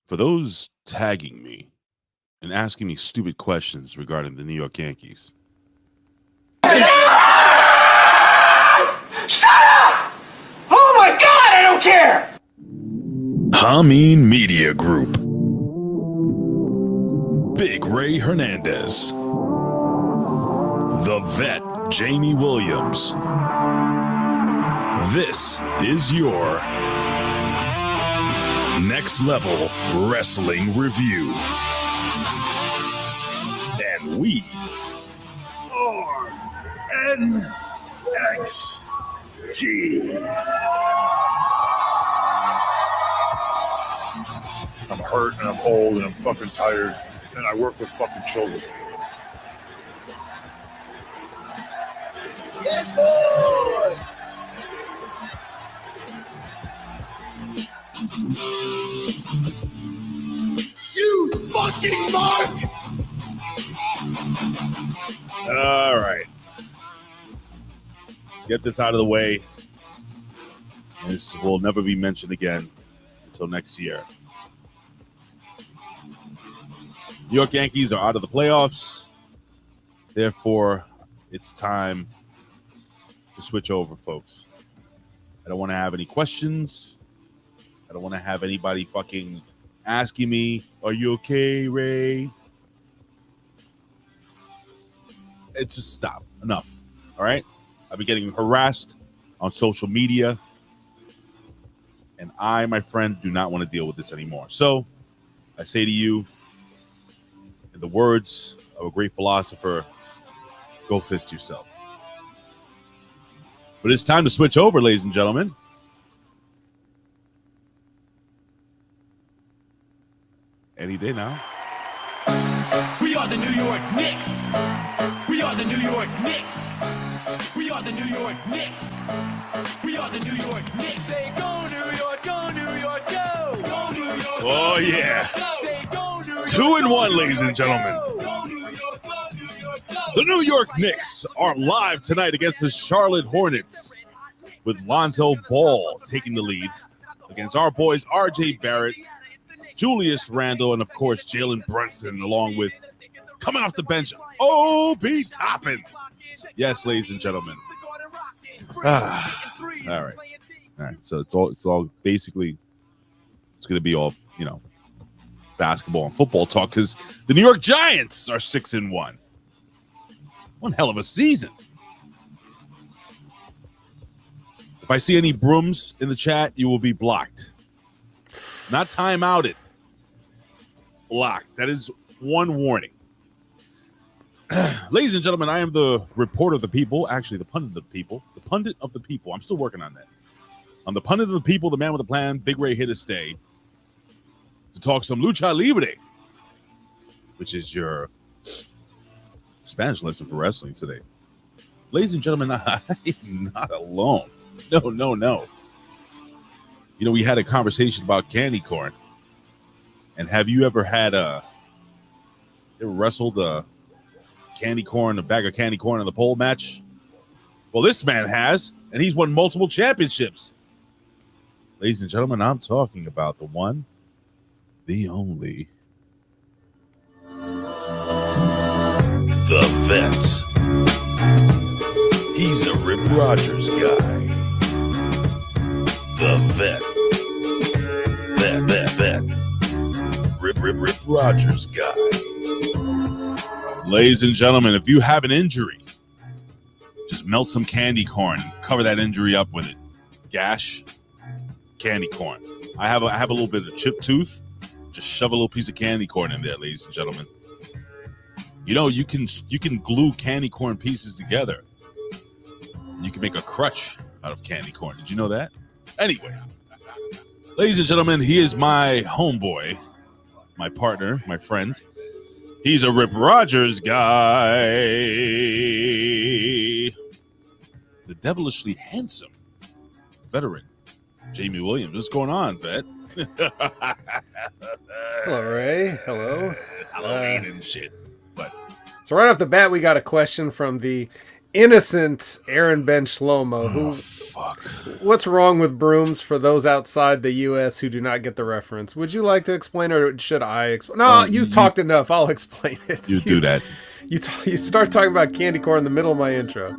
For those tagging me and asking me stupid questions regarding the New York Yankees. Shut up! Oh my God, I don't care! Hameen Media Group. Big Ray Hernandez. The Vet, Jamie Williams. This is your Next Level Wrestling Review. And we are NXT. I'm hurt and I'm old and I'm fucking tired and I work with fucking children. Yes, boy! You fucking mark! All right. Let's get this out of the way. This will never be mentioned again until next year. New York Yankees are out of the playoffs. Therefore, it's time to switch over, folks. I don't want to have any questions. I don't want to have anybody fucking asking me, are you okay, Ray? It's just stop. Enough. All right? I've been getting harassed on social media. And I, my friend, do not want to deal with this anymore. So I say to you, in the words of a great philosopher, go fist yourself. But it's time to switch over, ladies and gentlemen. Any day now. We are the New York Knicks. We are the New York Knicks. We are the New York Knicks. We are the New York Knicks. Say go New York, go New York, go. Go New York. Oh yeah. Say go New York. 2-1, ladies and gentlemen. Go New York, go New York, go. The New York Knicks are live tonight against the Charlotte Hornets, with Lonzo Ball taking the lead against our boys RJ Barrett, Julius Randle, and of course Jalen Brunson, along with coming off the bench, Obi Toppin. Yes, ladies and gentlemen. All right. So it's all basically, it's going to be all, basketball and football talk, because the New York Giants are 6-1. One hell of a season. If I see any brooms in the chat, you will be blocked. Not timeouted. Blocked. That is one warning. Ladies and gentlemen, I am the reporter of the people. Actually, the pundit of the people. The pundit of the people. I'm still working on that. I'm the pundit of the people, the man with the plan, Big Ray here to stay, to talk some lucha libre, which is your Spanish lesson for wrestling today. Ladies and gentlemen, I'm not alone. No. We had a conversation about candy corn. And have you ever wrestled a bag of candy corn in the pole match? Well, this man has, and he's won multiple championships. Ladies and gentlemen, I'm talking about the one, the only, The Vet. He's a Rip Rogers guy. The Vet. Vet. Rip Rogers guy. ladies and gentlemen, if you have an injury, just melt some candy corn, cover that injury up with it. Gash, candy corn. I have a little bit of chipped tooth. Just shove a little piece of candy corn in there, ladies and gentlemen. You can glue candy corn pieces together. You can make a crutch out of candy corn. Did you know that? Anyway, ladies and gentlemen, he is my homeboy, my partner, my friend. He's a Rip Rogers guy. The devilishly handsome veteran, Jamie Williams. What's going on, vet? Hello, Ray. Hello. Halloween and shit. But so right off the bat, we got a question from the innocent Aaron Ben Shlomo, who fuck. What's wrong with brooms for those outside the U.S. who do not get the reference? Would you like to explain, or should I explain? No, you've talked enough. I'll explain it. You do that. You start talking about candy corn in the middle of my intro.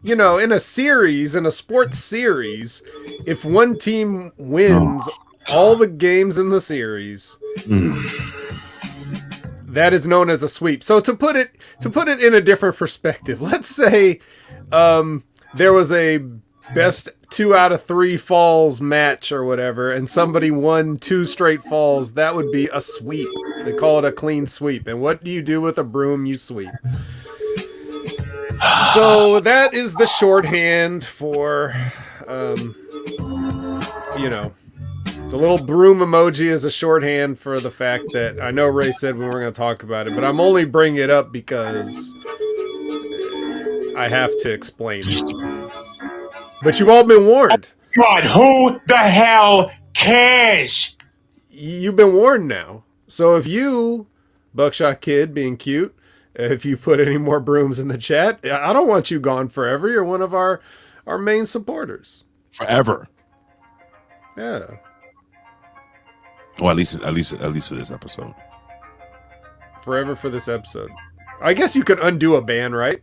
You know, in a sports series, if one team wins all the games in the series, that is known as a sweep. So to put it in a different perspective, let's say there was a best 2 out of 3 falls match or whatever, and somebody won 2 straight falls. That would be a sweep. They call it a clean sweep. And what do you do with a broom? You sweep. So that is the shorthand for, you know, the little broom emoji is a shorthand for the fact that I know Ray said we weren't going to talk about it, but I'm only bringing it up because I have to explain it. But you've all been warned. God, who the hell cares? You've been warned now. So if you, Buckshot Kid being cute, if you put any more brooms in the chat, I don't want you gone forever. You're one of our main supporters. Forever. Yeah. Well, at least for this episode. Forever for this episode. I guess you could undo a ban, right?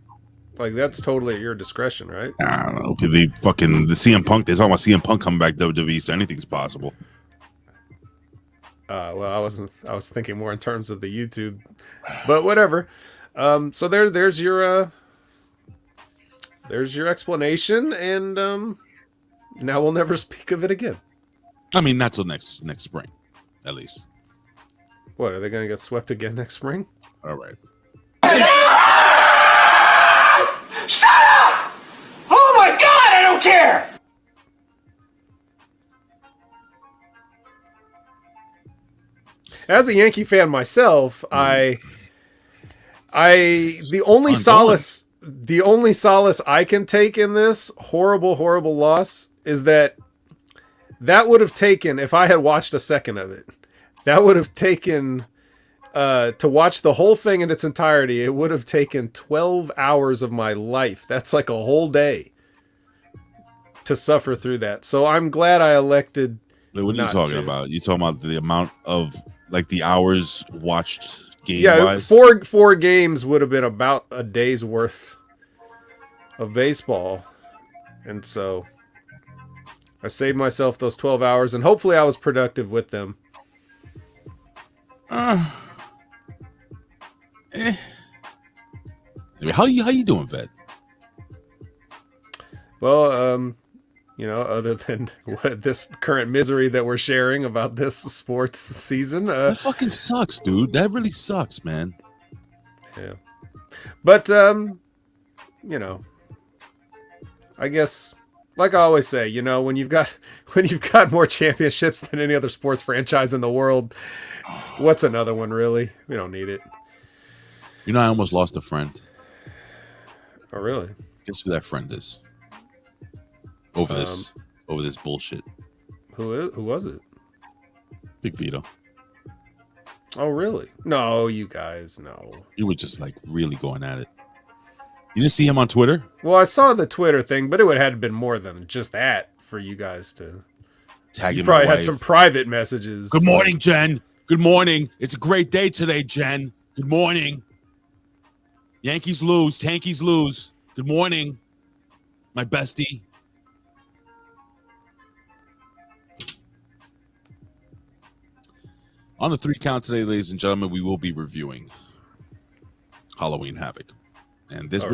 Like, that's totally at your discretion, right? I don't know. The CM Punk, they're talking about CM Punk coming back to WWE, so anything's possible. Well, I was thinking more in terms of the YouTube, but whatever. So there's your explanation, and now we'll never speak of it again. I mean, not till next spring, at least. What, are they going to get swept again next spring? All right. Shut up! Oh my God, I don't care! As a Yankee fan myself, the only solace I can take in this horrible loss is that would have taken, if I had watched a second of it, that would have taken to watch the whole thing in its entirety. It would have taken 12 hours of my life. That's like a whole day to suffer through that. So I'm glad I elected. What are you talking about? You talking about the amount of the hours watched game wise? Four games would have been about a day's worth of baseball. And so I saved myself those 12 hours, and hopefully I was productive with them. Anyway, how you doing, Vet? Well, other than this current misery that we're sharing about this sports season. That fucking sucks, dude. That really sucks, man. Yeah. But, I guess, like I always say, when you've got more championships than any other sports franchise in the world, what's another one, really? We don't need it. I almost lost a friend. Oh, really? Guess who that friend is? Over this bullshit. Who was it? Big Vito. Oh, really? No, you guys, no. You were just really going at it. You didn't see him on Twitter? Well, I saw the Twitter thing, but it would have had to been more than just that for you guys to tag him. You probably had some private messages. Good morning, Jen. Good morning. It's a great day today, Jen. Good morning. Yankees lose. Tankies lose. Good morning, my bestie. On the 3 count today, ladies and gentlemen, we will be reviewing Halloween Havoc. And there's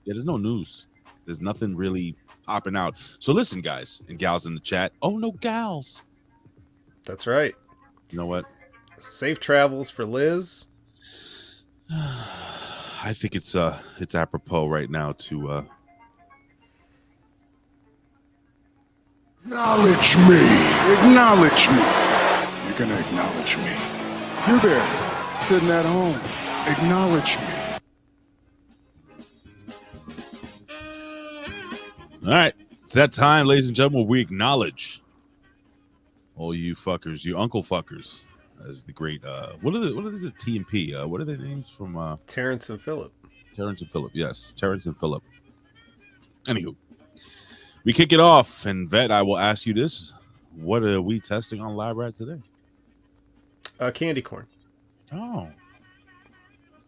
there's no news. There's nothing really popping out. So listen, guys and gals in the chat. Oh, no gals. That's right. You know what? Safe travels for Liz. I think it's apropos right now to acknowledge me. Acknowledge me. You're gonna acknowledge me. You're there, sitting at home. Acknowledge me. All right. It's that time, ladies and gentlemen, we acknowledge all you fuckers, you uncle fuckers, as the great what is it, T&P? What are their names from Terrence and Phillip. Terrence and Phillip, yes. Terrence and Phillip Anywho, we kick it off, and Vet, I will ask you this: what are we testing on Lab Rat today? Candy corn. Oh,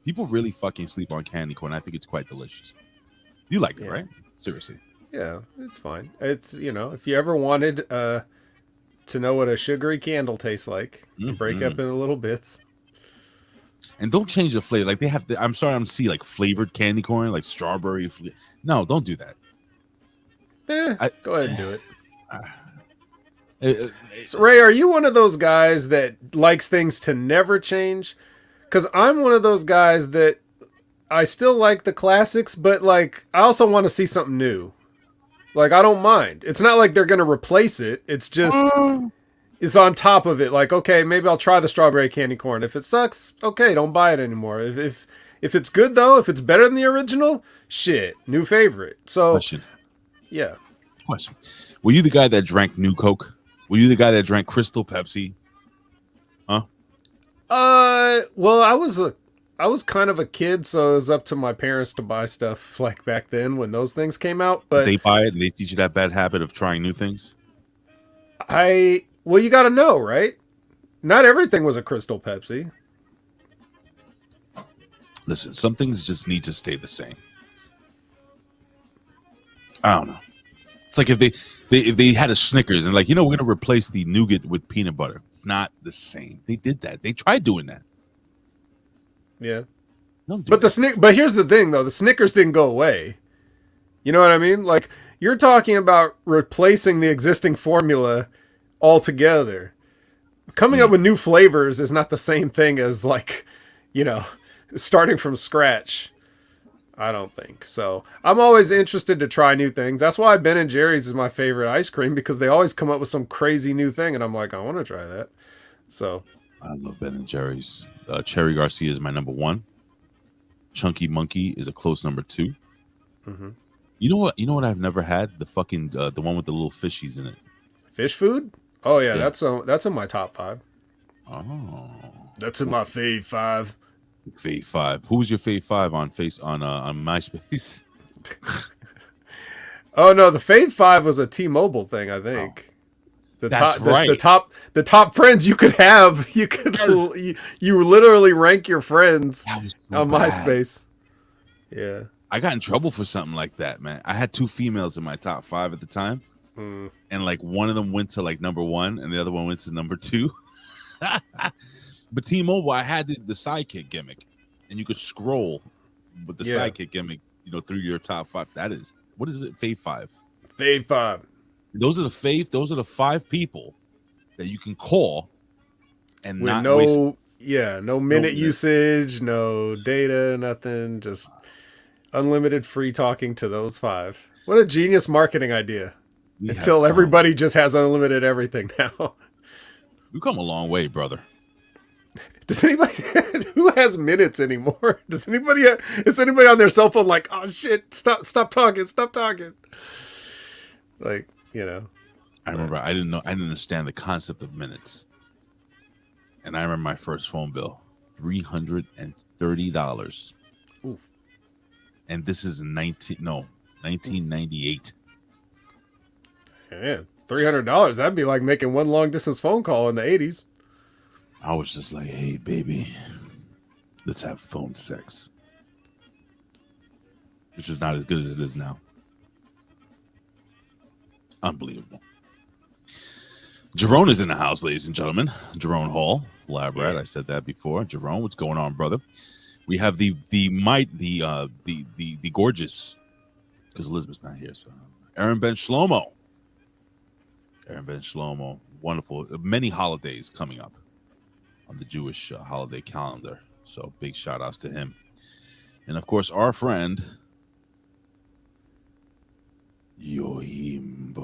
people really fucking sleep on candy corn. I think it's quite delicious. You like it, right? Seriously. Yeah, it's fine. It's, if you ever wanted to know what a sugary candle tastes like, break up into little bits. And don't change the flavor. Like they have, I'm sorry, I'm see like flavored candy corn, like strawberry. No, don't do that. Go ahead and do it. So Ray, are you one of those guys that likes things to never change? Because I'm one of those guys that I still like the classics, but like I also want to see something new. Like I don't mind. It's not like they're going to replace it. It's just it's on top of it. Like, okay, maybe I'll try the strawberry candy corn. If it sucks, okay, don't buy it anymore. If it's good though, if it's better than the original, shit, new favorite. So question. Yeah. Question. Were you the guy that drank New Coke? Were you the guy that drank Crystal Pepsi? Huh? Well, I was kind of a kid, so it was up to my parents to buy stuff like back then when those things came out. But they buy it and they teach you that bad habit of trying new things. Well, you got to know, right? Not everything was a Crystal Pepsi. Listen, some things just need to stay the same. I don't know. It's like if they had a Snickers and like, we're going to replace the nougat with peanut butter. It's not the same. They did that. They tried doing that. Yeah. But but here's the thing though, the Snickers didn't go away. You know what I mean? Like you're talking about replacing the existing formula altogether. Coming up with new flavors is not the same thing as like, starting from scratch. I don't think. So I'm always interested to try new things. That's why Ben & Jerry's is my favorite ice cream, because they always come up with some crazy new thing. And I'm like, I want to try that. So I love Ben & Jerry's. Cherry Garcia is my number 1. Chunky Monkey is a close number 2. Mm-hmm. You know what I've never had? The fucking the one with the little fishies in it. Fish food? Oh yeah. That's in my top 5. Oh, that's in my fave 5. Fave 5. Who was your fave 5 on MySpace? Oh no, the fave 5 was a T-Mobile thing, I think. That's right. The top friends you could have. You literally rank your friends on MySpace. Yeah. I got in trouble for something like that, man. I had 2 females in my top 5 at the time. And like one of them went to like number 1 and the other one went to number 2. But T-Mobile, I had the sidekick gimmick, and you could scroll with the sidekick gimmick, through your top 5. That is, what is it? Fave 5. Fave 5. Those are the 5 people that you can call and with not no waste, no minute usage, no data, nothing, just unlimited free talking to those 5. What a genius marketing idea. Until everybody just has unlimited everything now. We've come a long way, brother. Does anybody who has minutes anymore? Is anybody on their cell phone like, oh shit, stop talking. Like, I remember I didn't understand the concept of minutes. And I remember my first phone bill, $330. Oof. And this is 1998. Yeah, $300. That'd be like making one long distance phone call in the 80s. I was just like, hey, baby, let's have phone sex. Which is not as good as it is now. Unbelievable. Jerome is in the house, ladies and gentlemen. Jerome Hall, Lab Rat. I said that before. Jerome, what's going on, brother? We have the gorgeous, because Elizabeth's not here, so Aaron Ben Shlomo. Wonderful. Many holidays coming up on the Jewish holiday calendar. So big shout outs to him. And of course, our friend Yohimbo,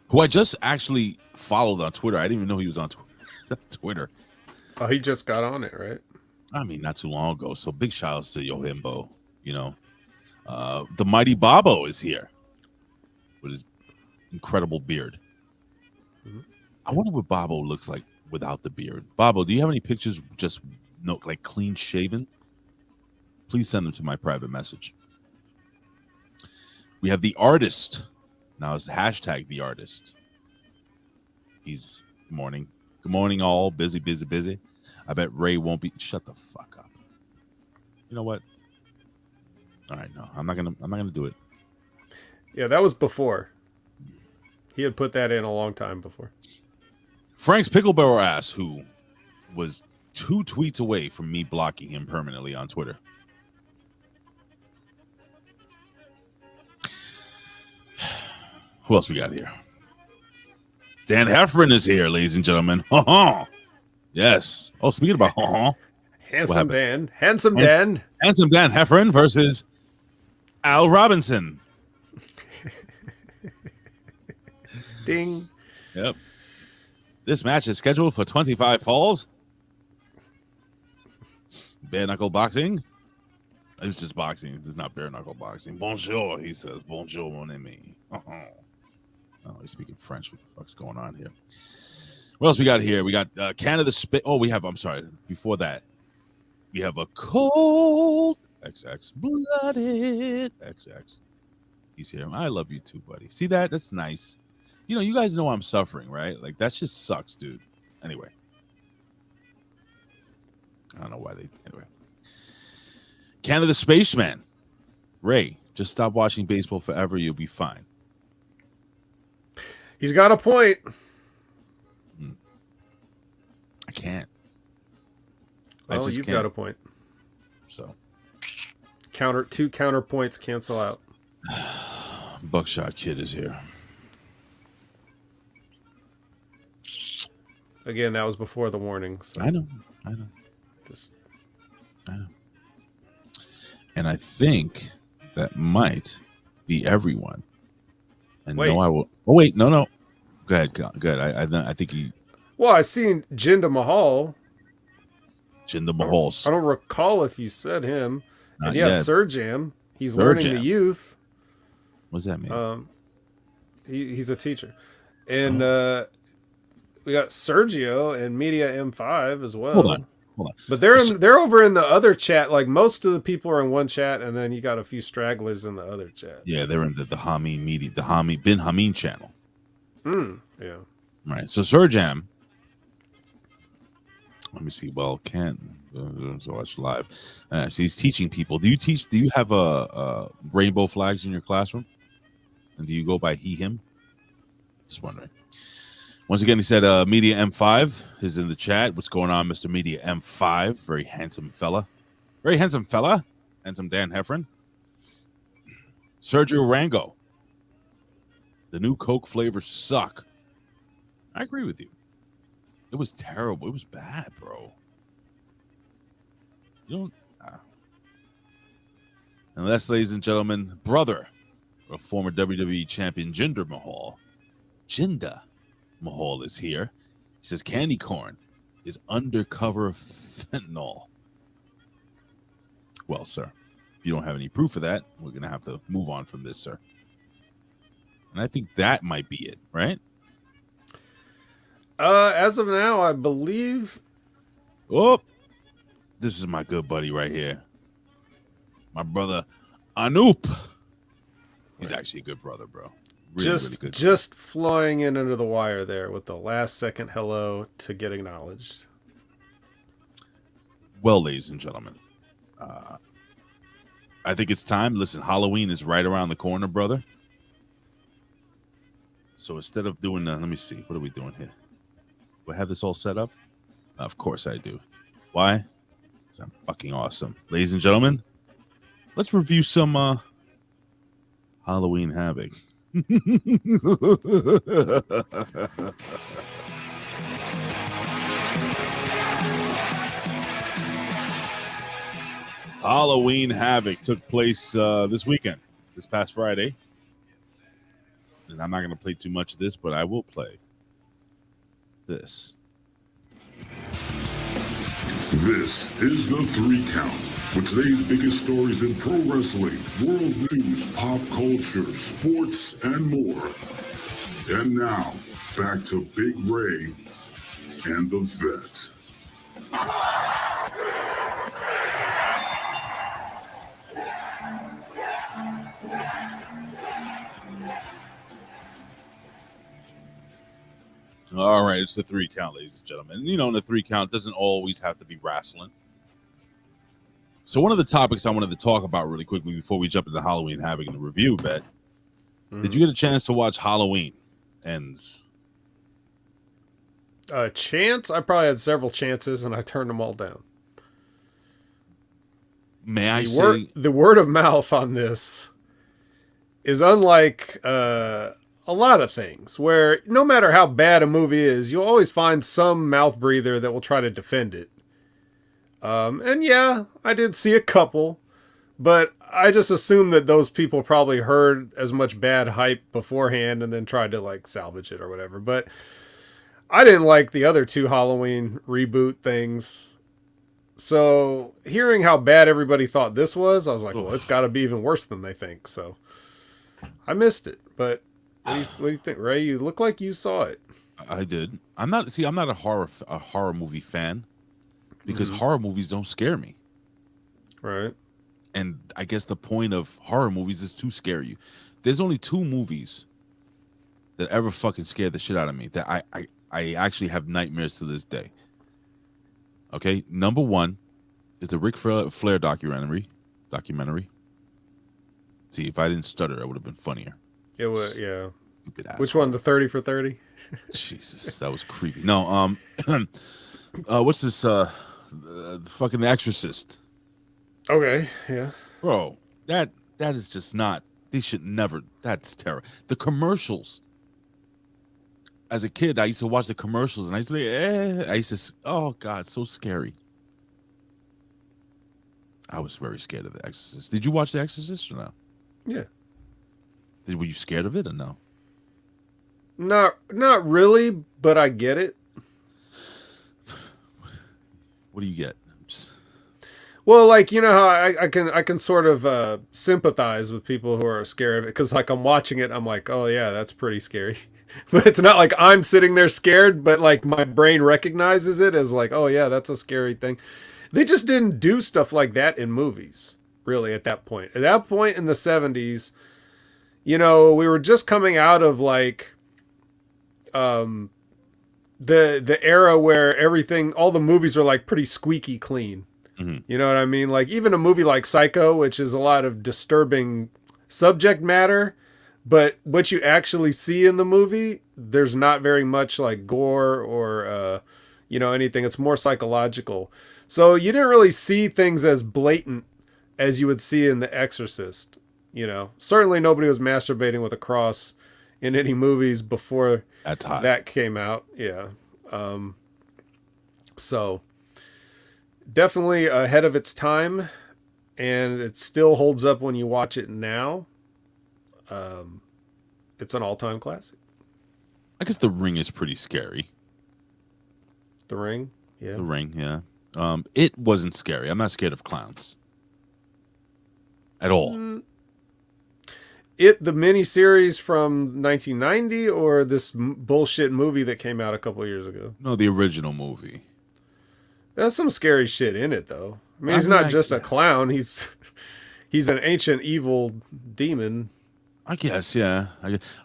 who I just actually followed on Twitter. I didn't even know he was on Twitter. Oh, he just got on it, right? I mean, not too long ago. So big shout outs to Yohimbo. The mighty Bobo is here with his incredible beard. Mm-hmm. I wonder what Bobo looks like without the beard. Bobo, do you have any pictures just like clean shaven? please send them to my private message. We have the artist. Now it's hashtag the artist. He's morning. Good morning, all. Busy. I bet Ray won't be. Shut the fuck up. You know what? All right, no, I'm not gonna do it. Yeah, that was before. He had put that in a long time before. Frank's Picklebarrel ass, who was 2 tweets away from me blocking him permanently on Twitter. Who else we got here? Dan Heffron is here, ladies and gentlemen. Yes. Oh, speaking about Handsome Dan Heffron versus Al Robinson. Ding. Yep. This match is scheduled for 25 falls. Bare knuckle boxing. It was just boxing. This is not bare knuckle boxing. Bonjour, he says. Bonjour, mon ami. Oh, he's speaking French. What the fuck's going on here? What else we got here? We got Canada Spit. Oh, I'm sorry. Before that, we have a cold XX blooded XX. He's here. I love you too, buddy. See that? That's nice. You know, you guys know I'm suffering, right? Like, that just sucks, dude. Anyway. I don't know why anyway. Canada Spaceman. Ray, just stop watching baseball forever. You'll be fine. He's got a point. I can't. Well, you've got a point. So. Two counterpoints cancel out. Buckshot Kid is here. Again, that was before the warning. So. I know. I know. And I think that might be everyone. And wait. no, I will. Oh wait, no. Go ahead. I think he. Well, I seen Jinder Mahal. Jinder Mahal. I don't recall if you said him. Not and yeah, yet. Surjam. He's Surjam. learning the youth. What's that mean? He's a teacher, and we got Sergio and Media M5 as well. Hold on. But they're over in the other chat. Like most of the people are in one chat, and then you got a few stragglers in the other chat. Yeah, they're in the Hameen media, the Bin Hameen channel. Yeah. Right. So Surjam. Let me see. Well, so watch live. So he's teaching people. Do you have a rainbow flags in your classroom? And do you go by he, him? Just wondering. Once again, he said Media M5 is in the chat. What's going on, Mr. Media M5? Very handsome fella. Very handsome fella. Handsome Dan Heffron. Sergio Rango. The new Coke flavors suck. I agree with you. It was terrible. It was bad, bro. You don't... Unless, ladies and gentlemen, brother of former WWE champion Jinder Mahal. Jinder Mahal is here. He says candy corn is undercover fentanyl. Well, sir, if you don't have any proof of that, we're going to have to move on from this, sir. And I think that might be it, right? As of now, I believe. Oh, this is my good buddy right here. My brother, Anoop. He's actually a good brother, bro. Really good. Just flying in under the wire there with the last second hello to get acknowledged. Well, ladies and gentlemen, I think it's time. Listen, Halloween is right around the corner, brother. So instead of doing, let me see, what are we doing here? Do I have this all set up? Of course I do. Why? Because I'm fucking awesome. Ladies and gentlemen, let's review some Halloween Havoc. Halloween Havoc took place this weekend, this past Friday. And I'm not going to play too much of this, but I will play this. This is the 3 Count with today's biggest stories in pro wrestling, world news, pop culture, sports, and more. And now, back to Big Ray and the Vet. All right, it's the 3 count, ladies and gentlemen. You know, in the 3 count, it doesn't always have to be wrestling. So one of the topics I wanted to talk about really quickly before we jump into Halloween Havoc in the review, Bet, did you get a chance to watch Halloween Ends? A chance? I probably had several chances, and I turned them all down. May I say... The word of mouth on this is unlike a lot of things, where no matter how bad a movie is, you'll always find some mouth breather that will try to defend it. And yeah, I did see a couple, but I just assumed that those people probably heard as much bad hype beforehand and then tried to like salvage it or whatever. But I didn't like the other 2 Halloween reboot things. So hearing how bad everybody thought this was, I was like, well, it's got to be even worse than they think. So I missed it. But what do you think, Ray? You look like you saw it. I did. I'm not a horror movie fan because horror movies don't scare me. Right. And I guess the point of horror movies is to scare you. There's only 2 movies that ever fucking scared the shit out of me that I actually have nightmares to this day. Okay, number 1 is the Ric Flair documentary. See, if I didn't stutter, it would have been funnier. It was, yeah. Stupid ass. Which one? The 30 for 30? Jesus, that was creepy. No, what's this? The fucking Exorcist. Okay, yeah. Bro, that is just not. They should never. That's terror. The commercials. As a kid, I used to watch the commercials, and I used to be, I used to, oh God, so scary. I was very scared of The Exorcist. Did you watch The Exorcist or no? Yeah. Were you scared of it or no? Not really, but I get it. What do you get? Well, like, you know how I can sort of sympathize with people who are scared of it, because like I'm watching it, I'm like, oh yeah, that's pretty scary. But it's not like I'm sitting there scared, but like my brain recognizes it as like, oh yeah, that's a scary thing. They just didn't do stuff like that in movies, really, at that point. At that point in the 70s, you know, we were just coming out of like the era where everything, all the movies are like pretty squeaky clean. Mm-hmm. You know what I mean? Like even a movie like Psycho, which is a lot of disturbing subject matter, but what you actually see in the movie, there's not very much like gore or, you know, anything. It's more psychological. So you didn't really see things as blatant as you would see in The Exorcist. You know, certainly nobody was masturbating with a cross in any movies before that came out. Yeah. So definitely ahead of its time, and it still holds up when you watch it now. It's an all-time classic. I guess The Ring is pretty scary. The Ring? Yeah. The Ring, yeah. It wasn't scary. I'm not scared of clowns. At all. The miniseries from 1990 or this bullshit movie that came out a couple of years ago? No, the original movie. There's some scary shit in it, though. I mean, he's not just a clown. He's an ancient evil demon. I guess, yeah.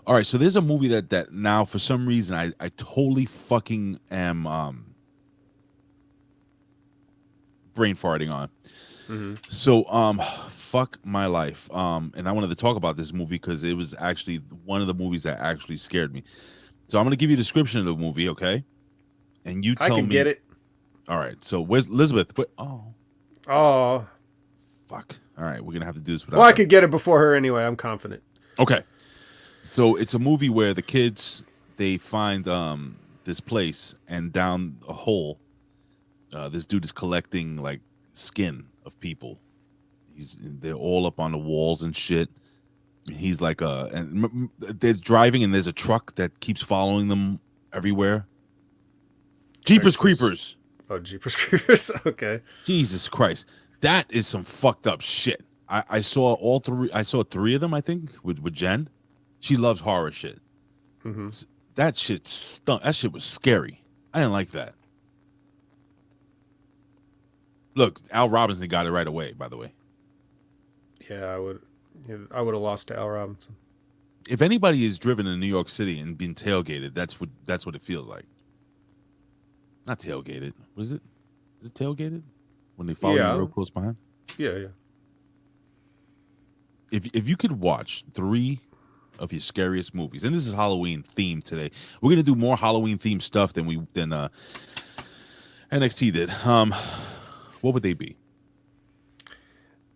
All right, so there's a movie that now, for some reason, I totally fucking am brain farting on. Mm-hmm. So, fuck my life. And I wanted to talk about this movie because it was actually one of the movies that actually scared me. So I'm going to give you a description of the movie, okay? And you tell me. I can get it. All right, so where's Elizabeth? Oh. Fuck. All right, we're going to have to do this without Well, I could get it before her anyway. I'm confident. Okay. So it's a movie where the kids, they find this place, and down a hole, this dude is collecting like skin of people. They're all up on the walls and shit. He's like and they're driving, and there's a truck that keeps following them everywhere. Jeepers Creepers. Oh, Jeepers Creepers. Okay. Jesus Christ, that is some fucked up shit. I saw all three. I saw 3 of them, I think, with Jen. She loves horror shit. Mm-hmm. That shit stunk. That shit was scary. I didn't like that. Look, Al Robinson got it right away, by the way. Yeah, I would have lost to Al Robinson. if anybody is driven in New York City and been tailgated, that's what it feels like. Not tailgated. What is it? Is it tailgated? When they follow you real close behind? Yeah. If you could watch 3 of your scariest movies, and this is Halloween themed today. We're gonna do more Halloween themed stuff than NXT did. What would they be?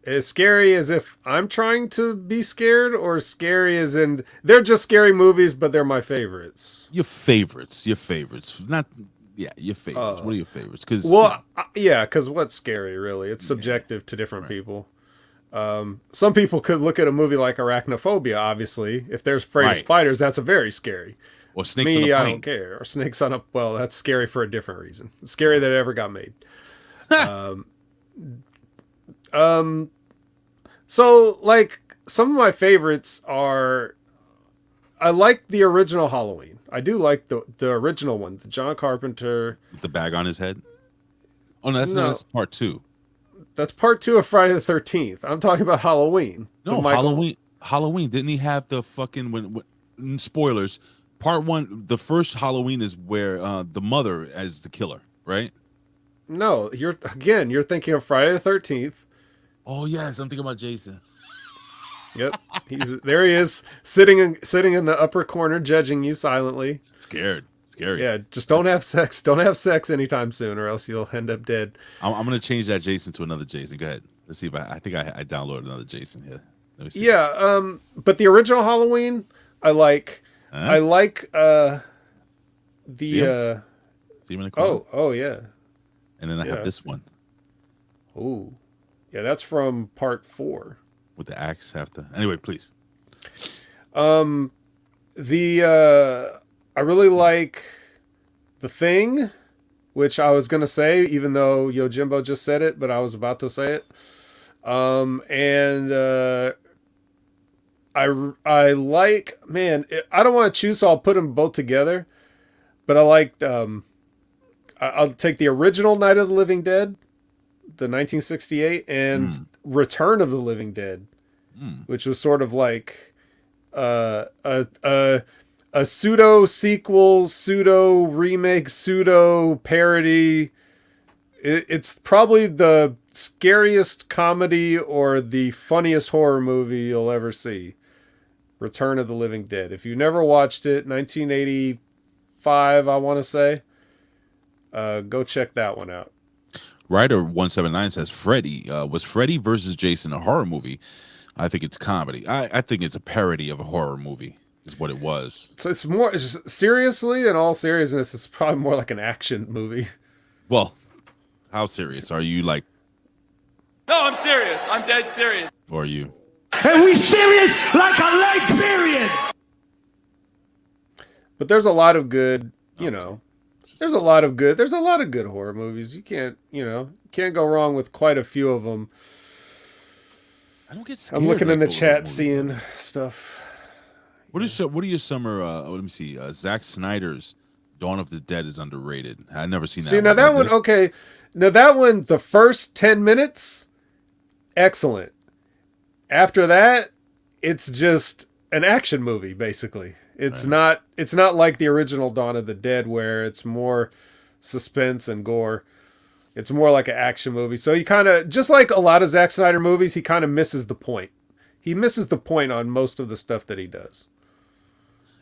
As scary as if I'm trying to be scared, or scary as in they're just scary movies, but they're my favorites. Your favorites. Not your favorites. What are your favorites? Because because what's scary really? It's subjective to different people. Some people could look at a movie like Arachnophobia. Obviously, if they're afraid of spiders, that's a very scary. Or snakes on a plane. I don't care. Or snakes on a that's scary for a different reason. It's scary that it ever got made. So like some of my favorites are, I like the original Halloween. I do like the original one, the John Carpenter. With the bag on his head? Oh, no, that's part 2. That's part 2 of Friday the 13th. I'm talking about Halloween. No, Halloween. Didn't he have the fucking, when spoilers, part 1, the first Halloween is where the mother as the killer, right? No, you're thinking of Friday the 13th. Oh yes, I'm thinking about Jason. Yep, there. He is sitting in the upper corner, judging you silently. Scary. Yeah, just don't have sex. Don't have sex anytime soon, or else you'll end up dead. I'm gonna change that Jason to another Jason. Go ahead. Let's see if I think I downloaded another Jason here. Let me see. Yeah. But the original Halloween, I like. Huh? I like the. See him in the corner? Oh yeah. And then I have this one. Ooh. Yeah, that's from part 4. With the axe anyway, please. I really like The Thing, which I was gonna say, even though Yojimbo just said it, but I was about to say it. I like, man, I don't want to choose, so I'll put them both together. But I liked, I'll take the original Night of the Living Dead, the 1968, and Return of the Living Dead, which was sort of like a pseudo sequel, pseudo remake, pseudo parody. It's probably the scariest comedy or the funniest horror movie you'll ever see. Return of the Living Dead. If you've never watched it, 1985, I want to say, go check that one out. Writer 179 says Freddy was Freddy versus Jason a horror movie? I think it's comedy. I think it's a parody of a horror movie. Is what it was. So it's more seriously, in all seriousness, it's probably more like an action movie. Well, how serious are you? Like, no, I'm serious. I'm dead serious. Or are you? And we serious like a lake period. But there's a lot of good, there's a lot of good horror movies. You can't go wrong with quite a few of them. I don't get scared. I'm looking in the chat, seeing stuff. What are your summer? Let me see. Zack Snyder's Dawn of the Dead is underrated. I've never seen that. See, now that one, okay. Now that one, the first 10 minutes, excellent. After that, it's just an action movie, basically. It's not like the original Dawn of the Dead where it's more suspense and gore. It's more like an action movie. So he kind of, just like a lot of Zack Snyder movies, he kind of misses the point. He misses the point on most of the stuff that he does.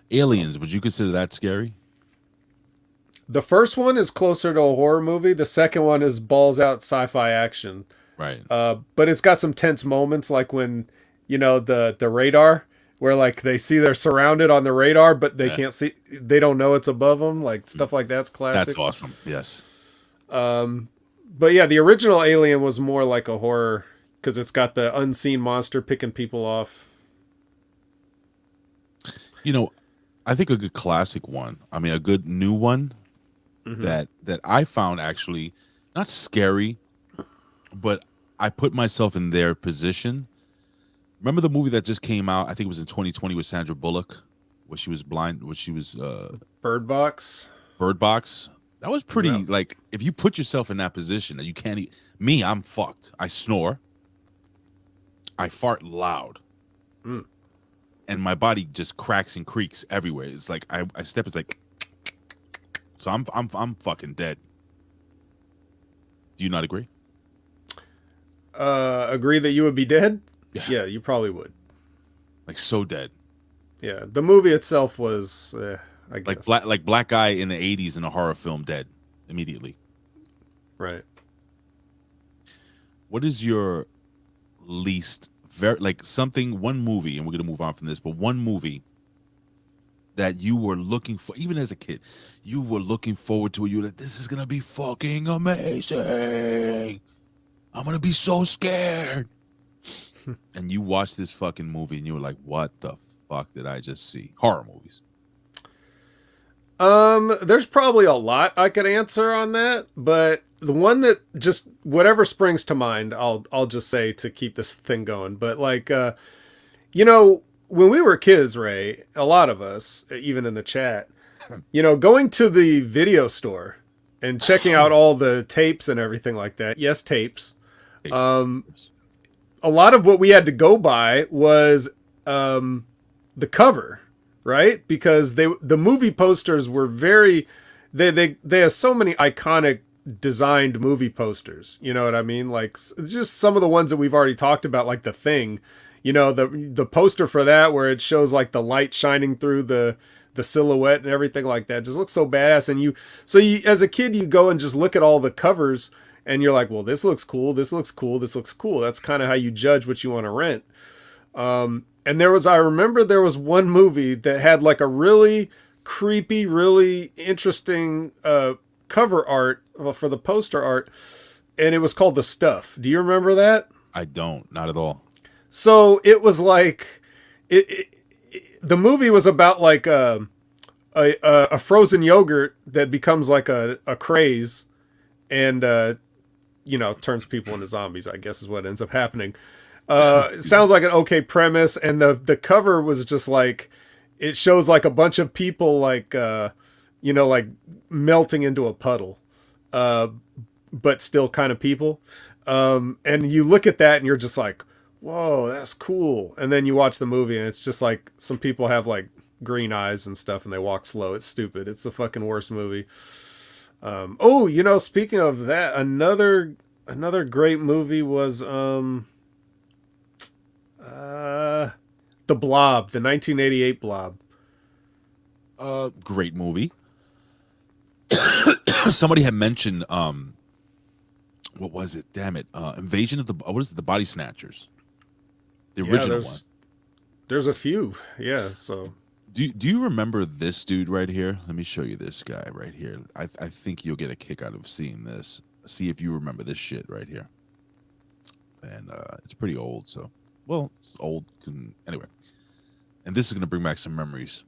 Aliens, would you consider that scary? The first one is closer to a horror movie. The second one is balls out sci-fi action. Right. But it's got some tense moments, like when, the radar, where like they see they're surrounded on the radar, but they can't see, they don't know it's above them. Like stuff like that's classic. That's awesome. Yes. But yeah, the original Alien was more like a horror because it's got the unseen monster picking people off. I think a good classic one, a good new one that I found actually not scary, but I put myself in their position. Remember the movie that just came out? I think it was in 2020 with Sandra Bullock, where she was blind, where she was Bird Box. Bird Box. That was pretty, like, if you put yourself in that position that you can't eat. Me, I'm fucked. I snore. I fart loud. and my body just cracks and creaks everywhere. It's like I step, it's like, so I'm fucking dead. Do you not agree? Agree that you would be dead? Yeah, you probably would. Like so dead. Yeah, the movie itself was, I guess. Like black guy in the 80s in a horror film, dead immediately. Right. What is your least one movie, and we're gonna move on from this, but one movie that you were looking for, even as a kid, you were looking forward to it. You were like, this is gonna be fucking amazing. I'm gonna be so scared. And you watched this fucking movie and you were like, what the fuck did I just see? Horror movies. There's probably a lot I could answer on that, but the one that just whatever springs to mind, I'll just say to keep this thing going. But like, you know, when we were kids, Ray, a lot of us, even in the chat, you know, going to the video store and checking out all the tapes and everything like that. Yes, tapes. A lot of what we had to go by was the cover, right? Because the movie posters were very they have so many iconic designed movie posters. You know what I mean? Like just some of the ones that we've already talked about, like The Thing. You know, the poster for that where it shows like the light shining through the silhouette and everything like that just looks so badass. And you as a kid, you go and just look at all the covers and you're like, well, this looks cool. This looks cool. This looks cool. That's kind of how you judge what you want to rent. And I remember there was one movie that had like a really creepy, really interesting cover art for the poster art. And it was called The Stuff. Do you remember that? I don't, not at all. So it was like, the movie was about like a frozen yogurt that becomes like a craze and, you know, turns people into zombies, I guess is what ends up happening. It sounds like an okay premise. And the cover was just like, it shows like a bunch of people like, you know, like melting into a puddle, but still kind of people. And you look at that and you're just like, whoa, that's cool. And then you watch the movie and it's just like some people have like green eyes and stuff and they walk slow. It's stupid. It's the fucking worst movie. Oh, you know, speaking of that, another great movie was The Blob, the 1988 Blob. Great movie. Somebody had mentioned what was it? Damn it. Invasion of the Body Snatchers. The original one. There's a few. Yeah, so do you remember this dude right here? Let me show you this guy right here. I think you'll get a kick out of seeing this. See if you remember this shit right here. And it's pretty old, so well, it's old. Anyway. And this is gonna bring back some memories.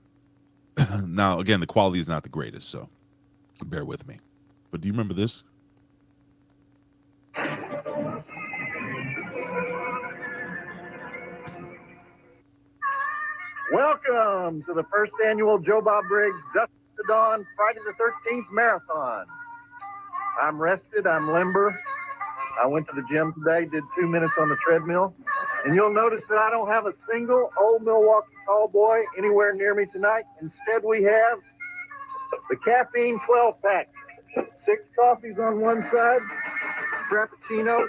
Now, again, the quality is not the greatest, so bear with me. But do you remember this? Welcome to the first annual Joe Bob Briggs Dusk to Dawn Friday the 13th Marathon. I'm rested, I'm limber. I went to the gym today, did 2 minutes on the treadmill, and you'll notice that I don't have a single old Milwaukee tall boy anywhere near me tonight. Instead, we have the caffeine 12-pack. 6 coffees on one side, Frappuccino.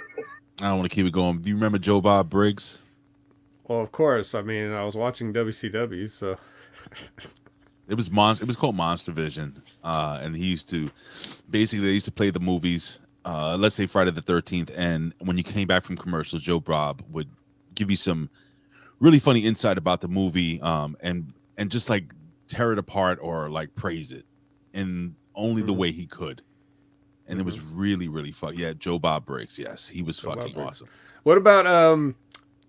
I don't want to keep it going. Do you remember Joe Bob Briggs? well, of course. I mean, I was watching WCW, so It was called Monster Vision, and he used to they used to play the movies. Let's say Friday the 13th, and when you came back from commercials, Joe Bob would give you some really funny insight about the movie, and just like tear it apart or like praise it in only the way he could. And it was really, really fun. Yeah, Joe Bob Briggs. Yes, he was fucking awesome. What about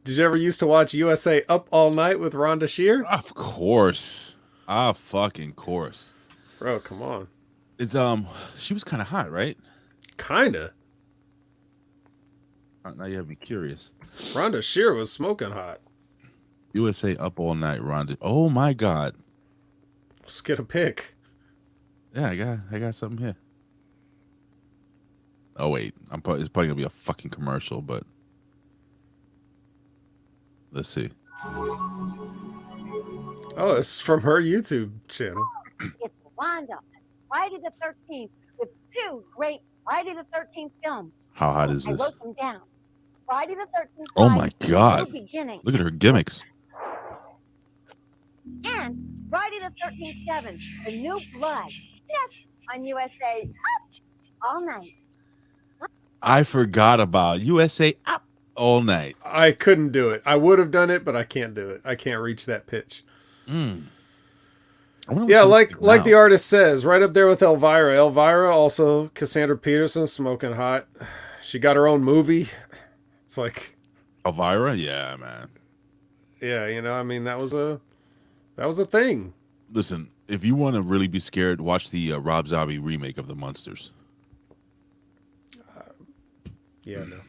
did you ever used to watch USA Up All Night with Rhonda Shear? Of course. Fucking course. Bro, come on. It's she was kind of hot, right? Kinda. Now you have me curious. Rhonda Shear was smoking hot. USA Up All Night, Rhonda. Oh my God. Let's get a pic. Yeah, I got something here. Oh wait, it's probably gonna be a fucking commercial, but let's see. Oh, it's from her YouTube channel. It's Wanda. Friday the 13th with 2 great Friday the 13th films. How hot is I this? wrote them down. Friday the 13th. Oh my God. New Beginning. Look at her gimmicks. And Friday the 13th 7, The New Blood. Yes, on USA Up all night. I forgot about USA Up All Night. I couldn't do it. I would have done it, but I can't do it. I can't reach that pitch. Yeah, like the artist says, right up there with Elvira. Elvira, also Cassandra Peterson, smoking hot. She got her own movie. It's like Elvira, yeah, man. Yeah, you know, I mean, that was a thing. Listen, if you want to really be scared, watch the Rob Zombie remake of The Munsters. Yeah, no.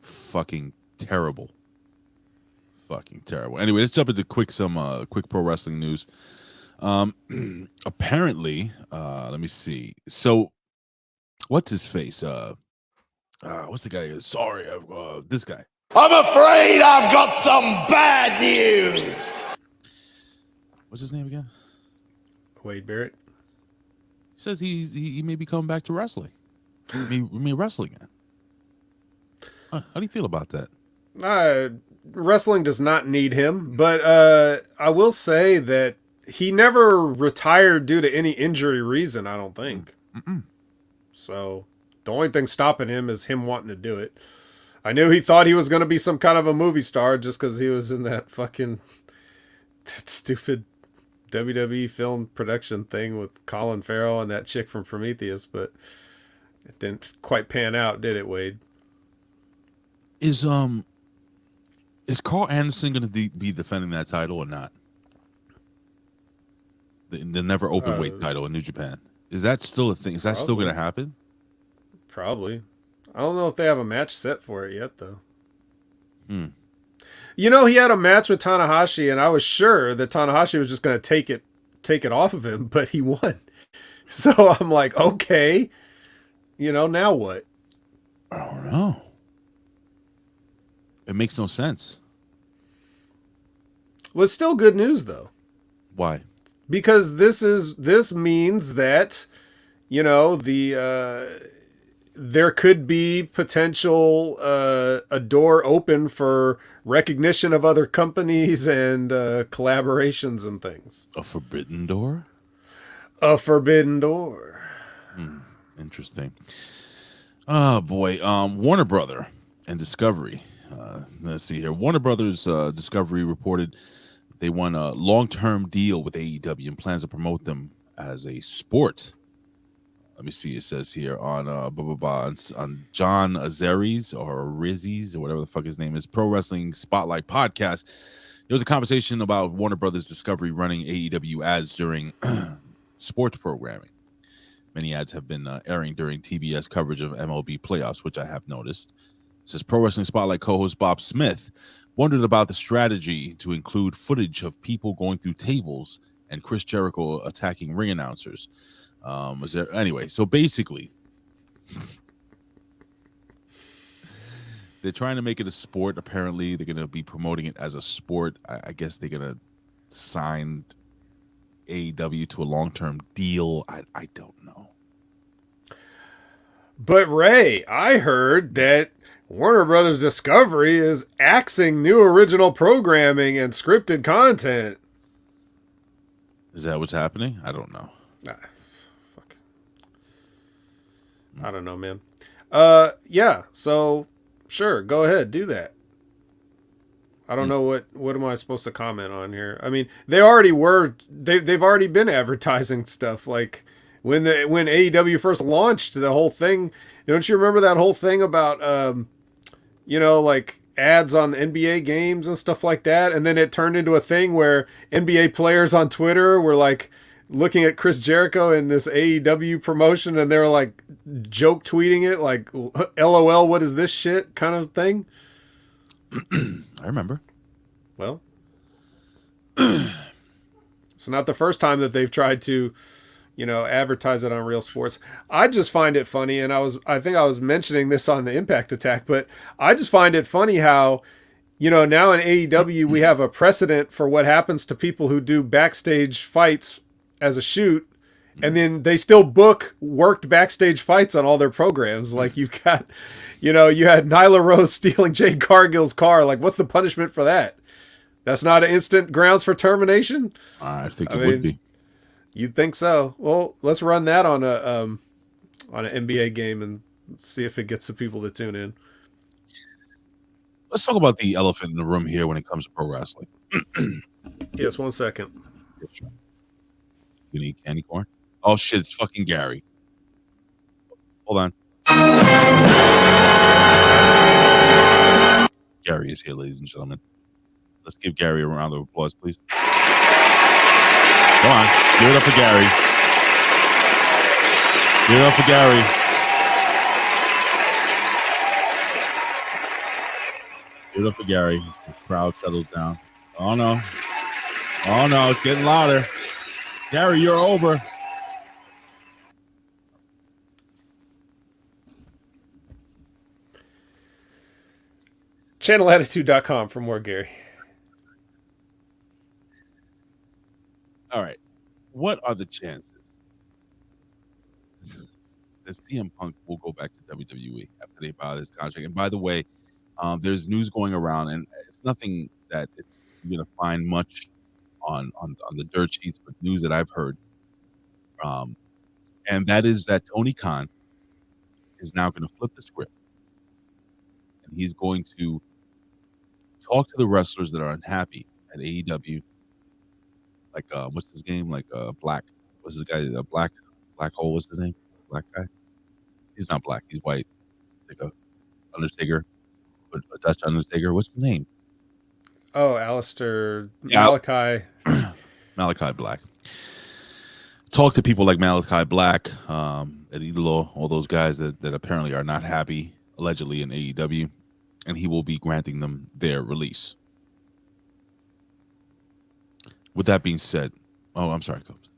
Fucking terrible. Fucking terrible. Anyway, let's jump into quick pro wrestling news. Apparently, let me see. So, what's his face? What's the guy? Sorry, this guy. I'm afraid I've got some bad news. What's his name again? Wade Barrett. He says he may be coming back to wrestling. He may wrestle again. How do you feel about that? Wrestling does not need him, but I will say that he never retired due to any injury reason, I don't think. So the only thing stopping him is him wanting to do it. I knew he thought he was going to be some kind of a movie star just because he was in that stupid WWE film production thing with Colin Farrell and that chick from Prometheus, but it didn't quite pan out, did it, Wade? Is Carl Anderson going to be defending that title or not? The never open weight title in New Japan. Is that still a thing? Is that still going to happen? Probably. I don't know if they have a match set for it yet, though. You know, he had a match with Tanahashi, and I was sure that Tanahashi was just going to take it off of him, but he won. So I'm like, okay, you know, now what? I don't know. It makes no sense. Well, it's still good news, though. Why? Because this means that, you know, there could be potential a door open for recognition of other companies and collaborations and things. A forbidden door? A forbidden door. Interesting. Oh boy. Warner Brother and Discovery. Let's see here. Warner Brothers Discovery reported they won a long-term deal with AEW and plans to promote them as a sport. Let me see. It says here on on John Azari's or Rizzi's or whatever the fuck his name is, Pro Wrestling Spotlight podcast. There was a conversation about Warner Brothers Discovery running AEW ads during sports programming. Many ads have been airing during TBS coverage of MLB playoffs, which I have noticed. It says Pro Wrestling Spotlight co-host Bob Smith wondered about the strategy to include footage of people going through tables and Chris Jericho attacking ring announcers. Anyway, so basically they're trying to make it a sport. Apparently they're going to be promoting it as a sport. I guess they're going to sign AEW to a long-term deal. I don't know. But Ray, I heard that Warner Brothers Discovery is axing new original programming and scripted content. Is that what's happening? I don't know. Fuck. I don't know, man. Yeah, so sure, go ahead, do that. I don't know what am I supposed to comment on here. I mean, they've already been advertising stuff like when AEW first launched the whole thing. Don't you remember that whole thing about like ads on the NBA games and stuff like that? And then it turned into a thing where NBA players on Twitter were like looking at Chris Jericho in this AEW promotion and they were like joke tweeting it like LOL, what is this shit kind of thing. I remember. Well, it's not the first time that they've tried to, advertise it on Real Sports. I just find it funny, and I think I was mentioning this on the Impact Attack, but I just find it funny how, you know, now in AEW, we have a precedent for what happens to people who do backstage fights as a shoot. And then they still book worked backstage fights on all their programs. Like you've got, you know, you had Nyla Rose stealing Jade Cargill's car. Like, what's the punishment for that? That's not an instant grounds for termination? I think it would be. You'd think so. Well, let's run that on an NBA game and see if it gets the people to tune in. Let's talk about the elephant in the room here when it comes to pro wrestling. Yes, 1 second. You need candy corn? Oh shit, it's fucking Gary. Hold on. Gary is here, ladies and gentlemen. Let's give Gary a round of applause, please. Come on, give it up for Gary. Give it up for Gary. Give it up for Gary. The crowd settles down. Oh no. Oh no, it's getting louder. Gary, you're over. Channelattitude.com for more Gary. All right. What are the chances that CM Punk will go back to WWE after they buy this contract? And by the way, there's news going around, and it's nothing that it's you're going to find much on the dirt sheets, but news that I've heard. And that is that Tony Khan is now going to flip the script. And he's going to talk to the wrestlers that are unhappy at AEW. Like, what's his name? Like, Black. What's this guy? Black Hole. What's his name? Black guy? He's not black. He's white. Like a Undertaker. A Dutch Undertaker. What's the name? Oh, Alistair Malachi. Malachi Black. Talk to people like Malachi Black, Eddie Law, all those guys that apparently are not happy, allegedly, in AEW, and he will be granting them their release. With that being said, oh, I'm sorry, Cobes.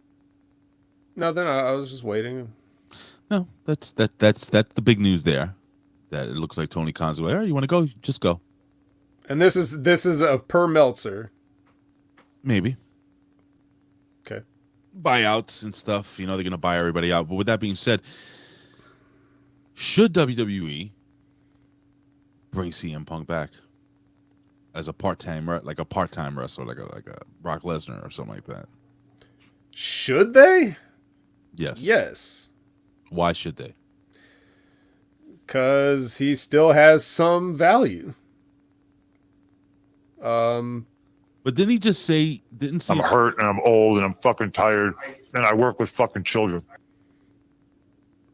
No, then I was just waiting. No, that's the big news there. That it looks like Tony Khan's like, hey, you want to go? Just go. And this is a per Meltzer. Maybe. Okay. Buyouts and stuff, you know, they're going to buy everybody out. But with that being said, should WWE bring CM Punk back as a part-time wrestler, like a Brock Lesnar or something like that? Should they? Yes. Yes. Why should they? Because he still has some value. But didn't he just say, I'm hurt and I'm old and I'm fucking tired and I work with fucking children.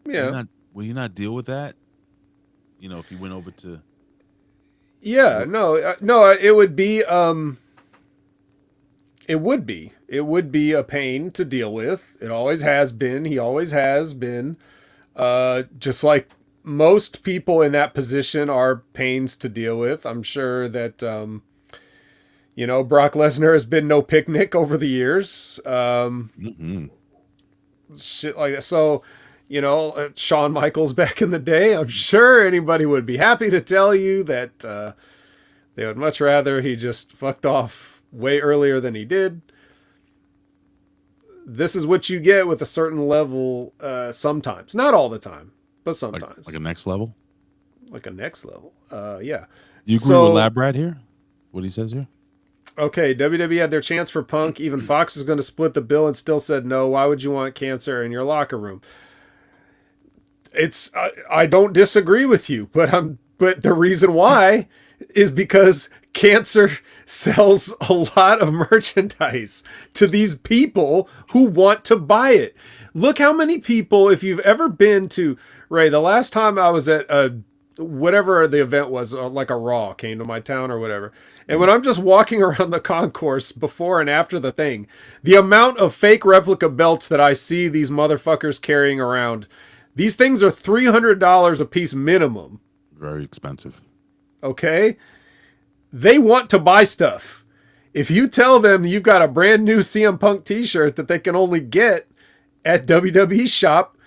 Yeah. Will you not deal with that? You know, if you went over to... Yeah, no, it would be, it would be a pain to deal with. It always has been. He always has been. Just like most people in that position are pains to deal with. I'm sure that, you know, Brock Lesnar has been no picnic over the years. Shit like that. So, you know, Shawn Michaels back in the day, I'm sure anybody would be happy to tell you that they would much rather he just fucked off way earlier than he did. This is what you get with a certain level sometimes. Not all the time, but sometimes. Like a next level? Like a next level. Yeah. Do you agree with Lab Rat here? What he says here? Okay, WWE had their chance for Punk. Even Fox was going to split the bill and still said no. Why would you want cancer in your locker room? I don't disagree with you, but the reason why is because cancer sells a lot of merchandise to these people who want to buy it. Look how many people, if you've ever been to, Ray, the last time I was at whatever the event was, like a Raw came to my town or whatever. And when I'm just walking around the concourse before and after the thing, the amount of fake replica belts that I see these motherfuckers carrying around, these things are $300 a piece minimum. Very expensive. Okay? They want to buy stuff. If you tell them you've got a brand new CM Punk t-shirt that they can only get at WWE shop,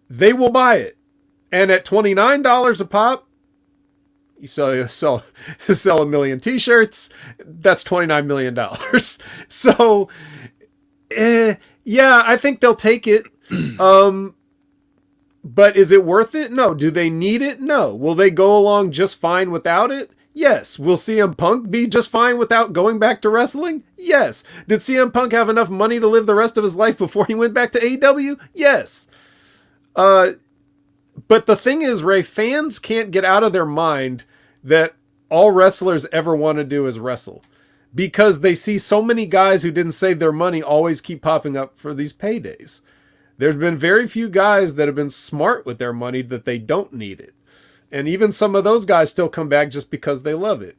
they will buy it. And at $29 a pop, You sell a million T-shirts. That's $29 million. So, yeah, I think they'll take it. But is it worth it? No. Do they need it? No. Will they go along just fine without it? Yes. Will CM Punk be just fine without going back to wrestling? Yes. Did CM Punk have enough money to live the rest of his life before he went back to AEW? Yes. But the thing is, Ray, fans can't get out of their mind that all wrestlers ever want to do is wrestle, because they see so many guys who didn't save their money always keep popping up for these paydays. There's been very few guys that have been smart with their money that they don't need it. And even some of those guys still come back just because they love it.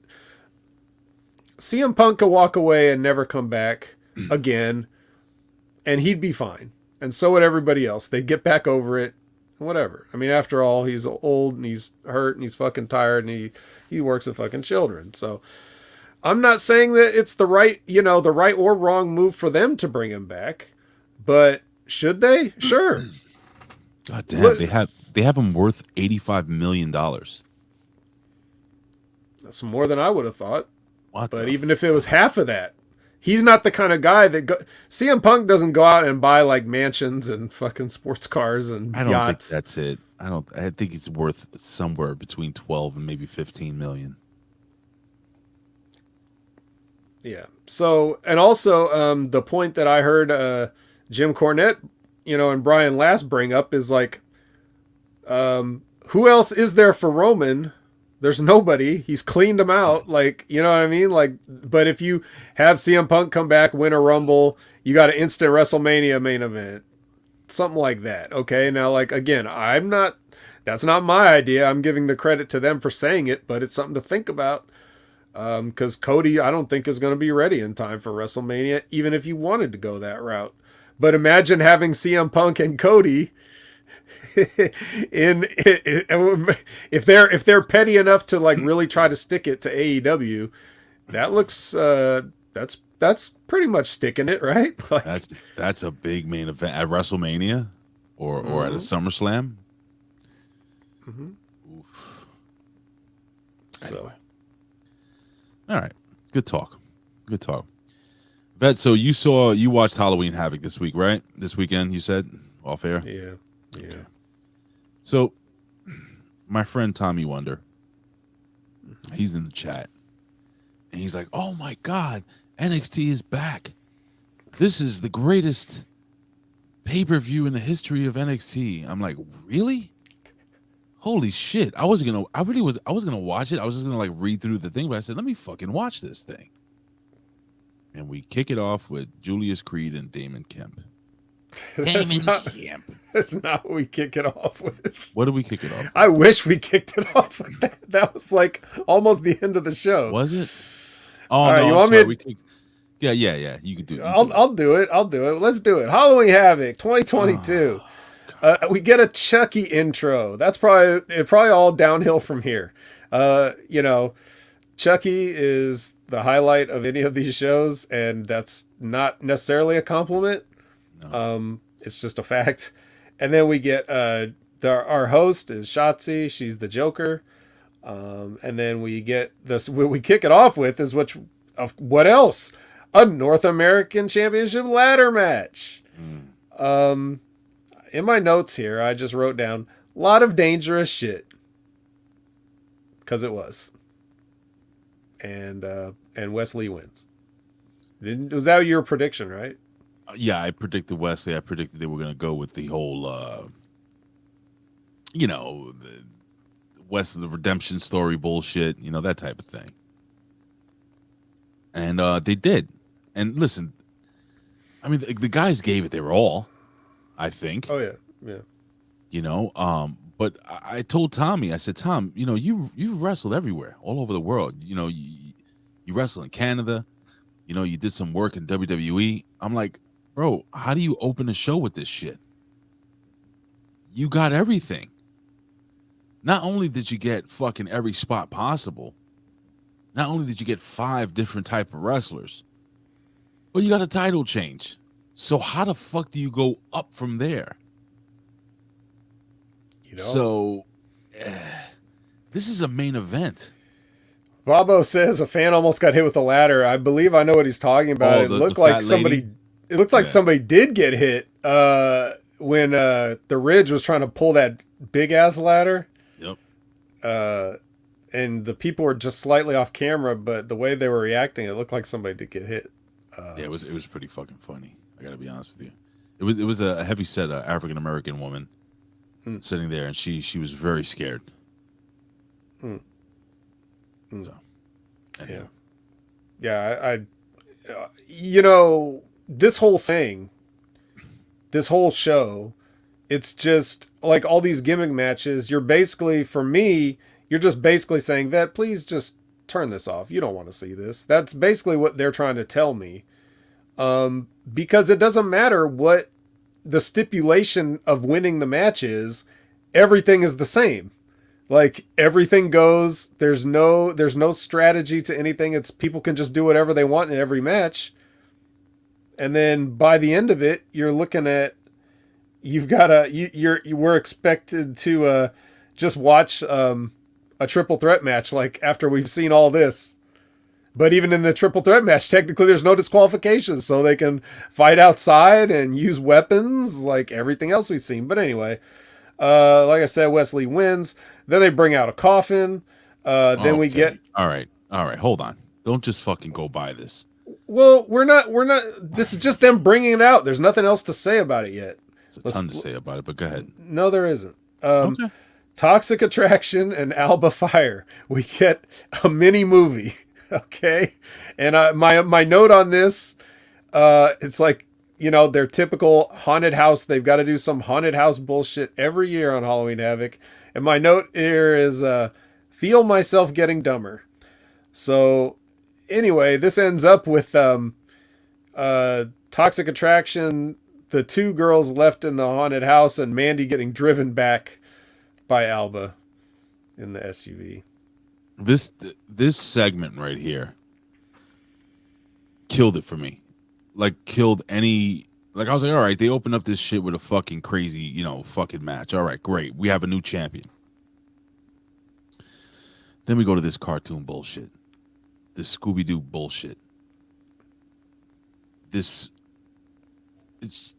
CM Punk could walk away and never come back again, and he'd be fine. And so would everybody else. They'd get back over it. Whatever. I mean, after all, he's old and he's hurt and he's fucking tired and he works with fucking children. So I'm not saying that it's the right or wrong move for them to bring him back, but should they? Sure. God damn, they have him worth $85 million. That's more than I would have thought. What? But even if it was half of that, he's not the kind of guy that CM Punk doesn't go out and buy like mansions and fucking sports cars and I don't yachts. think that's it. I think it's worth somewhere between 12 and maybe 15 million. Yeah. So, and also the point that I heard Jim Cornette, and Brian Last bring up is like, who else is there for Roman? There's nobody. He's cleaned him out. Like, you know what I mean? Like, but if you have CM Punk come back, win a Rumble, you got an instant WrestleMania main event. Something like that. Okay. Now, like, again, that's not my idea. I'm giving the credit to them for saying it, but it's something to think about. Because Cody, I don't think is going to be ready in time for WrestleMania, even if you wanted to go that route. But imagine having CM Punk and Cody if they're petty enough to like really try to stick it to AEW, that looks that's pretty much sticking it, right? Like, that's a big main event at WrestleMania or at a SummerSlam. Mm-hmm. So, all right, good talk. Vet, so you watched Halloween Havoc this week, right? This weekend, you said off air. Yeah. Okay. So, my friend Tommy Wonder, he's in the chat, and he's like, "Oh my God, NXT is back! This is the greatest pay-per-view in the history of NXT." I'm like, "Really? Holy shit!" I was gonna watch it. I was just gonna like read through the thing, but I said, "Let me fucking watch this thing." And we kick it off with Julius Creed and Damon Kemp. That's not what we kick it off with. What do we kick it off with? I wish we kicked it off with that. That was like almost the end of the show. Was it? Oh, all right, no, you want me to... Yeah. You could do it. I'll do it. Let's do it. Halloween Havoc 2022. We get a Chucky intro. That's probably all downhill from here. Chucky is the highlight of any of these shows, and that's not necessarily a compliment. No. It's just a fact. And then we get our host is Shotzi. She's the Joker. And then we get this. What we kick it off with is what else? A North American Championship ladder match. In my notes here, I just wrote down a lot of dangerous shit, because it was. And Wesley wins. Was that your prediction, right? Yeah, I predicted Wesley. I predicted they were going to go with the whole, the redemption story bullshit, that type of thing. And they did. And listen, I mean, the guys gave it their all, I think. Oh, yeah. But I told Tommy, I said, Tom, you wrestled everywhere, all over the world. You wrestled in Canada. You did some work in WWE. I'm like, bro, how do you open a show with this shit? You got everything. Not only did you get fucking every spot possible, not only did you get 5 different type of wrestlers, but you got a title change. So how the fuck do you go up from there? So This is a main event. Bobo says a fan almost got hit with a ladder. I believe I know what he's talking about. It looked like somebody. It looks like somebody did get hit when the Ridge was trying to pull that big ass ladder. Yep. And the people were just slightly off camera, but the way they were reacting, it looked like somebody did get hit. Yeah, it was pretty fucking funny. I gotta be honest with you. It was a heavy set African American woman sitting there, and she was very scared. So, anyway. Yeah, I you know, this whole thing, this whole show, it's just like all these gimmick matches. You're basically, for me, you're just basically saying, Vet, please just turn this off. You don't want to see this. That's basically what they're trying to tell me. Because it doesn't matter what the stipulation of winning the match is, everything is the same. Like, everything goes, there's no strategy to anything. It's people can just do whatever they want in every match. And then by the end of it, you're looking at, we're expected to just watch a triple threat match, like after we've seen all this. But even in the triple threat match, technically there's no disqualifications, so they can fight outside and use weapons like everything else we've seen. But anyway, like I said, Wesley wins. Then they bring out a coffin. Then we get... All right. Hold on. Don't just fucking go by this. Well, we're not. This is just them bringing it out. There's nothing else to say about it yet. There's a ton to say about it, but go ahead. No, there isn't. Okay. Toxic Attraction and Alba Fire. We get a mini movie. Okay. And my note on this, it's like, you know, their typical haunted house. They've got to do some haunted house bullshit every year on Halloween Havoc. And my note here is, feel myself getting dumber. So anyway, this ends up with Toxic Attraction, the two girls left in the haunted house, and Mandy getting driven back by Alba in the SUV. This segment right here killed it for me. Like, killed any... Like, I was like, all right, they opened up this shit with a fucking crazy, you know, fucking match. All right, great. We have a new champion. Then we go to this cartoon bullshit. This Scooby-Doo bullshit. This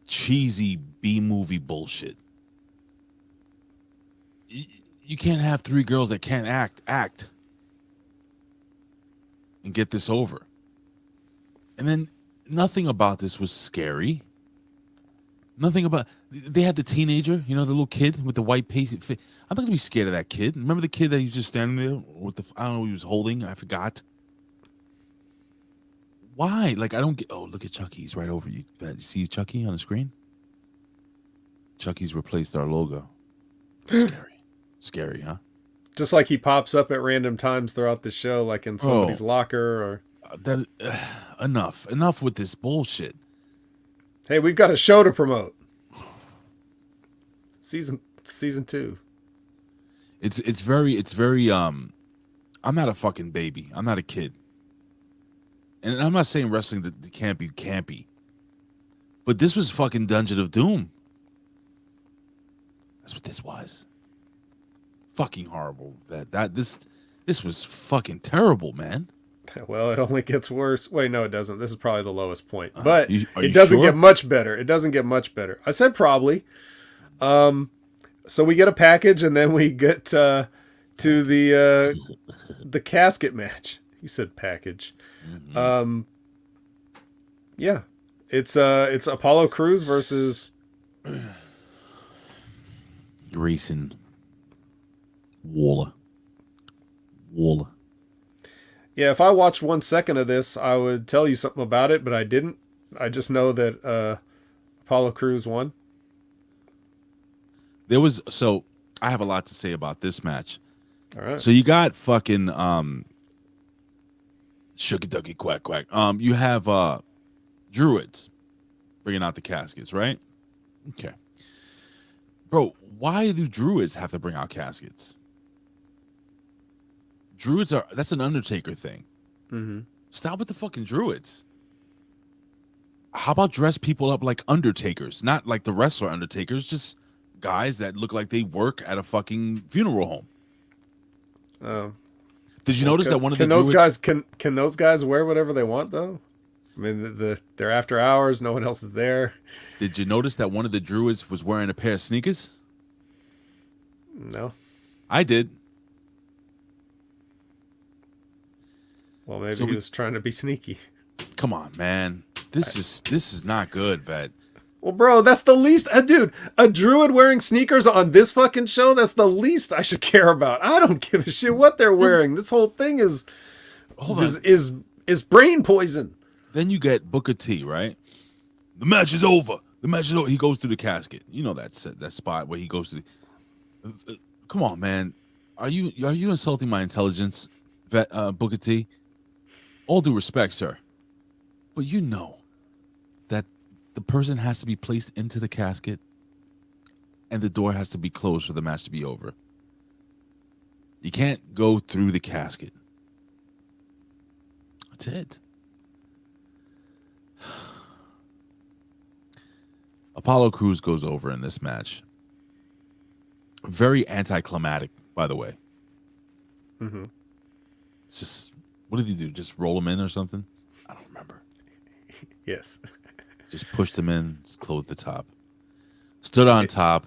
cheesy B-movie bullshit. You can't have three girls that can't act and get this over. And then nothing about this was scary. Nothing about... They had the teenager, you know, the little kid with the white face. I'm not going to be scared of that kid. Remember the kid that he's just standing there with the... I don't know what he was holding. I forgot. Why? Like, I don't get... Oh, look at Chucky. He's right over you. You see Chucky on the screen? Chucky's replaced our logo. Scary. Scary, huh? Just like he pops up at random times throughout the show, like in somebody's locker or... Enough with this bullshit. Hey, we've got a show to promote. Season 2. It's very I'm not a fucking baby. I'm not a kid. And I'm not saying wrestling can't be campy. But this was fucking Dungeon of Doom. That's what this was. Fucking horrible. This was fucking terrible, man. Well, it only gets worse. Wait, no, it doesn't. This is probably the lowest point. But it doesn't get much better. It doesn't get much better. I said probably. So we get a package, and then we get to the casket match. You said package. Mm-hmm. Yeah. It's Apollo Crews versus Grayson Waller. Yeah, if I watched 1 second of this, I would tell you something about it, but I didn't. I just know that Apollo Crews won. So I have a lot to say about this match. All right. So you got fucking Sugar Ducky Quack Quack. You have Druids bringing out the caskets, right? Okay. Bro, why do Druids have to bring out caskets? Druids that's an Undertaker thing. Mm-hmm. Stop with the fucking Druids. How about dress people up like Undertakers? Not like the wrestler Undertakers, just guys that look like they work at a fucking funeral home. Did you notice that one of the can those druids, guys can those guys wear whatever they want though? I mean, they're after hours. No one else is there. did you notice that one of the druids was wearing a pair of sneakers? No. I did. Well, maybe So he was trying to be sneaky. Come on, man. This is not good, Vet. Well, bro, that's the least, dude. A druid wearing sneakers on this fucking show. That's the least I should care about. I don't give a shit what they're wearing. This whole thing is brain poison. Then you get Booker T, right? The match is over. The match is over. He goes through the casket. You know that spot where he goes to the. Come on, man. Are you insulting my intelligence, Booker T? All due respect, sir. But you know that the person has to be placed into the casket and the door has to be closed for the match to be over. You can't go through the casket. That's it. Apollo Crews goes over in this match. Very anticlimactic, by the way. Mm-hmm. It's just, what did he do? Just roll him in or something? I don't remember. Yes. Just pushed him in, closed the top. Stood on top.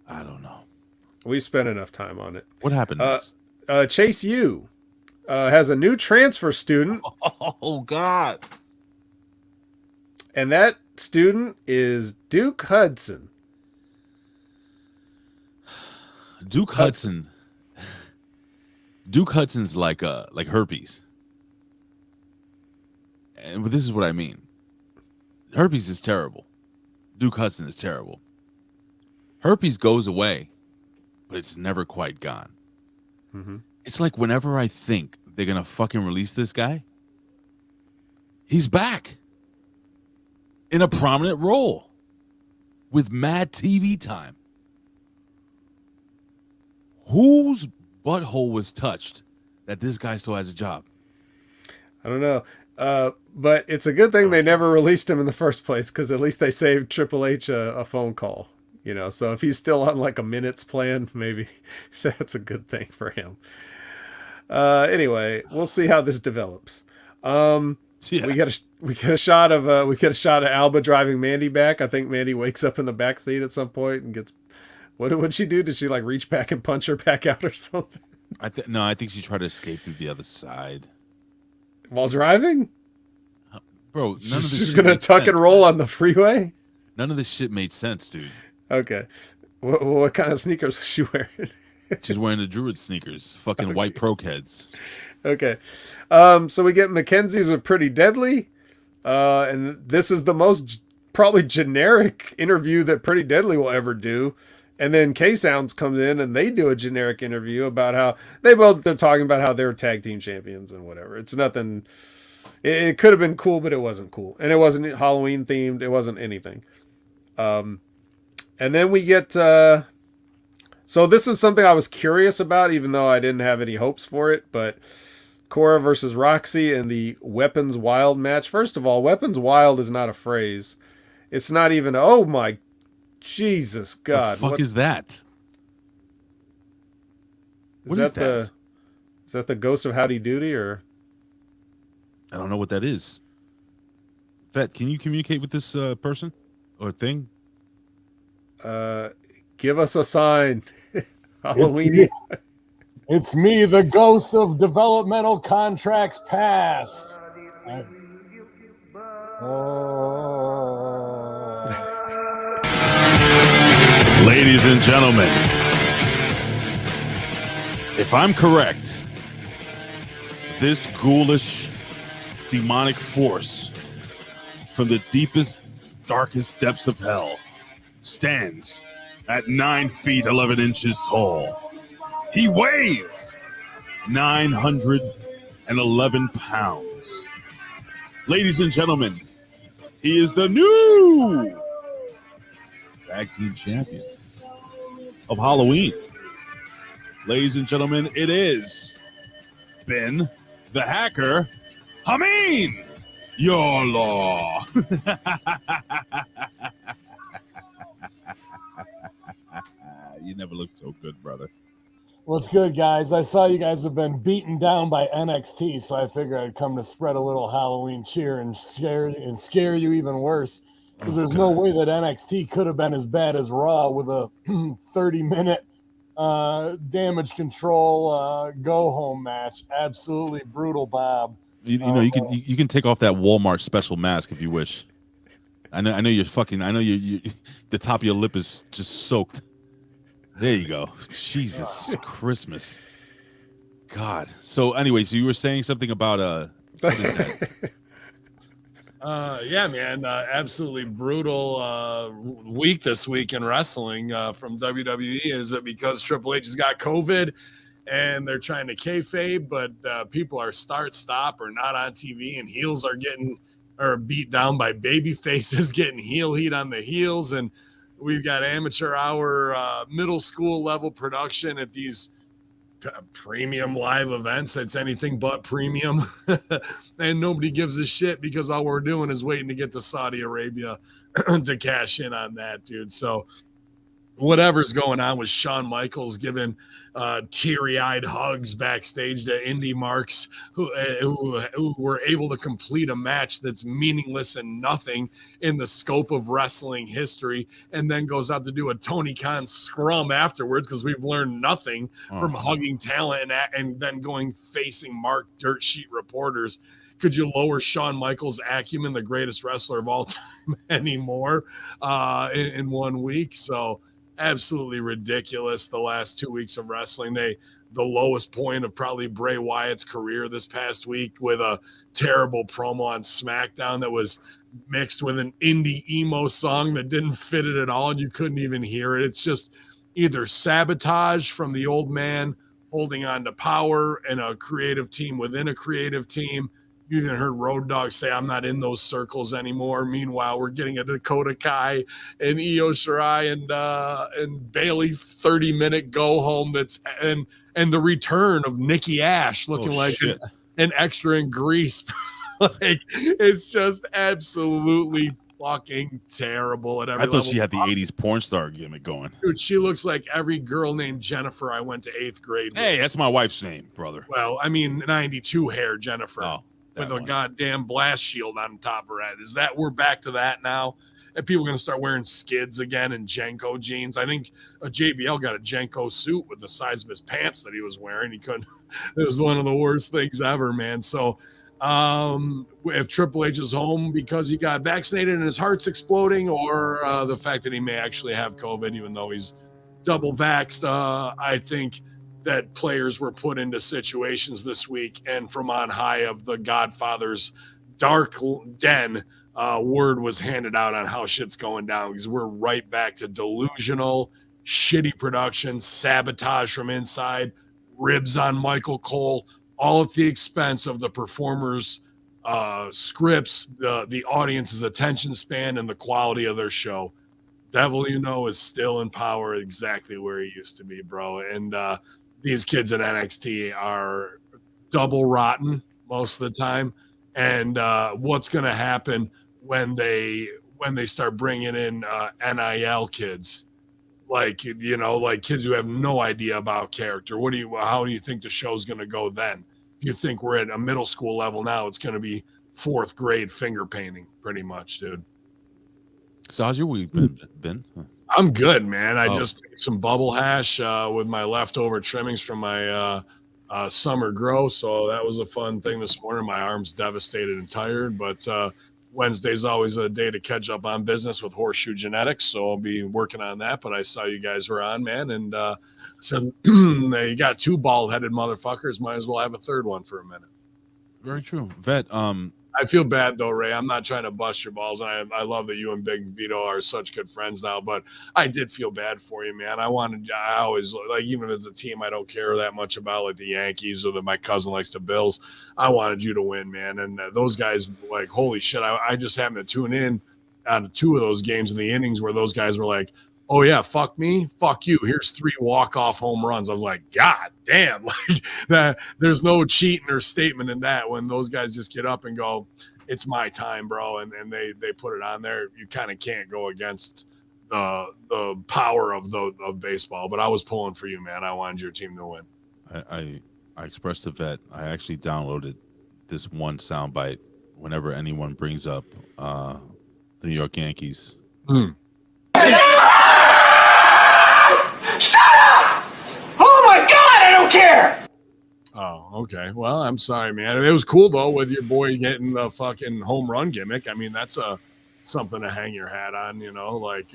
I don't know. We spent enough time on it. What happened next? Chase U has a new transfer student. Oh, God. And that student is Duke Hudson. Duke Hudson's like herpes. But this is what I mean. Herpes is terrible. Duke Hudson is terrible. Herpes goes away, but it's never quite gone. Mm-hmm. It's like whenever I think they're going to fucking release this guy, he's back in a prominent role with mad TV time. Whose butthole was touched that this guy still has a job? I don't know. But it's a good thing they never released him in the first place, because at least they saved Triple H a phone call. You know, so if he's still on like a minutes plan, maybe that's a good thing for him. Anyway, we'll see how this develops. Yeah. We get a shot of Alba driving Mandy back. I think Mandy wakes up in the back seat at some point and gets. What would she do? Did she like reach back and punch her back out or something? No, I think she tried to escape through the other side while driving. Bro, none of this she's shit gonna made tuck sense, and roll man. on the freeway. None of this shit made sense, dude. Okay, what kind of sneakers was she wearing? She's wearing the Druid sneakers, fucking white Pro-Keds. Okay, so we get Mackenzie's with Pretty Deadly, and this is the most probably generic interview that Pretty Deadly will ever do. And then K-Sounds comes in and they do a generic interview about how they're talking about how they're tag team champions and whatever. It's nothing. It could have been cool, but it wasn't cool. And it wasn't Halloween themed. It wasn't anything. And then we get, so this is something I was curious about, even though I didn't have any hopes for it, but Cora versus Roxy in the Weapons Wild match. First of all, Weapons Wild is not a phrase. It's not even, oh my Jesus God! The fuck is that? Is that the ghost of Howdy Doody, or? I don't know what that is. Vet, can you communicate with this person or thing? Give us a sign. Halloween. It's me, the ghost of developmental contracts past. Ladies and gentlemen, if I'm correct, this ghoulish, demonic force from the deepest, darkest depths of hell stands at 9 feet 11 inches tall. He weighs 911 pounds. Ladies and gentlemen, he is the new tag team champion of Halloween. Ladies and gentlemen, it is Ben the Hacker Hameen Your Law. You never looked so good, brother. What's good, guys? I saw you guys have been beaten down by NXT, so I figured I'd come to spread a little Halloween cheer and scare you even worse. Because there's no way that NXT could have been as bad as Raw with a 30-minute damage control go home match. Absolutely brutal, Bob. You know, you can take off that Walmart special mask if you wish. I know you're fucking. I know you. The top of your lip is just soaked. There you go. Jesus Christmas. God. So anyway, so you were saying something about what is that? Yeah, man. Absolutely brutal week this week in wrestling from WWE. Is it because Triple H has got COVID and they're trying to kayfabe, but people are stop or not on TV, and heels are getting beat down by baby faces, getting heel heat on the heels, and we've got amateur hour middle school level production at these premium live events. It's anything but premium. And nobody gives a shit because all we're doing is waiting to get to Saudi Arabia to cash in on that, dude. So whatever's going on with Shawn Michaels giving teary-eyed hugs backstage to indie marks who were able to complete a match that's meaningless and nothing in the scope of wrestling history, and then goes out to do a Tony Khan scrum afterwards because we've learned nothing from hugging talent and then going facing Mark Dirt Sheet reporters. Could you lower Shawn Michaels' acumen, the greatest wrestler of all time, anymore in 1 week? So absolutely ridiculous. The last 2 weeks of wrestling, the lowest point of probably Bray Wyatt's career this past week, with a terrible promo on SmackDown that was mixed with an indie emo song that didn't fit it at all, and you couldn't even hear it. It's just either sabotage from the old man holding on to power and a creative team within a creative team. You even heard Road Dogg say, "I'm not in those circles anymore." Meanwhile, we're getting a Dakota Kai and Io Shirai and Bailey 30-minute go home. And the return of Nikki Ash looking like an extra in Grease. Like, it's just absolutely fucking terrible at every level. I thought she had the 80s porn star gimmick going. Dude, she looks like every girl named Jennifer I went to 8th grade with. Hey, that's my wife's name, brother. Well, I mean, 92 hair Jennifer. Oh. With a goddamn blast shield on top of her head. Is that we're back to that now? And people are going to start wearing skids again and Jenko jeans. I think JBL got a Jenko suit with the size of his pants that he was wearing. He couldn't. It was one of the worst things ever, man. So if Triple H is home because he got vaccinated and his heart's exploding, or the fact that he may actually have COVID, even though he's double vaxxed, I think that players were put into situations this week, and from on high of the Godfather's dark den, word was handed out on how shit's going down, because we're right back to delusional, shitty production, sabotage from inside, ribs on Michael Cole, all at the expense of the performers' scripts, the audience's attention span, and the quality of their show. Devil, is still in power exactly where he used to be, bro. And these kids at NXT are double rotten most of the time. And what's going to happen when they start bringing in NIL kids, like kids who have no idea about character? How do you think the show's going to go then? If you think we're at a middle school level now, it's going to be 4th grade finger painting pretty much, dude. So how's your week been? I'm good, man. I just made some bubble hash with my leftover trimmings from my summer grow. So that was a fun thing this morning. My arm's devastated and tired, but Wednesday's always a day to catch up on business with Horseshoe Genetics. So I'll be working on that. But I saw you guys were on, man. And so you got 2 bald-headed motherfuckers. Might as well have a 3rd one for a minute. Very true. Vet, I feel bad though, Ray. I'm not trying to bust your balls, and I love that you and Big Vito are such good friends now. But I did feel bad for you, man. I always, like, even as a team, I don't care that much about, like, the Yankees or that my cousin likes the Bills. I wanted you to win, man. And those guys, like, holy shit! I just happened to tune in on 2 of those games in the innings where those guys were like, "Oh yeah, fuck me, fuck you. Here's 3 walk-off home runs." I'm like, God damn, like that. There's no cheating or statement in that. When those guys just get up and go, "It's my time, bro," and they put it on there, you kind of can't go against the power of baseball. But I was pulling for you, man. I wanted your team to win. I expressed to Vet. I actually downloaded this one soundbite whenever anyone brings up the New York Yankees. Shut up! Oh my God, I don't care! Oh, okay. Well, I'm sorry, man. It was cool though with your boy getting the fucking home run gimmick. I mean, that's something to hang your hat on, like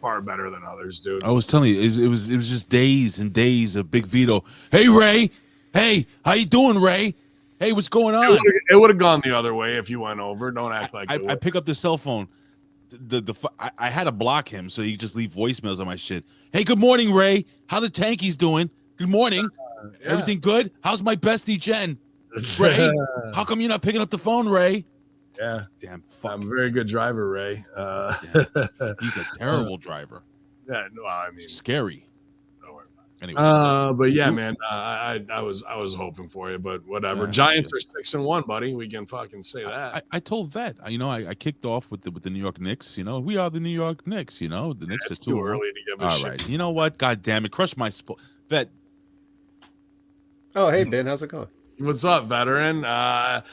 far better than others, dude. I was telling you, it was just days and days of Big Vito. Hey, Ray. Hey, how you doing, Ray? Hey, what's going on? It would have gone the other way if you went over. Don't act like I pick up the cell phone. I had to block him so he could just leave voicemails on my shit. Hey, good morning, Ray. How the Tankies doing? Good morning. Yeah. Everything good? How's my bestie Jen? Ray, how come you're not picking up the phone, Ray? Yeah. Damn fuck. I'm a very good driver, Ray. He's a terrible driver. Yeah, no, I mean scary. Anyway, but yeah, man, I was hoping for you, but whatever. Yeah. Giants are 6-1, buddy. We can fucking say that. I told Vet, I kicked off with the New York Knicks. We are the New York Knicks. The Knicks It's are too early to give a All shit. right, you know what? God damn it, crush my Vet. Oh, hey Ben, how's it going? What's up, veteran? How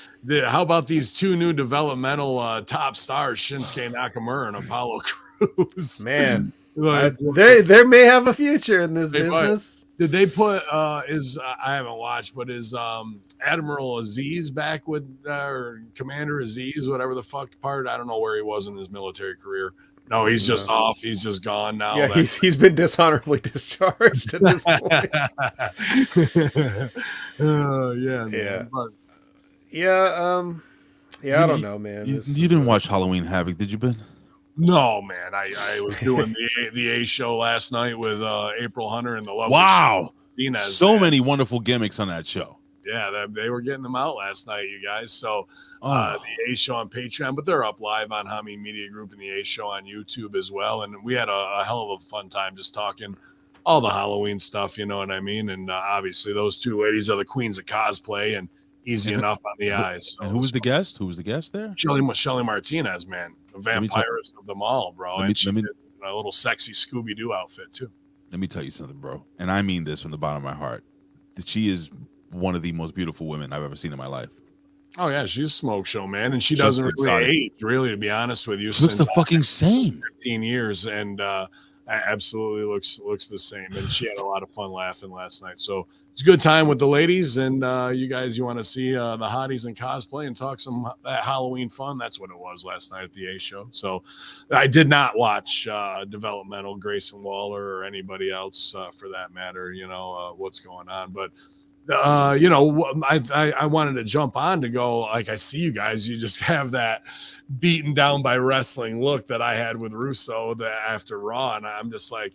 about these two new developmental top stars, Shinsuke Nakamura and Apollo Crews? Man, Like, they may have a future in this They might. business. Did they put I haven't watched, but is Admiral Aziz back with or Commander Aziz, whatever the fuck part? I don't know where he was in his military career. No, he's just off. He's just gone now. Yeah, he's been dishonorably discharged at this point. Yeah, man. Yeah. But Yeah, I don't know, man. You This is, didn't watch Halloween Havoc, did you, Ben? no, man. I was doing the A show last night with April Hunter and the lovely Wow. Inez, So man. many wonderful gimmicks on that show. Yeah, they were getting them out last night, you guys. So Oh. the A Show on Patreon, but they're up live on Hami Media Group and the A Show on YouTube as well. And we had a hell of a fun time just talking all the Halloween stuff, you know what I mean? And obviously those two ladies are the queens of cosplay and easy enough on the eyes. So And who was the guest? Who was the guest there? Shelly Martinez, man, the me tell- vampirist of them all, bro. let me- And she let me- did a little sexy Scooby-Doo outfit too. Let me tell you something, bro. And I mean this from the bottom of my heart. That she is one of the most beautiful women I've ever seen in my life. Oh yeah, she's a smoke show, man, and she She's doesn't exotic. really age, really, to be honest with you. She looks since the fucking same. 15 years, and absolutely looks the same. And she had a lot of fun laughing last night, so it's a good time with the ladies. And you guys, you want to see the hotties in cosplay and talk some Halloween fun? That's what it was last night at the A Show. So I did not watch developmental Grayson Waller or anybody else for that matter. What's going on, but. I wanted to jump on to go, like, I see you guys, you just have that beaten down by wrestling look that I had with Russo after Raw. And I'm just like,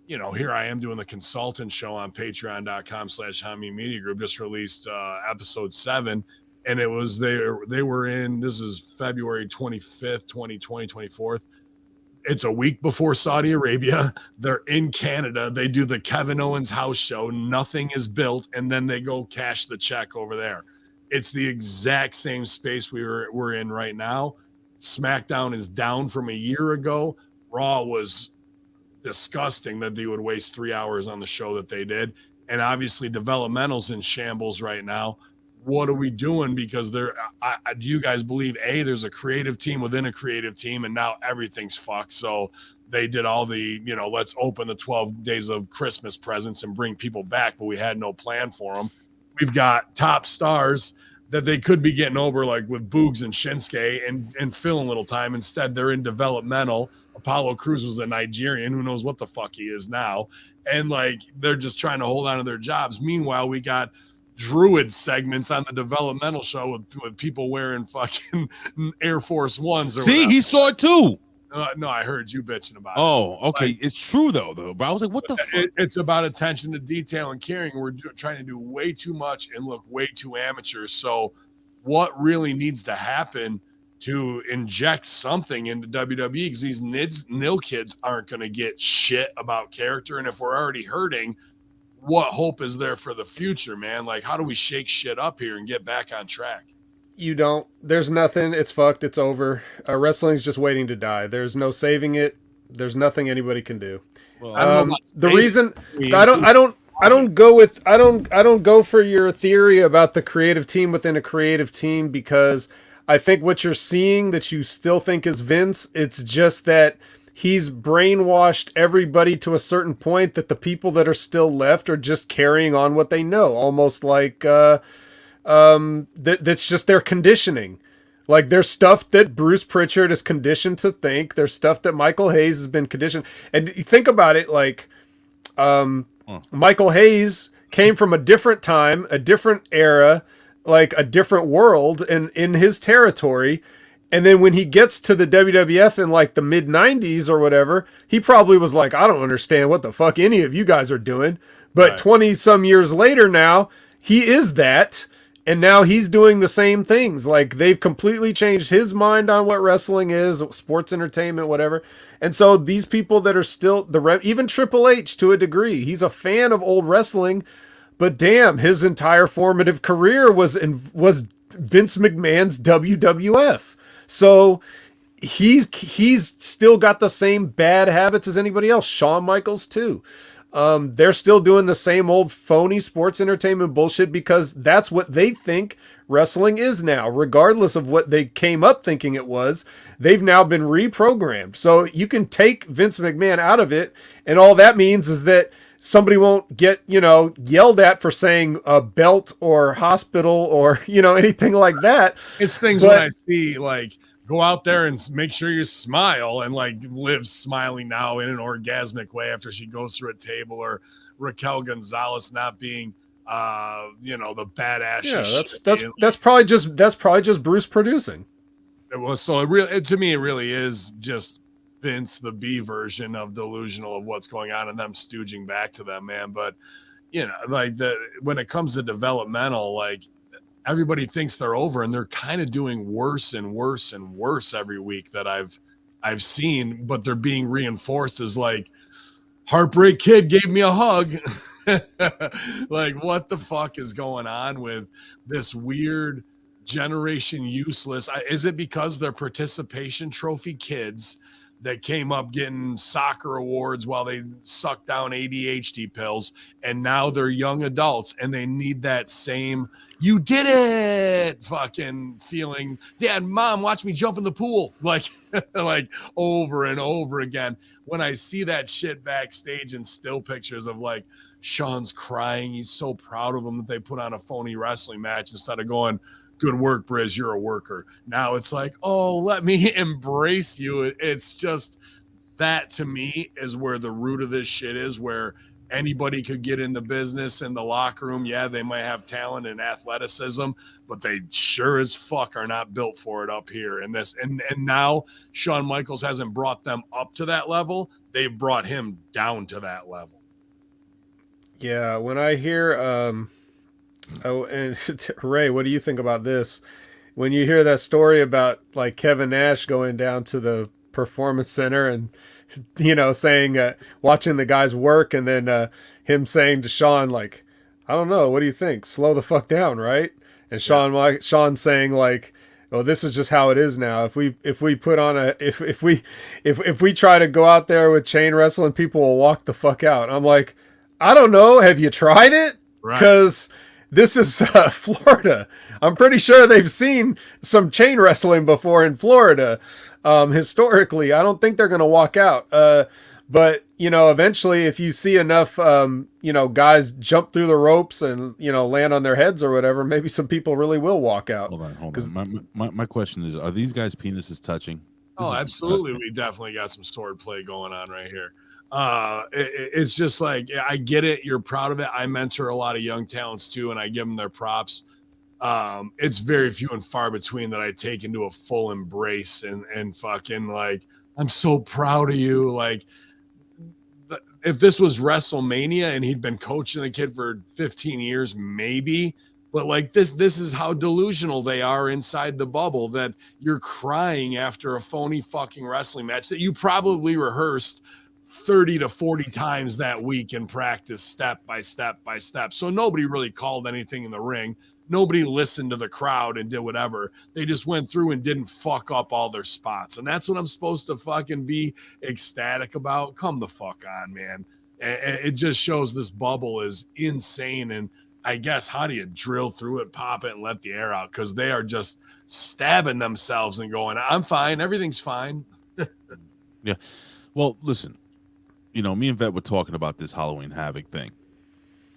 here I am doing the consultant show on patreon.com/Hami Media Group, just released episode 7. And it was, they were in, this is February 25th, 2020, 24th. It's a week before Saudi Arabia. They're in Canada. They do the Kevin Owens house show. Nothing is built. And then they go cash the check over there. It's the exact same space we're in right now. SmackDown is down from a year ago. Raw was disgusting that they would waste 3 hours on the show that they did. And obviously developmental's in shambles right now. What are we doing? Because do you guys believe there's a creative team within a creative team, and now everything's fucked? So they did all the, let's open the 12 days of Christmas presents and bring people back, but we had no plan for them. We've got top stars that they could be getting over, like with Boogs and Shinsuke, and filling little time. Instead, they're in developmental. Apollo Crews was a Nigerian. Who knows what the fuck he is now? And they're just trying to hold on to their jobs. Meanwhile, we got Druid segments on the developmental show with people wearing fucking Air Force Ones. Or See, whatever. he saw it too. No, I heard you bitching about it. Oh, okay. It's true though. But I was like, what the fuck? It's about attention to detail and caring. We're trying to do way too much and look way too amateur. So what really needs to happen to inject something into WWE? Because these nil kids aren't going to get shit about character. And if we're already hurting, what hope is there for the future, man? Like, how do we shake shit up here and get back on track? You don't. There's nothing. It's fucked. It's over. Wrestling's just waiting to die. There's no saving it. There's nothing anybody can do. Well, I don't know about The safe. reason I don't go for your theory about the creative team within a creative team, because I think what you're seeing that you still think is Vince, it's just that he's brainwashed everybody to a certain point that the people that are still left are just carrying on what they know, almost like that's just their conditioning. Like, there's stuff that Bruce Pritchard is conditioned to think. There's stuff that Michael Hayes has been conditioned. And you think about it, like, Michael Hayes came from a different time, a different era, like a different world in his territory. And then when he gets to the WWF in like the mid 90s or whatever, he probably was like, I don't understand what the fuck any of you guys are doing. But 20 some years later now, he is that. And now he's doing the same things. Like, they've completely changed his mind on what wrestling is, sports entertainment, whatever. And so these people that are still even Triple H to a degree, he's a fan of old wrestling, but damn, his entire formative career was Vince McMahon's WWF. So he's still got the same bad habits as anybody else. Shawn Michaels too. They're still doing the same old phony sports entertainment bullshit because that's what they think wrestling is now, regardless of what they came up thinking it was. They've now been reprogrammed. So you can take Vince McMahon out of it, and all that means is that somebody won't get, yelled at for saying a belt or hospital or, anything like that. It's things when I see, like, go out there and make sure you smile, and like Liv smiling now in an orgasmic way after she goes through a table, or Raquel Gonzalez not being the badass. Yeah, that's probably just Bruce producing. It was to me it really is just Vince, the B version of delusional of what's going on and them stooging back to them, man. But when it comes to developmental, like, everybody thinks they're over, and they're kind of doing worse and worse and worse every week that I've seen, but they're being reinforced as like, Heartbreak Kid gave me a hug. Like, what the fuck is going on with this weird generation useless? Is it because they're participation trophy kids that came up getting soccer awards while they sucked down ADHD pills, and now they're young adults and they need that same "you did it" fucking feeling? Dad, Mom, watch me jump in the pool, like over and over again. When I see that shit backstage and still pictures of like Sean's crying, he's so proud of him that they put on a phony wrestling match instead of going, "Good work, Briz, you're a worker." Now it's like, oh, let me embrace you. It's just that, to me, is where the root of this shit is, where anybody could get in the business, in the locker room. Yeah, they might have talent and athleticism, but they sure as fuck are not built for it up here. And now Shawn Michaels hasn't brought them up to that level. They've brought him down to that level. Yeah, when I hear oh, and Ray, what do you think about this? When you hear that story about like Kevin Nash going down to the Performance Center and, saying, watching the guys work, and then him saying to Shawn, like, I don't know, what do you think? Slow the fuck down, right? And Shawn saying like, oh, this is just how it is now. If we put on if we try to go out there with chain wrestling, people will walk the fuck out. I'm like, I don't know. Have you tried it? Because this is Florida. I'm pretty sure they've seen some chain wrestling before in Florida. Historically, I don't think they're going to walk out. But, eventually if you see enough, guys jump through the ropes and, land on their heads or whatever, maybe some people really will walk out. Hold on. My question is, are these guys' penises touching? Oh, absolutely. We definitely got some sword play going on right here. It's just like, I get it. You're proud of it. I mentor a lot of young talents too, and I give them their props. It's very few and far between that I take into a full embrace and fucking like, I'm so proud of you. Like, if this was WrestleMania and he'd been coaching the kid for 15 years, maybe, but like this is how delusional they are inside the bubble, that you're crying after a phony fucking wrestling match that you probably rehearsed 30 to 40 times that week in practice, step by step by step. So nobody really called anything in the ring. nobody listened to the crowd and did whatever. They just went through and didn't fuck up all their spots. And that's what I'm supposed to fucking be ecstatic about. Come the fuck on, man. And it just shows this bubble is insane. And I guess, how do you drill through it, pop it, and let the air out? Because they are just stabbing themselves and going, I'm fine. Everything's fine. Yeah. Well, listen, you know, me and Vet were talking about this Halloween Havoc thing.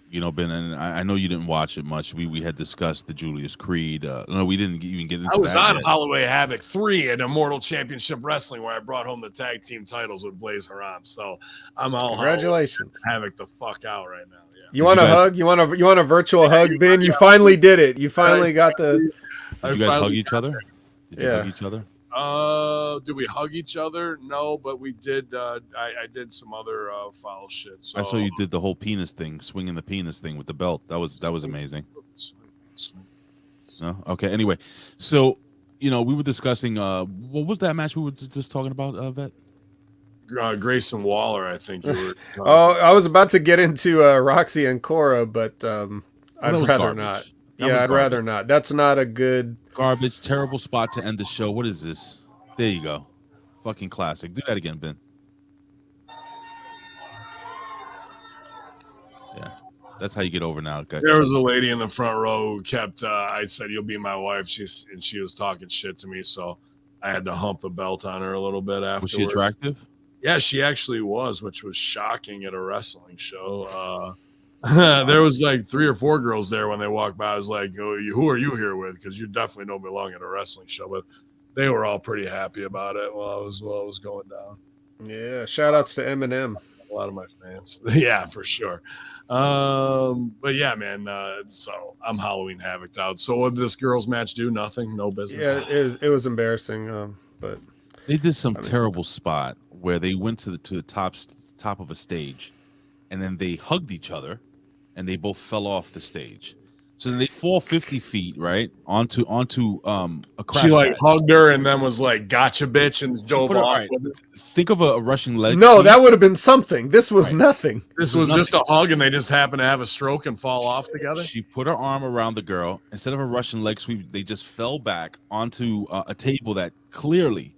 You know, Ben, and I know you didn't watch it much. We had discussed the Julius Creed. No, we didn't even get into that. I was on Halloween Havoc 3 at Immortal Championship Wrestling, where I brought home the tag team titles with Blaze Haram. So I'm all congratulations, Havoc the fuck out right now. Yeah. You want a hug? You want a virtual hug, Ben? You finally did it. You finally got the. Did you guys hug each other? Did you hug each other? Did we hug each other? No, but we did. I did some other foul shit. So I saw you did the whole penis thing, swinging the penis thing with the belt. That was amazing. No, okay. Anyway, so you know we were discussing. What was that match we were just talking about, Vet? Grayson Waller, I think. You were I was about to get into Roxy and Cora, but I'd rather not. I'd rather not. That's not a good. Garbage, terrible spot to end the show. What is this? There you go. Fucking classic. Do that again, Ben. Yeah. That's how you get over now. Okay. There was a lady in the front row who kept, I said, you'll be my wife. She was talking shit to me. So I had to hump the belt on her a little bit afterwards. Was she attractive? Yeah, she actually was, which was shocking at a wrestling show. There was like 3 or 4 girls there when they walked by. I was like, oh, who are you here with? Because you definitely don't belong at a wrestling show. But they were all pretty happy about it while it was going down. Yeah, shout outs to Eminem. A lot of my fans. Yeah, for sure. But yeah, man, so I'm Halloween Havoc out. So what did this girls match do? Nothing? No business? Yeah, it was embarrassing, but they did some terrible spot where they went to the top of a stage and then they hugged each other and they both fell off the stage. So then they fall 50 feet, right, onto a crash. She like hugged her and then was like, "Gotcha, bitch," and dove off. Right. Think of a Russian leg. No, that would have been something. This was nothing. This was just a hug, and they just happened to have a stroke and fall off together. She put her arm around the girl. Instead of a Russian leg sweep, they just fell back onto a table that clearly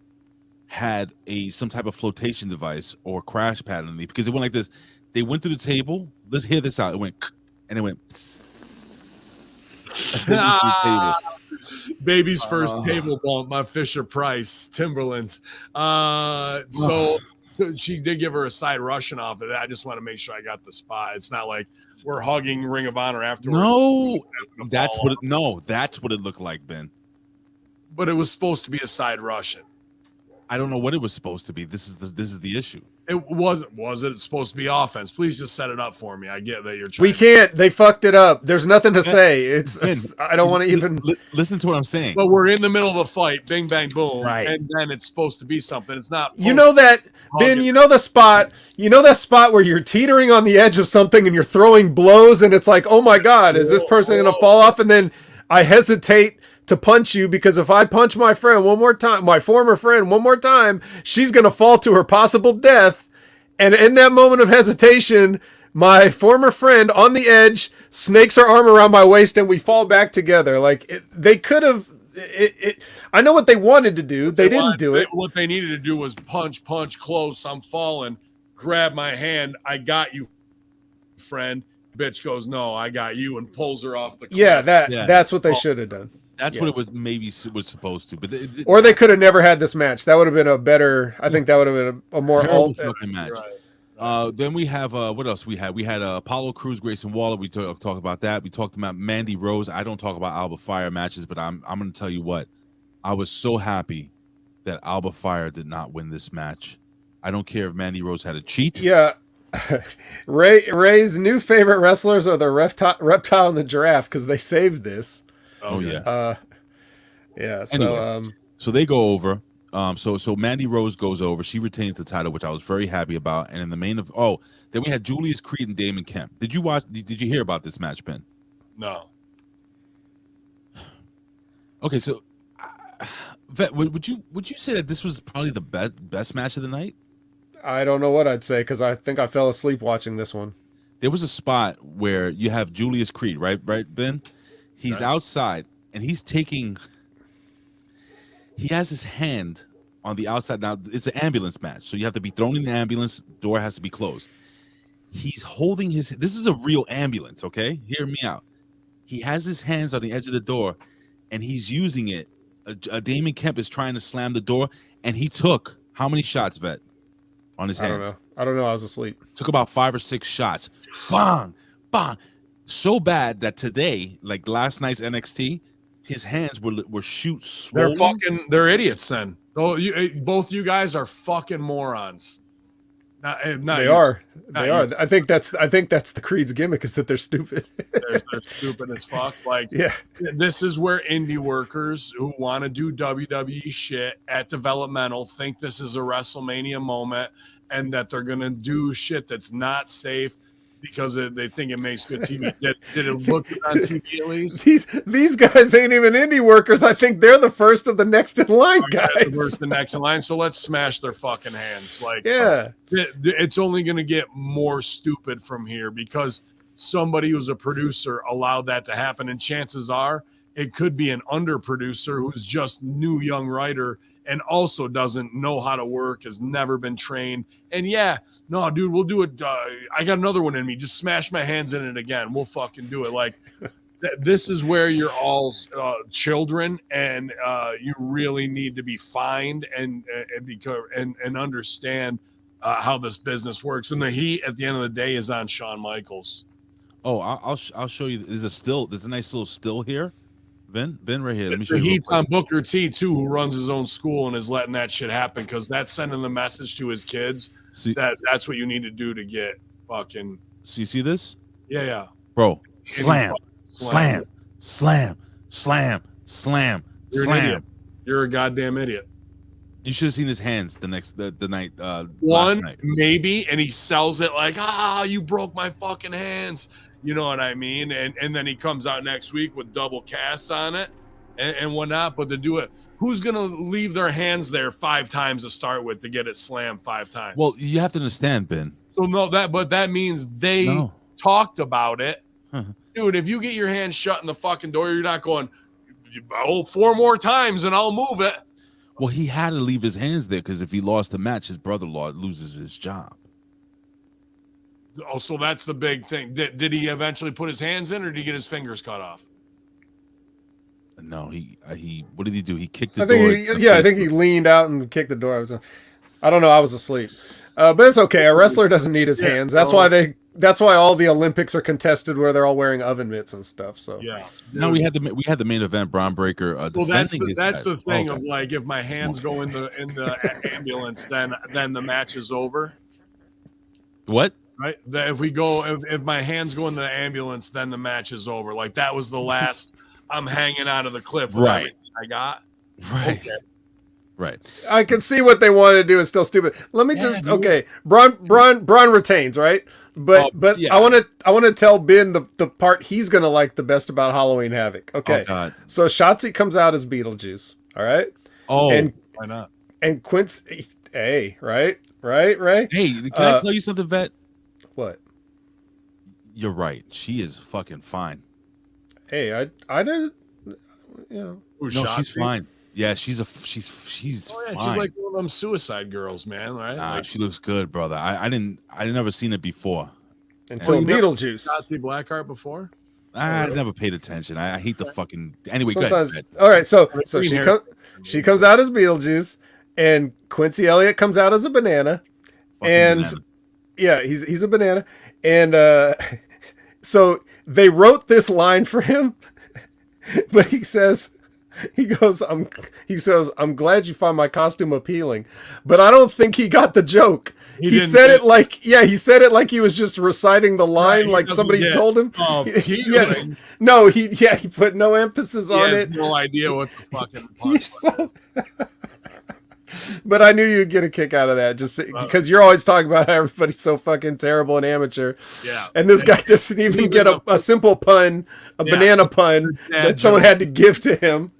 had some type of flotation device or crash pad underneath, because it went like this. They went through the table. Let's hear this out. It went, and it went. Baby's first table bump, my Fisher Price Timberlands. So she did give her a side Russian off of that. I just want to make sure I got the spot. It's not like we're hugging Ring of Honor afterwards. No, that's what it looked like, Ben. But it was supposed to be a side Russian. I don't know what it was supposed to be. This is the issue. It wasn't. Was it supposed to be offense? Please just set it up for me. I get that you're trying. We can't. They fucked it up. There's nothing to say. It's I don't want to even listen to what I'm saying. But we're in the middle of a fight. Bing, bang, boom. Right. And then it's supposed to be something. It's not. You know that, Ben. You know the spot. You know that spot where you're teetering on the edge of something and you're throwing blows, and it's like, oh my god, is this person gonna fall off? And then I hesitate to punch you because if I punch my friend one more time, my former friend one more time, she's gonna fall to her possible death. And in that moment of hesitation, my former friend on the edge snakes her arm around my waist and we fall back together. Like they could have. I know what they wanted to do. They didn't do it. What they needed to do was punch, close. I'm falling. Grab my hand. I got you, friend. Bitch goes, no, I got you, and pulls her off the cliff. Yeah, that's what they should have done. That's what it was supposed to. But or they could have never had this match. That would have been a better. I think that would have been a more fucking match. Right. Then we have what else we had? We had Apollo Crews, Grayson Waller. We talked about that. We talked about Mandy Rose. I don't talk about Alba Fire matches, but I'm going to tell you what. I was so happy that Alba Fire did not win this match. I don't care if Mandy Rose had a cheat. Yeah. Ray's new favorite wrestlers are the reptile and the giraffe because they saved this. Oh yeah. Yeah. So anyway, so they go over. So Mandy Rose goes over. She retains the title, which I was very happy about. And in the main of then we had Julius Creed and Damon Kemp. Did you watch? Did you hear about this match, Ben? No. Okay, so Vet, would you say that this was probably the best match of the night? I don't know what I'd say because I think I fell asleep watching this one. There was a spot where you have Julius Creed, right, Ben? He's outside, and he's taking. He has his hand on the outside. Now it's an ambulance match, so you have to be thrown in the ambulance. Door has to be closed. He's holding his. This is a real ambulance. Okay, hear me out. He has his hands on the edge of the door, and he's using it. Damon Kemp is trying to slam the door, and he took how many shots, Vet, on his hands? I don't know. I was asleep. Took about 5 or 6 shots. Bang, bang. So bad that today, like last night's NXT, his hands were shoot swollen. They're idiots then. Both you guys are fucking morons. They are. I think that's the Creed's gimmick, is that they're stupid. they're stupid as fuck. Like, yeah, this is where indie workers who want to do WWE shit at developmental think this is a WrestleMania moment, and that they're gonna do shit that's not safe because they think it makes good TV. Did it look good on TV at least? These guys ain't even indie workers. I think they're the first of the next in line, guys. The next in line. So let's smash their fucking hands. Like, yeah, it's only going to get more stupid from here because somebody who's a producer allowed that to happen, and chances are it could be an under producer who's just new young writer and also doesn't know how to work, has never been trained. And yeah, no, dude, we'll do it. I got another one in me. Just smash my hands in it again. We'll fucking do it. Like, this is where you're all children, and you really need to be fined and understand how this business works. And the heat at the end of the day is on Shawn Michaels. Oh, I'll show you. There's a nice little still here. Ben, right here. Let me show the you. Heat's on Booker T too, who runs his own school and is letting that shit happen because that's sending the message to his kids that's what you need to do to get fucking. So you see this? Yeah. Bro, slam. You're an idiot. You're a goddamn idiot. You should have seen his hands the night. One last night. maybe, and he sells it like, you broke my fucking hands. You know what I mean? And then he comes out next week with double casts on it and whatnot. But to do it, who's gonna leave their hands there 5 times to start with to get it slammed 5 times? Well, you have to understand, Ben. So that means they talked about it. Dude, if you get your hand shut in the fucking door, you're not going, 4 more times and I'll move it. Well, he had to leave his hands there because if he lost the match, his brother-in-law loses his job. Oh, so that's the big thing. Did he eventually put his hands in, or did he get his fingers cut off? No, he. What did he do? He kicked the door. I think he leaned out and kicked the door. I don't know. I was asleep. But it's okay. A wrestler doesn't need his hands. That's why all the Olympics are contested where they're all wearing oven mitts and stuff. So yeah. No, we had the main event, Braun Breaker. Well, that's the thing of like, if my hands go in the ambulance, then the match is over. What? Right. If my hands go in the ambulance, then the match is over. Like, that was the last. I'm hanging out of the cliff. Right. I got. Right. Okay. Right. I can see what they wanted to do. It's still stupid. Let me Braun retains, right? But yeah. I want to tell Ben the part he's gonna like the best about Halloween Havoc. Okay. Oh, God. So Shotzi comes out as Beetlejuice. All right. Oh, and why not? And Quincy, hey, right, Ray. Hey, can I tell you something, Vet? What? You're right. She is fucking fine. Hey, I did, No, she's fine. Yeah, she's fine. She's like one of them Suicide Girls, man. Right? Nah, she looks good, brother. I never seen it before until Beetlejuice. Not see Blackheart before. I never paid attention. I hate the fucking. Anyway, sometimes. go ahead. All right, so she comes out as Beetlejuice, and Quincy Elliott comes out as a banana, banana. Yeah, he's a banana, and so they wrote this line for him, but he says, I'm glad you find my costume appealing, but I don't think he got the joke. He said it like he was just reciting the line, like somebody told him. He put no emphasis on it. No idea what the fucking punchline is. But I knew you'd get a kick out of that, just because you're always talking about how everybody's so fucking terrible and amateur. Yeah. And this guy doesn't even get a simple pun, banana pun that someone had to give to him.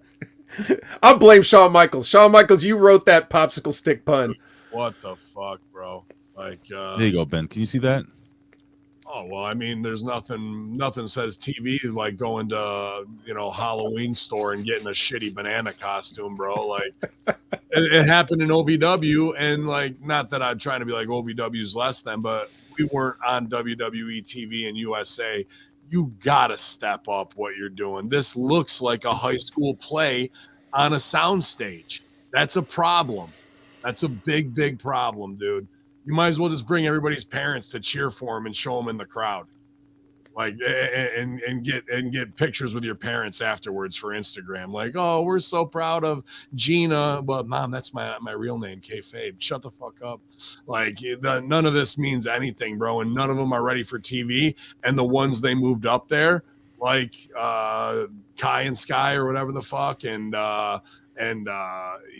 I blame Shawn Michaels. Shawn Michaels, you wrote that popsicle stick pun. What the fuck, bro? Like, there you go, Ben. Can you see that? Oh, well, I mean, there's nothing says TV like going to, Halloween store and getting a shitty banana costume, bro. Like it happened in OVW, and like, not that I'm trying to be like OVW's less than, but we weren't on WWE TV and USA. You gotta step up what you're doing. This looks like a high school play on a soundstage. That's a problem. That's a big, big problem, dude. You might as well just bring everybody's parents to cheer for him and show them in the crowd, like, and get pictures with your parents afterwards for Instagram. Like, oh, we're so proud of Gina, but Mom, that's my real name, kayfabe. Shut the fuck up. Like, none of this means anything, bro, and none of them are ready for TV. And the ones they moved up there, like Kai and Sky or whatever the fuck, and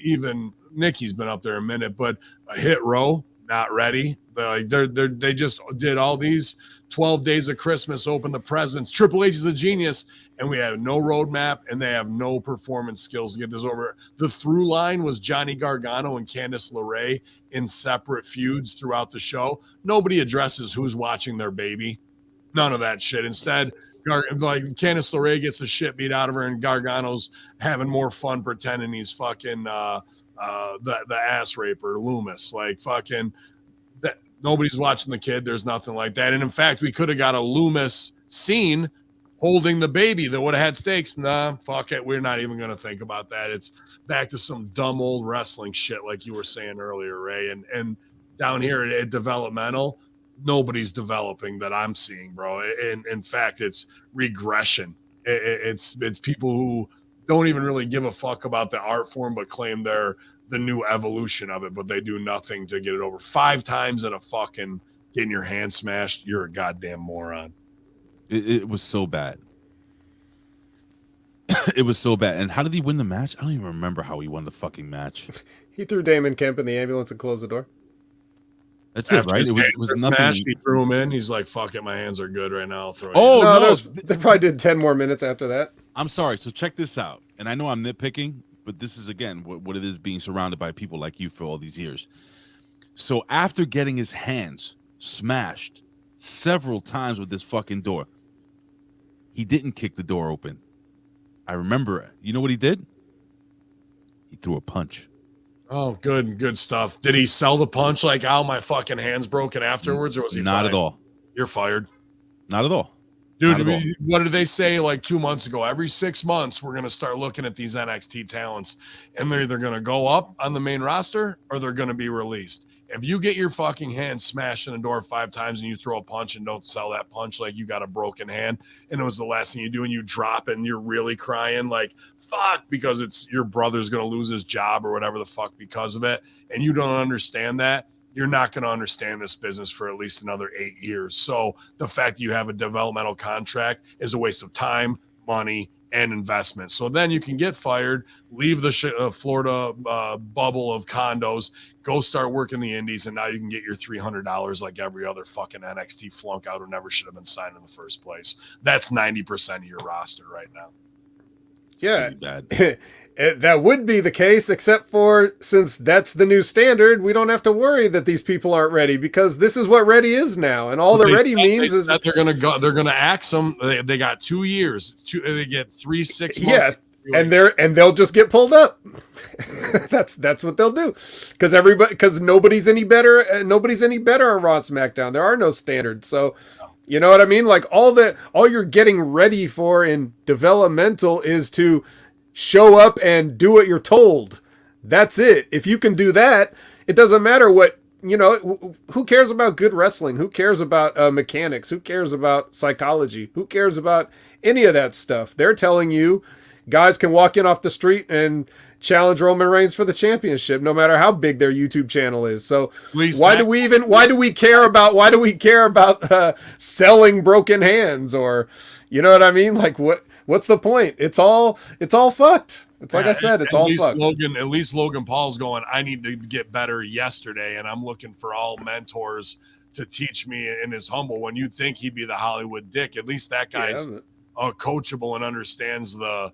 even Nikki's been up there a minute, but Hit Row. Not ready. They just did all these 12 days of Christmas, open the presents. Triple H is a genius, and we have no roadmap, and they have no performance skills to get this over. The through line was Johnny Gargano and Candice LeRae in separate feuds throughout the show. Nobody addresses who's watching their baby. None of that shit. Instead, like Candice LeRae gets the shit beat out of her, and Gargano's having more fun pretending he's fucking the ass raper Loomis. Like, fucking that, nobody's watching the kid. There's nothing like that. And in fact, we could have got a Loomis scene holding the baby that would have had stakes. Nah, fuck it. We're not even going to think about that. It's back to some dumb old wrestling shit like you were saying earlier, Ray. And down here at developmental, nobody's developing that I'm seeing, bro. In fact, it's regression. It's people who don't even really give a fuck about the art form, but claim they're the new evolution of it, but they do nothing to get it over. 5 times in a fucking getting your hand smashed, you're a goddamn moron. It was so bad. It was so bad. And how did he win the match? I don't even remember how he won the fucking match. He threw Damon Kemp in the ambulance and closed the door. That's it, right? It was nothing. Smash, he threw him in. He's like, "Fuck it, my hands are good right now." I'll throw it. Oh no, they probably did 10 more minutes after that. I'm sorry. So check this out. And I know I'm nitpicking, but this is again what it is being surrounded by people like you for all these years. So after getting his hands smashed several times with this fucking door, he didn't kick the door open. I remember. You know what he did? He threw a punch. Oh, good stuff. Did he sell the punch like, "Ow, my fucking hand's broken" afterwards, or was he not fine? At all? You're fired. Not at all. Dude, what did they say like 2 months ago? Every 6 months, we're going to start looking at these NXT talents, and they're either going to go up on the main roster or they're going to be released. If you get your fucking hand smashed in the door 5 times and you throw a punch and don't sell that punch like you got a broken hand, and it was the last thing you do, and you drop it and you're really crying like, fuck, because it's your brother's going to lose his job or whatever the fuck because of it, and you don't understand that, you're not going to understand this business for at least another 8 years. So the fact that you have a developmental contract is a waste of time, money, and investment. So then you can get fired, leave the Florida bubble of condos, go start working the indies, and now you can get your $300 like every other fucking NXT flunk out who never should have been signed in the first place. That's 90% of your roster right now. Yeah, that would be the case, except for since that's the new standard, we don't have to worry that these people aren't ready, because this is what ready is now, and all that ready means is that they're gonna axe them. They got 2 years. They get 3 6 months. Yeah, and they'll just get pulled up. that's what they'll do, because nobody's any better. Nobody's any better on Raw and SmackDown. There are no standards, so. You know what I mean? Like all you're getting ready for in developmental is to show up and do what you're told. That's it. If you can do that, it doesn't matter what, who cares about good wrestling? Who cares about mechanics? Who cares about psychology? Who cares about any of that stuff? They're telling you guys can walk in off the street and challenge Roman Reigns for the championship, no matter how big their YouTube channel is. So why do we care about selling broken hands, or, you know what I mean? Like what's the point? It's all fucked. It's like I said, it's all fucked. At least Logan Paul's going, I need to get better yesterday, and I'm looking for all mentors to teach me in his humble. When you think he'd be the Hollywood Dick, at least that guy's coachable and understands the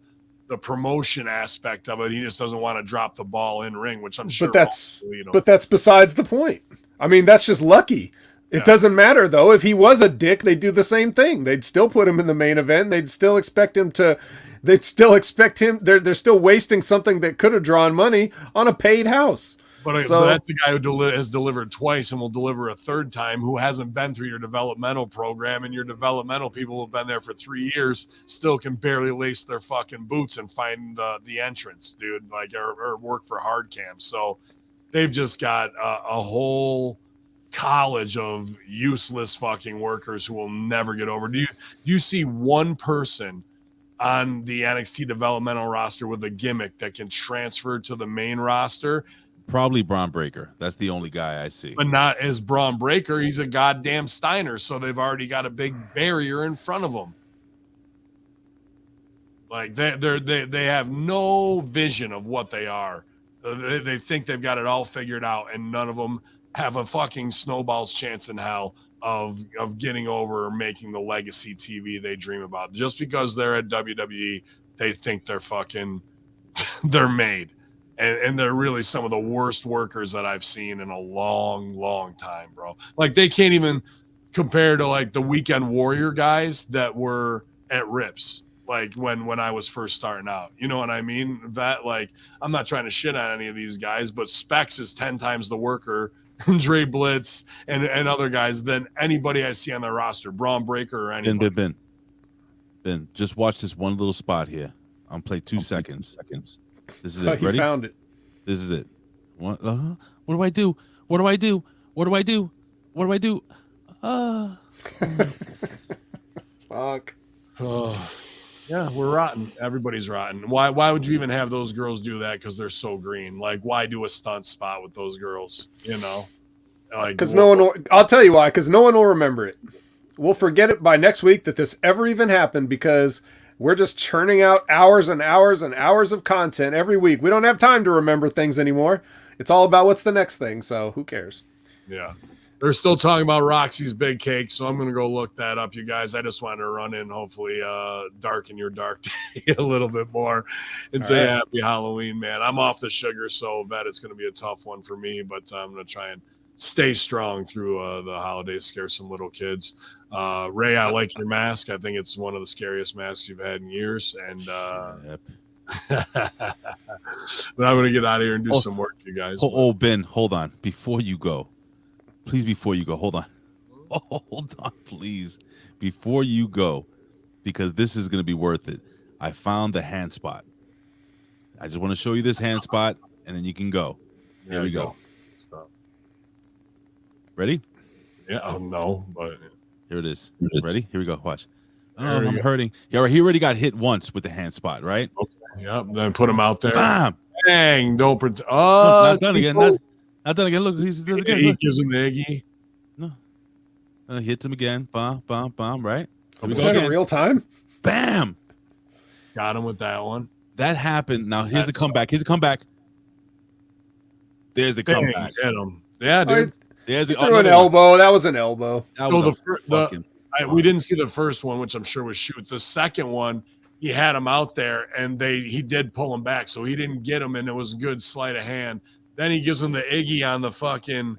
promotion aspect of it. He just doesn't want to drop the ball in ring, which I'm sure. But that's besides the point. I mean, that's just lucky. It doesn't matter though. If he was a dick, they'd do the same thing. They'd still put him in the main event. They'd still expect him to. They'd still expect him. They're still wasting something that could have drawn money on a paid house. But that's a guy who has delivered twice and will deliver a third time, who hasn't been through your developmental program, and your developmental people who have been there for 3 years still can barely lace their fucking boots and find the entrance, dude, like or work for hard cam. So they've just got a whole college of useless fucking workers who will never get over. Do you see one person on the NXT developmental roster with a gimmick that can transfer to the main roster? Probably Braun Breaker. That's the only guy I see. But not as Braun Breaker. He's a goddamn Steiner, so they've already got a big barrier in front of them. Like they have no vision of what they are. They think they've got it all figured out, and none of them have a fucking snowball's chance in hell of getting over or making the legacy TV they dream about. Just because they're at WWE, they think they're fucking they're made. And they're really some of the worst workers that I've seen in a long, long time, bro. Like, they can't even compare to, like, the Weekend Warrior guys that were at Rips, like, when I was first starting out. You know what I mean? That, like, I'm not trying to shit on any of these guys, but Specs is 10 times the worker, Dre Blitz, and other guys than anybody I see on their roster, Braun Breaker or anybody. Ben, just watch this one little spot here. I'm play 2 seconds. This is it. He Ready? found it. This is it. What do I do? What do I do? What do I do? What do I do? Fuck. Oh, yeah, we're rotten. Everybody's rotten. Why would you even have those girls do that? Because they're so green. Like, why do a stunt spot with those girls? You know, like, because no one will, I'll tell you why. Because no one will remember it. We'll forget it by next week that this ever even happened, because we're just churning out hours and hours and hours of content every week. We don't have time to remember things anymore. It's all about what's the next thing, so who cares? Yeah. They're still talking about Roxy's Big Cake, so I'm going to go look that up, you guys. I just wanted to run in, hopefully darken your dark day a little bit more and say happy Halloween, man. I'm off the sugar, so that it's going to be a tough one for me, but I'm going to try and stay strong through the holidays, scare some little kids. Ray, I like your mask. I think it's one of the scariest masks you've had in years. And but I'm going to get out of here and do some work, you guys. Ben, hold on. Before you go, please, hold on. Hold on, please. Before you go, because this is going to be worth it. I found the hand spot. I just want to show you this hand spot, and then you can go. Here we go. Stop. Ready? Yeah. Oh, no, but here it is. Ready? Here we go. Watch. Oh, I'm hurting. Yeah, he already got hit once with the hand spot, right? Okay. Yep. Then put him out there. Bam! Bang! Don't pretend. Oh, not done again. Not done again. Look, he gives him the Iggy. No. Hits him again. Bam, bam, bam. Right? Was that in real time? Bam! Got him with that one. That happened. Now here's the comeback. There's the comeback. Hit him. Yeah, dude. There's the an elbow. That was an elbow. We didn't see the first one, which I'm sure was shoot. The second one, he had him out there, and he did pull him back, so he didn't get him, and it was a good sleight of hand. Then he gives him the Iggy on the fucking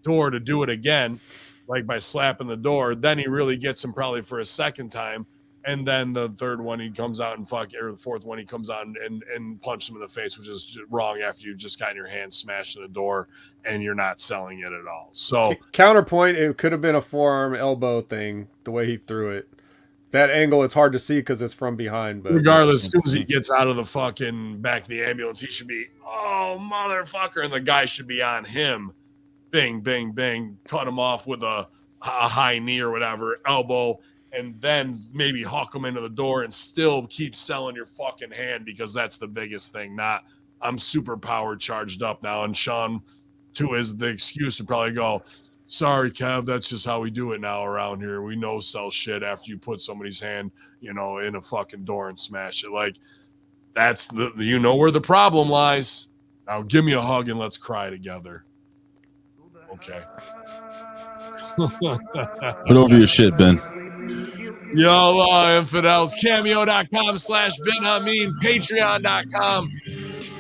door to do it again, like by slapping the door. Then he really gets him probably for a second time. And then the third one, he comes out and or the fourth one, he comes out and punches him in the face, which is wrong after you've just gotten your hand smashed in the door and you're not selling it at all. So counterpoint, it could have been a forearm elbow thing, the way he threw it. That angle, it's hard to see because it's from behind. But regardless, as soon as he gets out of the fucking back of the ambulance, he should be, oh, motherfucker, and the guy should be on him. Bing, bing, bing. Cut him off with a high knee or whatever, elbow, and then maybe hawk him into the door and still keep selling your fucking hand, because that's the biggest thing. Not, I'm super powered, charged up now. And Sean, the excuse would probably go, sorry, Kev, that's just how we do it now around here. We no sell shit after you put somebody's hand, in a fucking door and smash it. Like, that's where the problem lies. Now give me a hug and let's cry together. Okay. Put over your shit, Ben. Yo, infidels, cameo.com/Ben Hameen, patreon.com.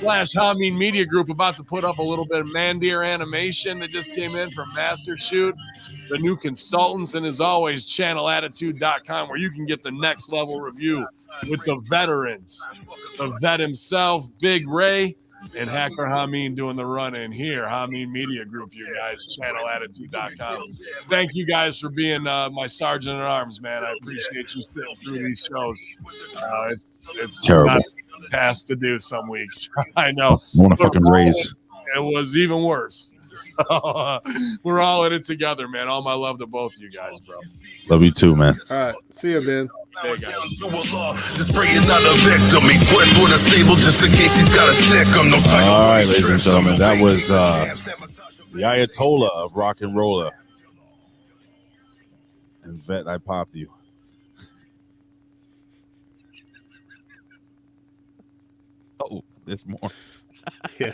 Halloween Media Group about to put up a little bit of Mandir animation that just came in from Master Shoot, the new consultants, and as always, channelattitude.com, where you can get the next level review with the veterans, the vet himself, Big Ray, and Hacker Hameen doing the run in here. Hameen Media Group, you guys, channelattitude.com. Thank you guys for being my sergeant at arms, man. I appreciate you sitting through these shows. It's terrible. Not a task to do some weeks. I know. I want to fucking raise. It was even worse. So we're all in it together, man. All my love to both of you guys, bro. Love you too, man. All right. See you, Ben. Hey, guys. Just pray you're not a victim. Equipped with a stable just in case he's got a stick. I'm no type All of right, ladies and gentlemen, that was the Ayatollah of rock and roller. And Vet, I popped you. Oh, there's more. Yeah.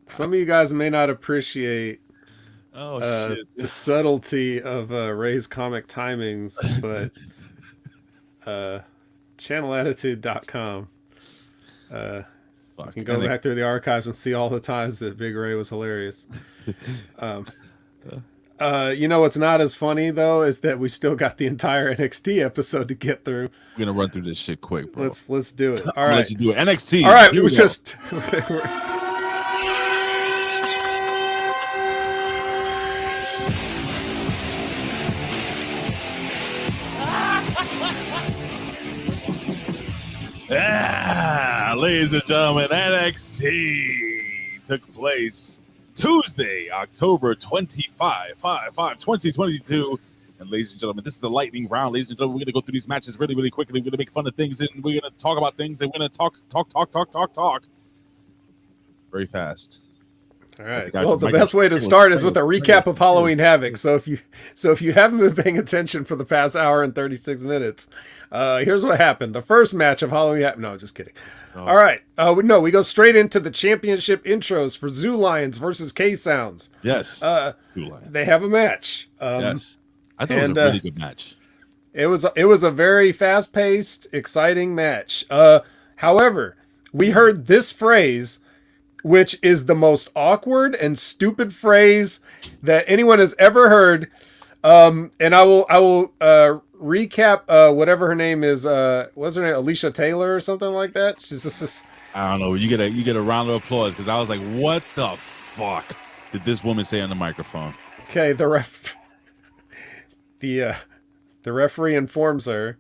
Some of you guys may not appreciate shit. the subtlety of Ray's comic timings, but channelattitude.com. You can go back through the archives and see all the times that Big Ray was hilarious. You know what's not as funny though is that we still got the entire NXT episode to get through. We're gonna run through this shit quick, bro. Let's do it. All I'll right, let you do it. NXT. All right, Here we go. just. Ladies and gentlemen, NXT took place Tuesday, October 2022. And ladies and gentlemen, this is the lightning round. Ladies and gentlemen, we're going to go through these matches really, really quickly. We're going to make fun of things, and we're going to talk about things, and we're going to talk very fast. All right. Well, the best way to start is with a recap of Halloween Havoc. So if you haven't been paying attention for the past hour and 36 minutes, here's what happened. The first match of Halloween Havoc. No, just kidding. Oh. All right. We go straight into the championship intros for Zoo Lions versus K-Sounds. Yes. They have a match. Yes. I thought it was a really good match. It was a very fast-paced, exciting match. However, we heard this phrase, which is the most awkward and stupid phrase that anyone has ever heard. And I will recap whatever her name is. What's her name? Alicia Taylor or something like that. She's just I don't know. You get a round of applause because I was like, what the fuck did this woman say on the microphone? Okay, the referee informs her,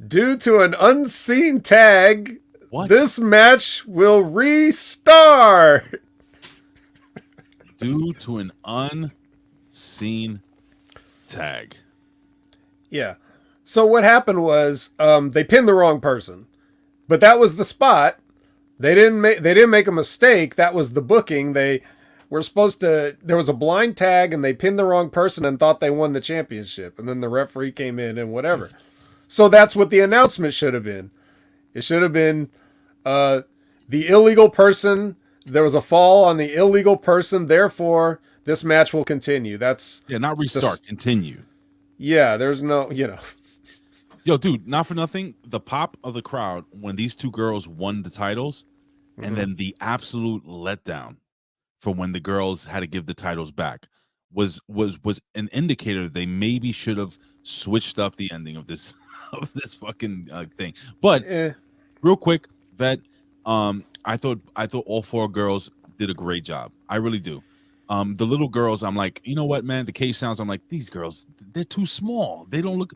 due to an unseen tag, this match will restart. Due to an unseen tag. Yeah. So what happened was they pinned the wrong person, but that was the spot. They didn't make a mistake. That was the booking. They were supposed to. There was a blind tag, and they pinned the wrong person and thought they won the championship. And then the referee came in and whatever. So that's what the announcement should have been. It should have been the illegal person. There was a fall on the illegal person. Therefore, this match will continue. That's not restart. Continue. Yeah, there's no, Yo, dude, not for nothing. The pop of the crowd when these two girls won the titles, and then the absolute letdown for when the girls had to give the titles back was an indicator they maybe should have switched up the ending of this fucking thing. But real quick, Vet, I thought all four girls did a great job. I really do. The little girls, I'm like, you know what, man? The K-Sounds, I'm like, these girls, they're too small. They don't look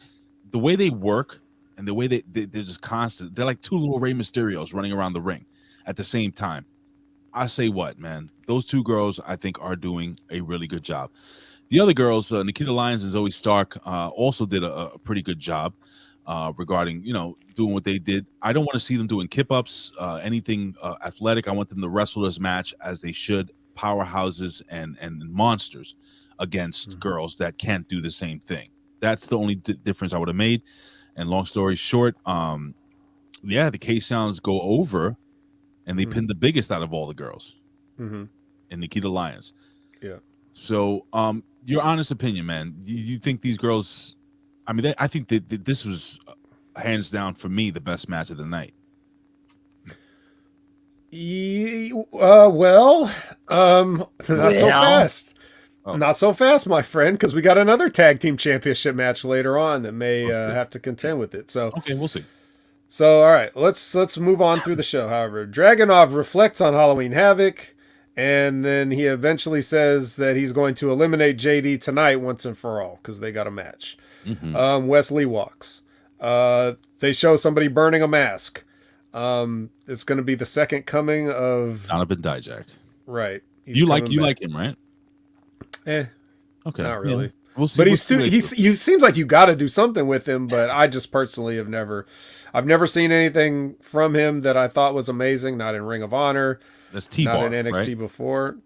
the way they work and the way they're just constant. They're like two little Rey Mysterios running around the ring at the same time. I say what, man? Those two girls, I think, are doing a really good job. The other girls, Nikita Lyons and Zoe Stark, also did a pretty good job regarding, doing what they did. I don't want to see them doing kip-ups, anything athletic. I want them to wrestle this match as they should, powerhouses and monsters against girls that can't do the same thing. That's the only difference I would have made. And long story short, the K-Sounds go over, and they pinned the biggest out of all the girls, and Nikita Lyons. Yeah. So, your honest opinion, man. You think these girls? I mean, I think that this was hands down for me the best match of the night. Not so fast. Oh. Not so fast, my friend, because we got another tag team championship match later on that may have to contend with it. So okay, we'll see. So all right, let's move on through the show. However, Dragunov reflects on Halloween Havoc, and then he eventually says that he's going to eliminate JD tonight once and for all because they got a match. Wesley walks. They show somebody burning a mask. It's going to be the second coming of Donovan Dijak. Right. You like him, right? Okay. Not really. Yeah. We'll see. But he seems like you got to do something with him. But I just personally have never seen anything from him that I thought was amazing. Not in Ring of Honor. That's T-Bar, not in NXT right? before.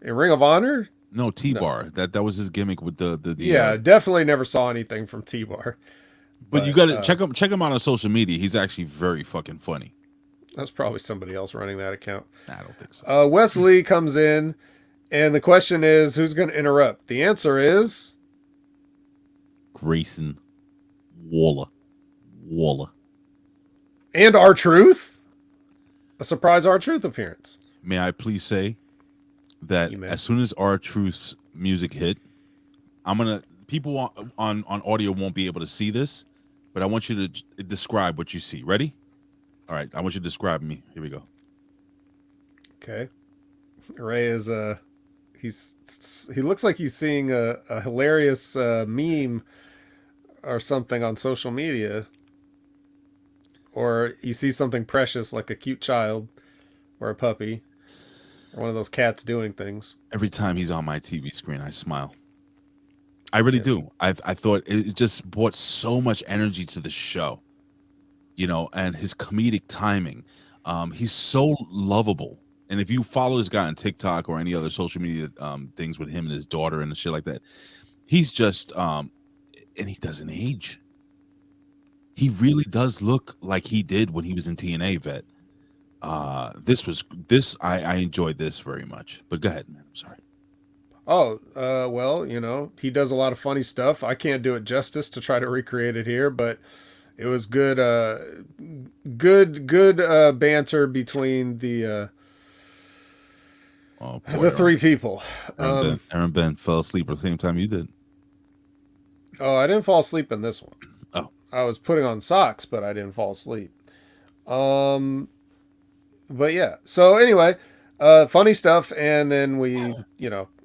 In Ring of Honor? No, T-Bar. No. That was his gimmick with the definitely never saw anything from T-Bar. But you got to check him out on social media. He's actually very fucking funny. That's probably somebody else running that account. I don't think so. Wesley comes in, and the question is, who's going to interrupt? The answer is Grayson Waller. And R-Truth. A surprise R-Truth appearance. May I please say that as soon as R-Truth's music hit, people on audio won't be able to see this, but I want you to describe what you see. Ready? All right, I want you to describe me. Here we go. Okay. Ray is he looks like he's seeing a hilarious meme or something on social media, or he sees something precious like a cute child or a puppy or one of those cats doing things. Every time he's on my TV screen, I smile. I really do. I thought it just brought so much energy to the show, and his comedic timing. He's so lovable. And if you follow this guy on TikTok or any other social media things with him and his daughter and shit like that, he's just, and he doesn't age. He really does look like he did when he was in TNA, Vet. I enjoyed this very much. But go ahead, man. I'm sorry. Oh, well, he does a lot of funny stuff. I can't do it justice to try to recreate it here, but it was good, good banter between the three people. Aaron Ben fell asleep at the same time you did. Oh, I didn't fall asleep in this one. Oh. I was putting on socks, but I didn't fall asleep. But yeah. So anyway, funny stuff, and then we,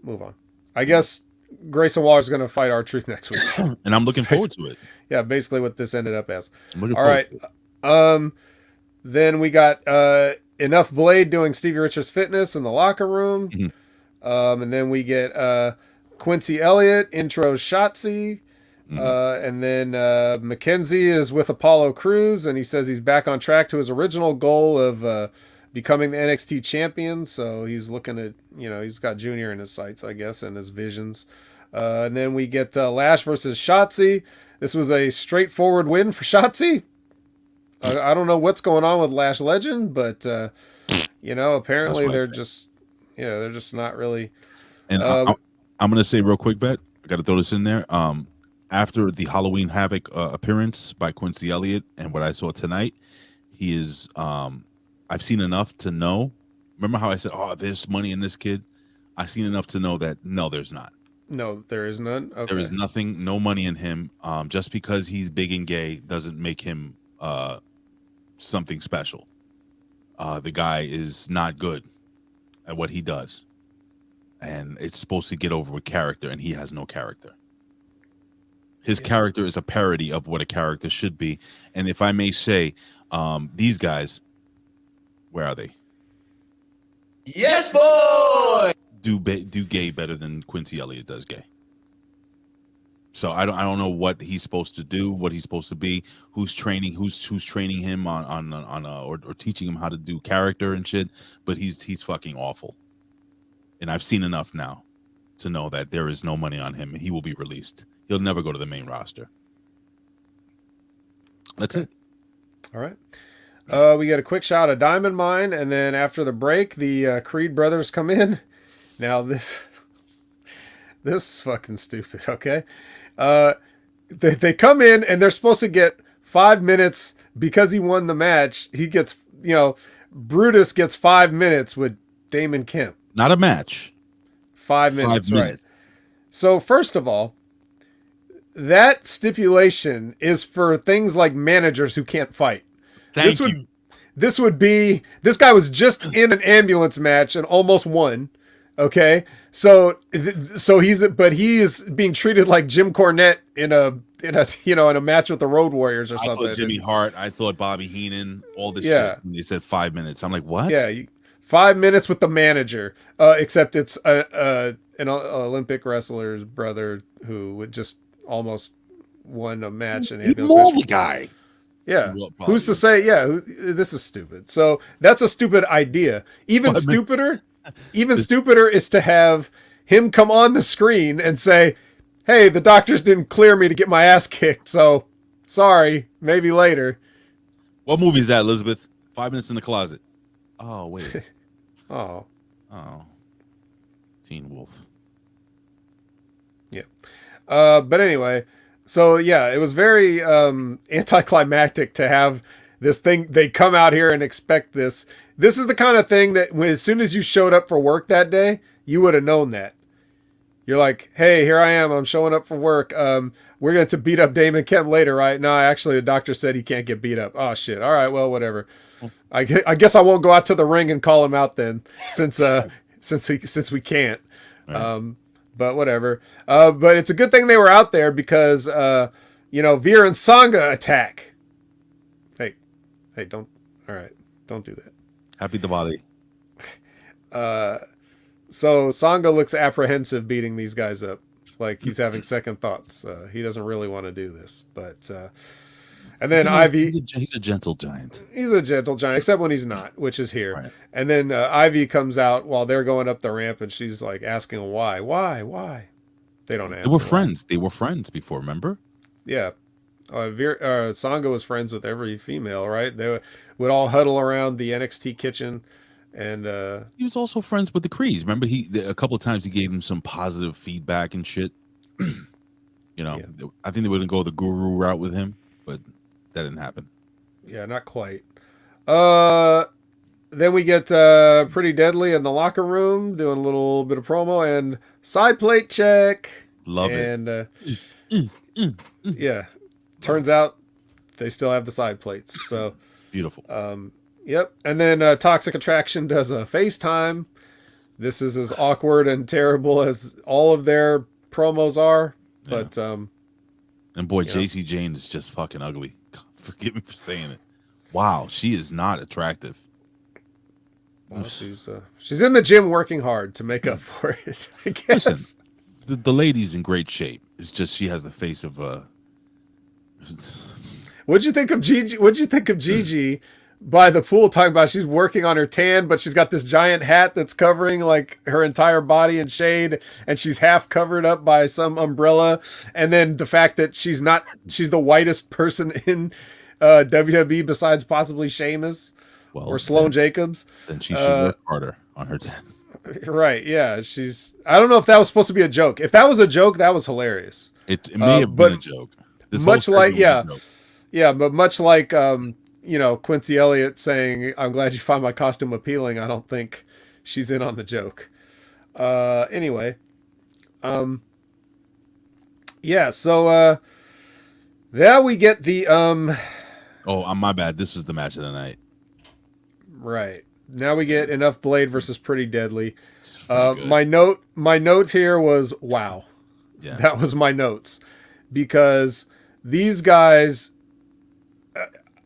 move on. I guess Grayson Waller is going to fight R-Truth next week. And I'm looking forward to it. Yeah, basically what this ended up as. All right. Then we got Enough Blade doing Stevie Richards Fitness in the locker room. Mm-hmm. And then we get Quincy Elliott, intro Shotzi. And then Mackenzie is with Apollo Crews, and he says he's back on track to his original goal of becoming the NXT champion. So he's looking at, he's got Junior in his sights, I guess, and his visions. And then we get Lash versus Shotzi. This was a straightforward win for Shotzi. I don't know what's going on with Lash Legend, but apparently they're just not really. And I'm going to say real quick, Bet, I got to throw this in there. After the Halloween Havoc appearance by Quincy Elliott and what I saw tonight, he is, I've seen enough to know. Remember how I said, oh, there's money in this kid? I've seen enough to know that, no, there's not. No, there is none. Okay. There is nothing, no money in him. Just because he's big and gay doesn't make him something special. The guy is not good at what he does. And it's supposed to get over with character, and he has no character. His character is a parody of what a character should be. And if I may say, these guys, where are they? Yes, boy! Do gay better than Quincy Elliott does gay. So I don't know what he's supposed to do, what he's supposed to be, who's training him or teaching him how to do character and shit. But he's fucking awful. And I've seen enough now to know that there is no money on him. He will be released. He'll never go to the main roster. That's it. All right. We get a quick shot of Diamond Mine, and then after the break, the Creed brothers come in. Now this is fucking stupid. Okay, they come in and they're supposed to get 5 minutes because he won the match. He gets, Brutus gets 5 minutes with Damon Kemp. Not a match. 5 minutes, right? So first of all, that stipulation is for things like managers who can't fight. Thank you. This guy was just in an ambulance match and almost won. Okay. So he is being treated like Jim Cornette in a match with the Road Warriors or something. I thought Jimmy Hart, I thought Bobby Heenan, all this shit. And they said 5 minutes. I'm like, what? Yeah. 5 minutes with the manager, except it's an Olympic wrestler's brother who would just almost won a match in ambulance match. Guy. Yeah. Who's to say? Yeah. This is stupid. So that's a stupid idea. Even stupider is to have him come on the screen and say, "Hey, the doctors didn't clear me to get my ass kicked. So sorry, maybe later." What movie is that, Elizabeth? 5 minutes in the closet. Oh, wait. Oh. Teen Wolf. Yeah. But anyway, so yeah, it was very anticlimactic to have this thing. They come out here and expect this. This is the kind of thing that as soon as you showed up for work that day, you would have known that. You're like, hey, here I am. I'm showing up for work. We're going to beat up Damon Kemp later, right? No, actually, the doctor said he can't get beat up. Oh, shit. All right, well, whatever. I guess I won't go out to the ring and call him out then, since we can't. Right. But whatever. But it's a good thing they were out there because, Veer and Sangha attack. Hey, don't. All right, don't do that. Happy Diwali. So Sangha looks apprehensive beating these guys up, like he's having second thoughts. He doesn't really want to do this, but and then Ivy. He's a gentle giant. He's a gentle giant, except when he's not, which is here. Right. And then Ivy comes out while they're going up the ramp, and she's like asking why. They don't answer. They were friends. They were friends before. Remember? Yeah. Sangha was friends with every female, right? They would all huddle around the NXT kitchen. And he was also friends with the Crees. Remember, a couple of times he gave him some positive feedback and shit. I think they were gonna go the guru route with him, but that didn't happen. Yeah, not quite. Then we get Pretty Deadly in the locker room doing a little bit of promo and side plate check. Love it. And yeah, turns out they still have the side plates. So beautiful. Yep. And then Toxic Attraction does a FaceTime. This is as awkward and terrible as all of their promos are. Yeah. But and boy, JC Jane is just fucking ugly. Forgive me for saying it. Wow, she is not attractive. Well, she's in the gym working hard to make up for it, I guess. Listen, the lady's in great shape. It's just she has the face of a. What'd you think of Gigi? By the pool, talking about she's working on her tan, but she's got this giant hat that's covering like her entire body in shade, and she's half covered up by some umbrella. And then the fact that she's the whitest person in WWE besides possibly Sheamus or Sloane Jacobs. Then she should work harder on her tan. Right? Yeah, I don't know if that was supposed to be a joke. If that was a joke, that was hilarious. It may have been a joke. Much like but much like Quincy Elliott saying, "I'm glad you find my costume appealing." I don't think she's in on the joke. Anyway. Yeah, so now we get the Oh, my bad. This was the match of the night. Right. Now we get Enough Blade versus Pretty Deadly. My notes here was wow. Yeah. That was my notes. Because these guys,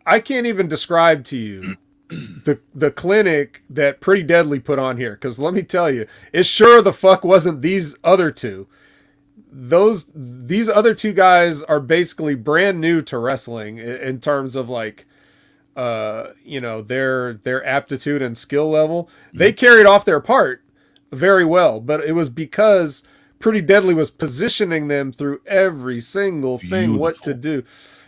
I can't even describe to you the clinic that Pretty Deadly put on here. Because let me tell you, it sure the fuck wasn't these other two. These other two guys are basically brand new to wrestling in terms of like, their aptitude and skill level. They carried off their part very well, but it was because Pretty Deadly was positioning them through every single thing, what to do.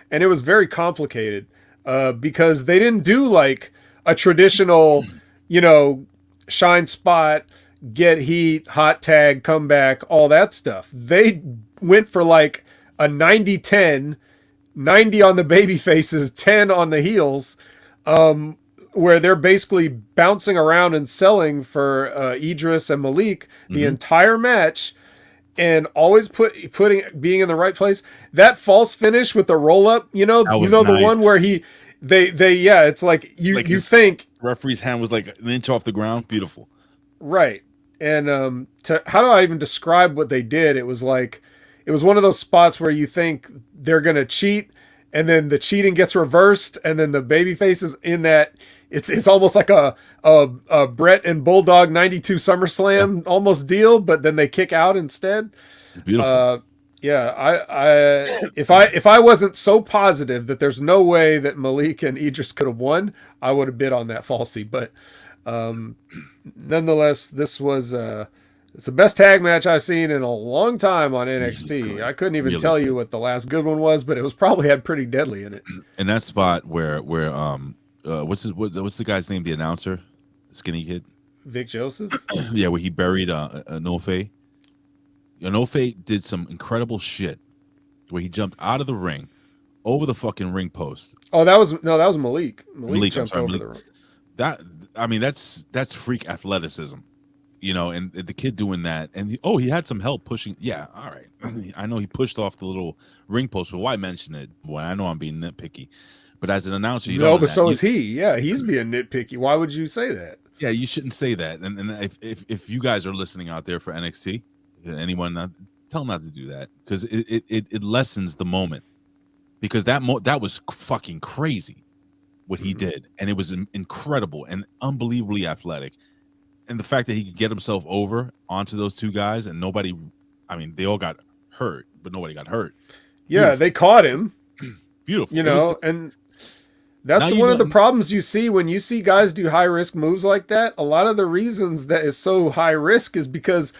And it was very complicated, because they didn't do like a traditional, shine spot, get heat, hot tag, come back, all that stuff. They went for like a 90-10 90 on the baby faces, 10 on the heels, where they're basically bouncing around and selling for Idris and Malik the entire match, and always being in the right place. That false finish with the roll up, the one where it's like you think referee's hand was like an inch off the ground. Beautiful. Right. And how do I even describe what they did? It was one of those spots where you think they're going to cheat, and then the cheating gets reversed, and then the babyface is in that. It's almost like a Brett and Bulldog 92 SummerSlam almost deal, but then they kick out instead. Beautiful. If I wasn't so positive that there's no way that Malik and Idris could have won, I would have bid on that falsie. But nonetheless, this was it's the best tag match I've seen in a long time on NXT. I couldn't even tell you what the last good one was, but it was probably had Pretty Deadly in it. And that spot where what's the guy's name? The announcer, the skinny kid, Vic Joseph. Yeah, where he buried Nofe. Nofe did some incredible shit where he jumped out of the ring over the fucking ring post. Oh, that was Malik. Malik jumped over the ring. That's freak athleticism, and the kid doing that, and he had some help pushing. Yeah, all right. I know he pushed off the little ring post, but why mention it? Well, I know I'm being nitpicky, but as an announcer, is he. Yeah, he's being nitpicky. Why would you say that? Yeah, you shouldn't say that. And if you guys are listening out there for NXT, anyone, tell them not to do that, because it lessens the moment, because that was fucking crazy what he did, and it was incredible and unbelievably athletic, and the fact that he could get himself over onto those two guys, and they all got hurt, but nobody got hurt. Yeah, Beautiful. They caught him. Beautiful. And that's one of the problems you see when you see guys do high risk moves like that. A lot of the reasons that is so high risk is because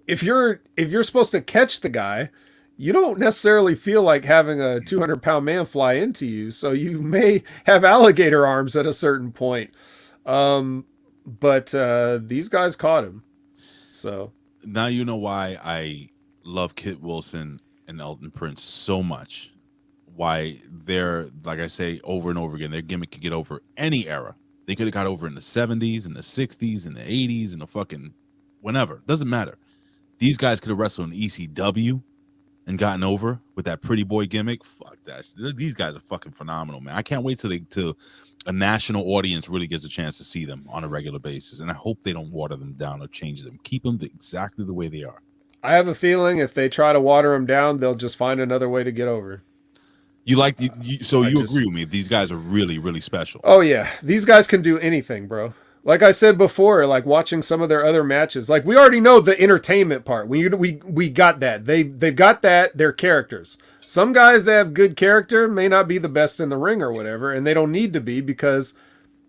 if you're supposed to catch the guy, you don't necessarily feel like having a 200-pound man fly into you, so you may have alligator arms at a certain point. But these guys caught him. So now you know why I love Kit Wilson and Elton Prince so much. Why they're, like I say over and over again, their gimmick could get over any era. They could have got over in the 70s, in the 60s, in the 80s, in the fucking whenever. Doesn't matter. These guys could have wrestled in ECW and gotten over with that pretty boy gimmick. Fuck that. These guys are fucking phenomenal, man. I can't wait till a national audience really gets a chance to see them on a regular basis. And I hope they don't water them down or change them. Keep them exactly the way they are. I have a feeling if they try to water them down, they'll just find another way to get over. You agree with me? These guys are really, really special. Oh yeah, these guys can do anything, bro. Like I said before, like watching some of their other matches, like we already know the entertainment part. We got that. They've got that. They're characters. Some guys that have good character may not be the best in the ring or whatever, and they don't need to be because,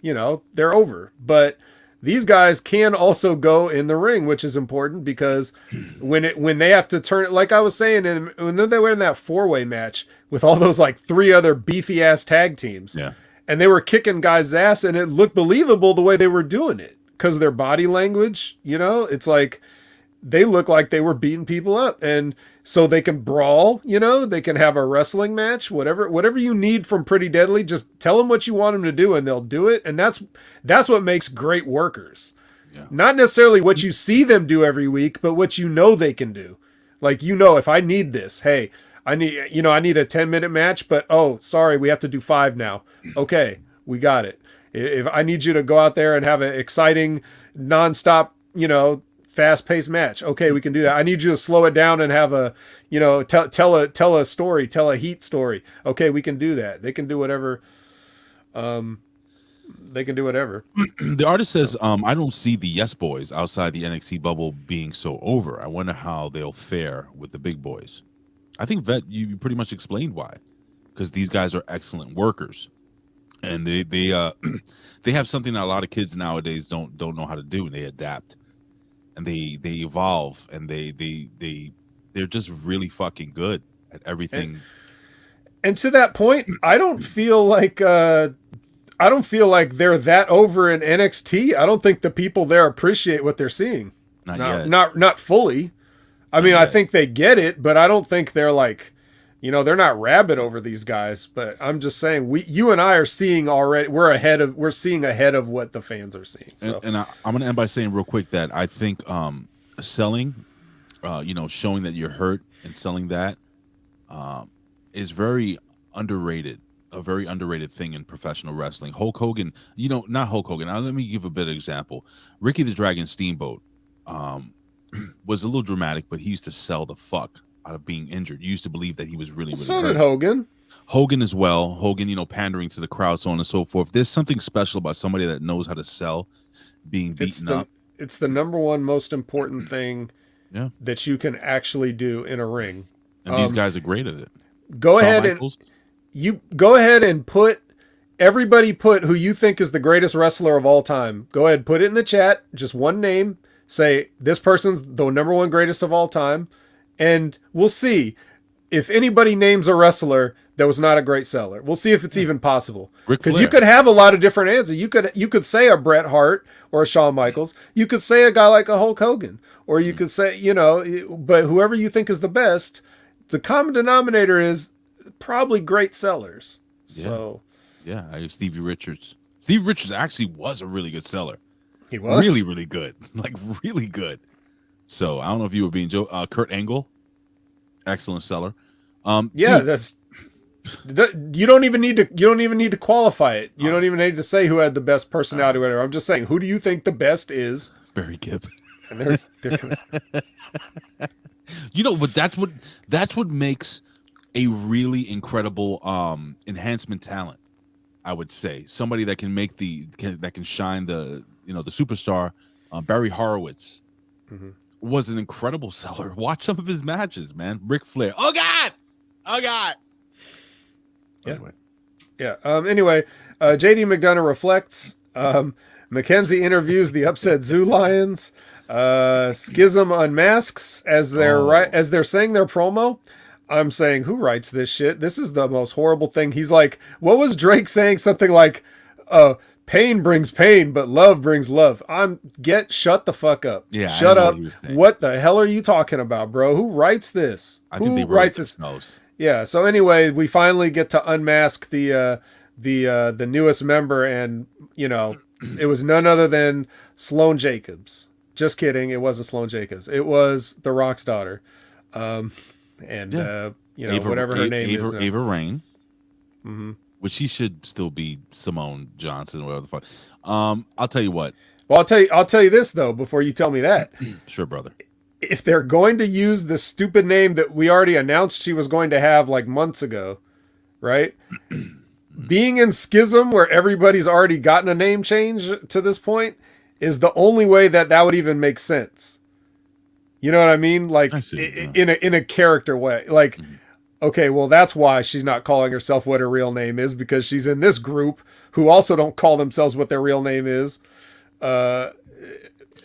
they're over. But these guys can also go in the ring, which is important because when they have to turn it, like I was saying, when they were in that 4-way match with all those like 3 other beefy ass tag teams, yeah, and they were kicking guys' ass, and it looked believable the way they were doing it because of their body language. It's like they look like they were beating people up, and so they can brawl. They can have a wrestling match, whatever you need from Pretty Deadly. Just tell them what you want them to do, and they'll do it. And that's what makes great workers. Yeah. Not necessarily what you see them do every week, but what they can do. Like if I need this, hey, I need a 10-minute match, but sorry, we have to do 5 now. Okay, we got it. If I need you to go out there and have an exciting, nonstop, fast-paced match, okay, we can do that. I need you to slow it down and have a, tell a story, tell a heat story. Okay, we can do that. They can do whatever. The artist says, I don't see the Yes Boys outside the NXT bubble being so over. I wonder how they'll fare with the big boys. I think, Vet, you pretty much explained why. Because these guys are excellent workers. And they have something that a lot of kids nowadays don't know how to do, and they adapt. And they evolve, and they're just really fucking good at everything. And to that point, I don't feel like they're that over in NXT. I don't think the people there appreciate what they're seeing. Not yet. Not fully. I mean, I think they get it, but I don't think they're like, You know, they're not rabid over these guys, but I'm just saying you and I are seeing already. We're seeing ahead of what the fans are seeing. So. And I'm going to end by saying real quick that I think selling, showing that you're hurt and selling that is very underrated. A very underrated thing in professional wrestling. Hulk Hogan, not Hulk Hogan. Now, let me give a better example. Ricky the Dragon Steamboat was a little dramatic, but he used to sell the fuck out of being injured. You used to believe that he was really So hurt. did Hogan. Hogan as well. Hogan, pandering to the crowd, so on and so forth. There's something special about somebody that knows how to sell, being beaten up. It's the number one most important thing that you can actually do in a ring. And these guys are great at it. Go ahead and put who you think is the greatest wrestler of all time. Go ahead, put it in the chat. Just one name. Say this person's the number one greatest of all time. And we'll see if anybody names a wrestler that was not a great seller. We'll see if it's even possible. Because you could have a lot of different answers. You could say a Bret Hart or a Shawn Michaels. You could say a guy like a Hulk Hogan. Or you could say, but whoever you think is the best, the common denominator is probably great sellers. So yeah, Stevie Richards. Stevie Richards actually was a really good seller. He was really, really good. Like really good. So I don't know if you were being Joe. Kurt Angle, excellent seller. You don't even need to qualify it. You don't even need to say who had the best personality or whatever. I'm just saying, who do you think the best is? Barry Gibb. And they're but that's what makes a really incredible enhancement talent. I would say somebody that can make that can shine the superstar. Barry Horowitz. Mm-hmm. Was an incredible seller. Watch some of his matches, man. Ric Flair. Oh God. Yeah. Anyway, JD McDonough reflects. Mackenzie interviews the upset Zoo Lions. Schism unmasks as they're saying their promo. I'm saying, who writes this shit? This is the most horrible thing. He's like, what was Drake saying? Something like, pain brings pain, but love brings love. Shut the fuck up. Yeah, shut up. What the hell are you talking about, bro? Who writes this? Who writes this? Knows. Yeah. So anyway, we finally get to unmask the newest member, and it was none other than Sloane Jacobs. Just kidding. It wasn't Sloane Jacobs. It was The Rock's daughter, whatever her name is. Ava Raine. Mm-hmm. Which she should still be Simone Johnson or whatever the fuck. I'll tell you what. Well, I'll tell you this though before you tell me that. Sure, brother. If they're going to use the stupid name that we already announced she was going to have like months ago, right? Being in Schism where everybody's already gotten a name change to this point is the only way that would even make sense. You know what I mean? Like in a character way. Like okay, well, that's why she's not calling herself what her real name is, because she's in this group who also don't call themselves what their real name is. I'm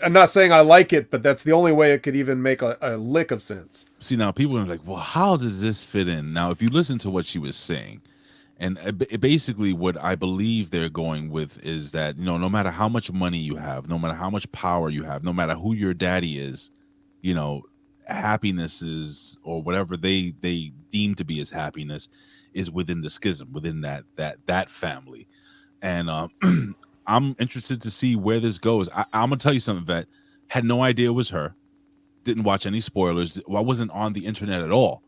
not saying I like it, but that's the only way it could even make a lick of sense. See, now people are like, well, how does this fit in? Now, if you listen to what she was saying, and basically what I believe they're going with is that, no matter how much money you have, no matter how much power you have, no matter who your daddy is, happiness is, or whatever they deem to be as happiness, is within the schism, within that family. And I'm interested to see where this goes. I'm gonna tell you something, Vet. Had no idea it was her. Didn't watch any spoilers. I wasn't on the internet at all.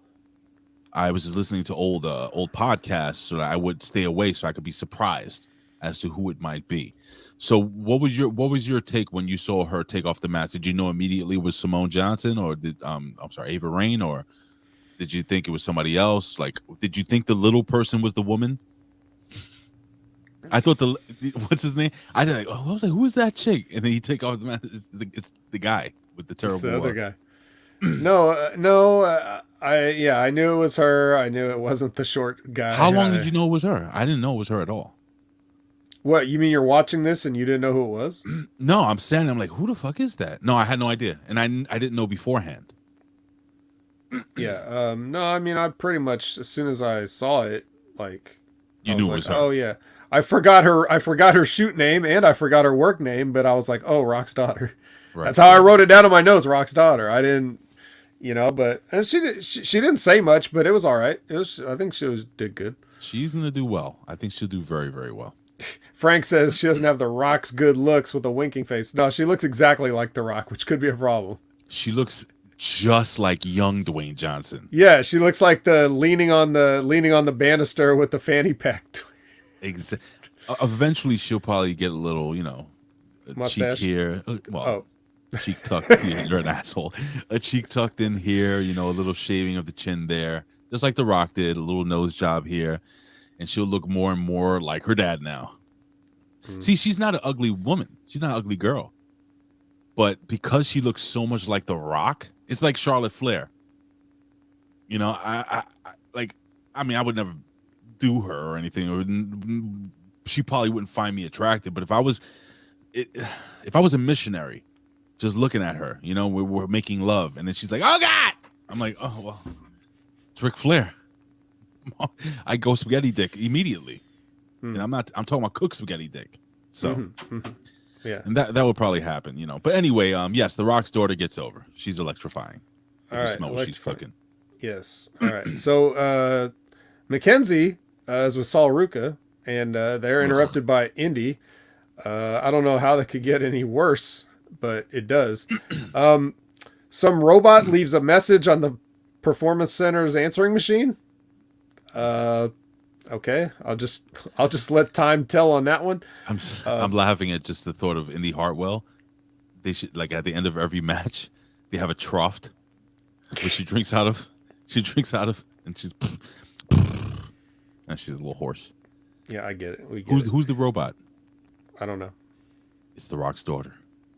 I was just listening to old podcasts so that I would stay away so I could be surprised as to who it might be. So what was your take when you saw her take off the mask? Did you know immediately it was Simone Johnson, or Ava Raine, or did you think it was somebody else? Like, did you think the little person was the woman? I thought what's his name? I was like, who is that chick? And then he take off the mask. It's the guy with the terrible. It's the other guy. I knew it was her. I knew it wasn't the short guy. How long did you know it was her? I didn't know it was her at all. What, you mean you're watching this and you didn't know who it was? No, I'm like, who the fuck is that? No, I had no idea, and I didn't know beforehand. Yeah. No, I mean, I pretty much, as soon as I saw it, like, you knew it was her. Oh yeah. I forgot her shoot name and I forgot her work name, but I was like, oh, Rock's daughter. Right. That's how I wrote it down in my notes, Rock's daughter. I didn't, you know. But and she didn't say much, but it was all right. I think did good. She's gonna do well. I think she'll do very, very well. Frank says she doesn't have The Rock's good looks with a winking face. No, she looks exactly like The Rock, which could be a problem. She looks just like young Dwayne Johnson. Yeah, she looks like the leaning on the banister with the fanny pack. Eventually, she'll probably get a little, a mustache cheek here. Well, cheek tucked. You're an asshole. A cheek tucked in here. A little shaving of the chin there, just like The Rock did. A little nose job here, and she'll look more and more like her dad now. See, she's not an ugly woman. She's not an ugly girl. But because she looks so much like The Rock, it's like Charlotte Flair. I would never do her or anything. She probably wouldn't find me attractive. But if I was a missionary, just looking at her, we're making love, and then she's like, "Oh God," I'm like, "Oh well, it's Ric Flair." I go spaghetti dick immediately. And I'm talking about cooked spaghetti dick. So, yeah, and that would probably happen, But anyway, yes, The Rock's daughter gets over. She's electrifying. All right, smell what she's cooking. Yes. All right. So Mackenzie is with Saul Ruka, and they're interrupted by Indy. I don't know how that could get any worse, but it does. Some robot leaves a message on the Performance Center's answering machine. Okay, I'll just let time tell on that one. I'm laughing at just the thought of Indy Hartwell. They should, like, at the end of every match, they have a trough where she drinks out of, and she's a little hoarse. Yeah, I get it. Who's the robot? I don't know. It's The Rock's daughter.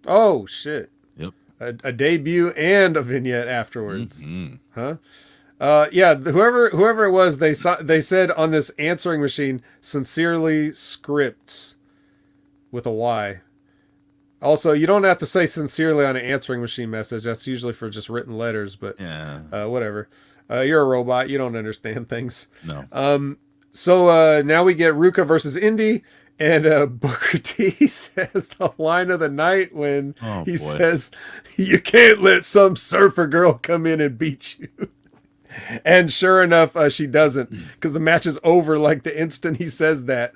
Oh shit! Yep. A debut and a vignette afterwards. Huh? Yeah, whoever it was, they said on this answering machine, sincerely scripts with a Y. Also, you don't have to say sincerely on an answering machine message. That's usually for just written letters, but yeah, whatever. You're a robot. You don't understand things. No. So now we get Ruka versus Indy, and Booker T says the line of the night when he says, "You can't let some surfer girl come in and beat you." And sure enough, she doesn't, because the match is over like the instant he says that.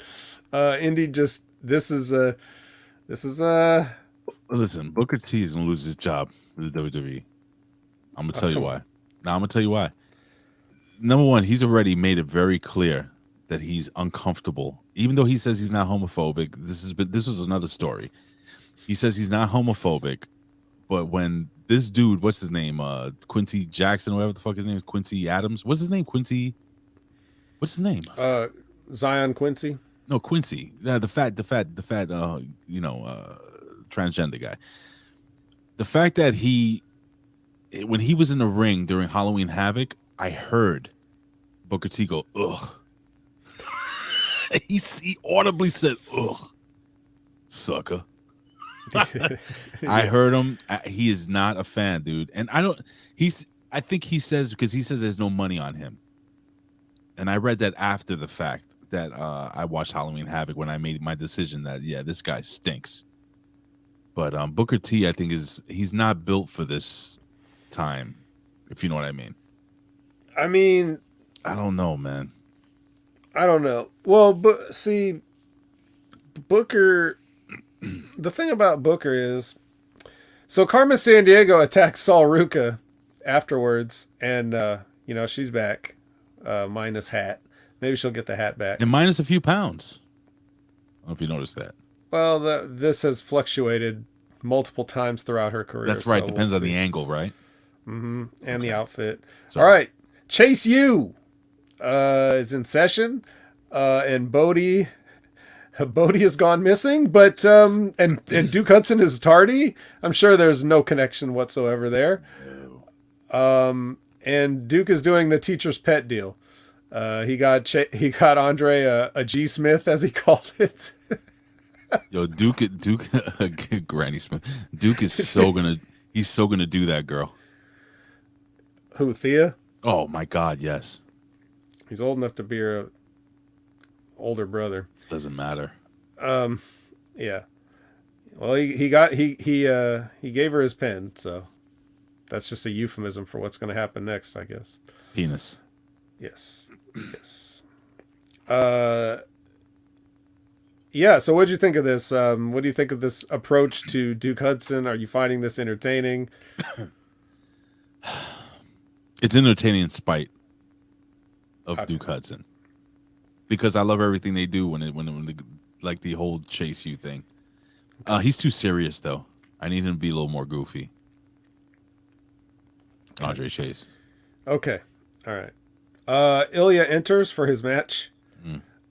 Indy just Listen, Booker T is gonna lose his job with the WWE. I'm gonna tell you why. Now I'm gonna tell you why. Number one, he's already made it very clear that he's uncomfortable, even though he says he's not homophobic. This was another story. He says he's not homophobic, but when this dude, what's his name? Quincy Jackson, whatever the fuck his name is, Quincy Adams. What's his name? Quincy. What's his name? Zion Quincy. No, Quincy. The fat, transgender guy. The fact that when he was in the ring during Halloween Havoc, I heard Booker T go, "Ugh." He audibly said, "Ugh, sucker." I heard him. He is not a fan, dude. And I think he says, because he says there's no money on him. And I read that after the fact that I watched Halloween Havoc when I made my decision that, yeah, this guy stinks. But Booker T, I think he's not built for this time, if you know what I mean. I mean, I don't know, man. I don't know. Well, but see, Booker, the thing about Booker is, so Carmen Sandiego attacks Saul Ruka afterwards, and she's back, minus hat. Maybe she'll get the hat back, and minus a few pounds. I don't know if you noticed that. Well, this has fluctuated multiple times throughout her career. That's right. Depends on the angle, right? Mm-hmm. And the outfit. All right, Chase U is in session, and Bodie has gone missing, but and Duke Hudson is tardy. I'm sure there's no connection whatsoever there. And Duke is doing the teacher's pet deal. He got Andre a G Smith, as he called it. Yo, Duke, Granny Smith. Duke is so gonna do that, girl. Who, Thea? Oh my God, yes. He's old enough to be her older brother. Doesn't matter. Yeah. Well, he gave her his pen, so That's just a euphemism for what's going to happen next, I guess. Penis. Yes. Yes. Yeah, so what did you think of this? What do you think of this approach to Duke Hudson? Are you finding this entertaining? It's entertaining in spite of Duke Hudson. Because I love everything they do when they, like the whole chase you thing. He's too serious though. I need him to be a little more goofy. Andre Chase. Okay. All right. Ilya enters for his match.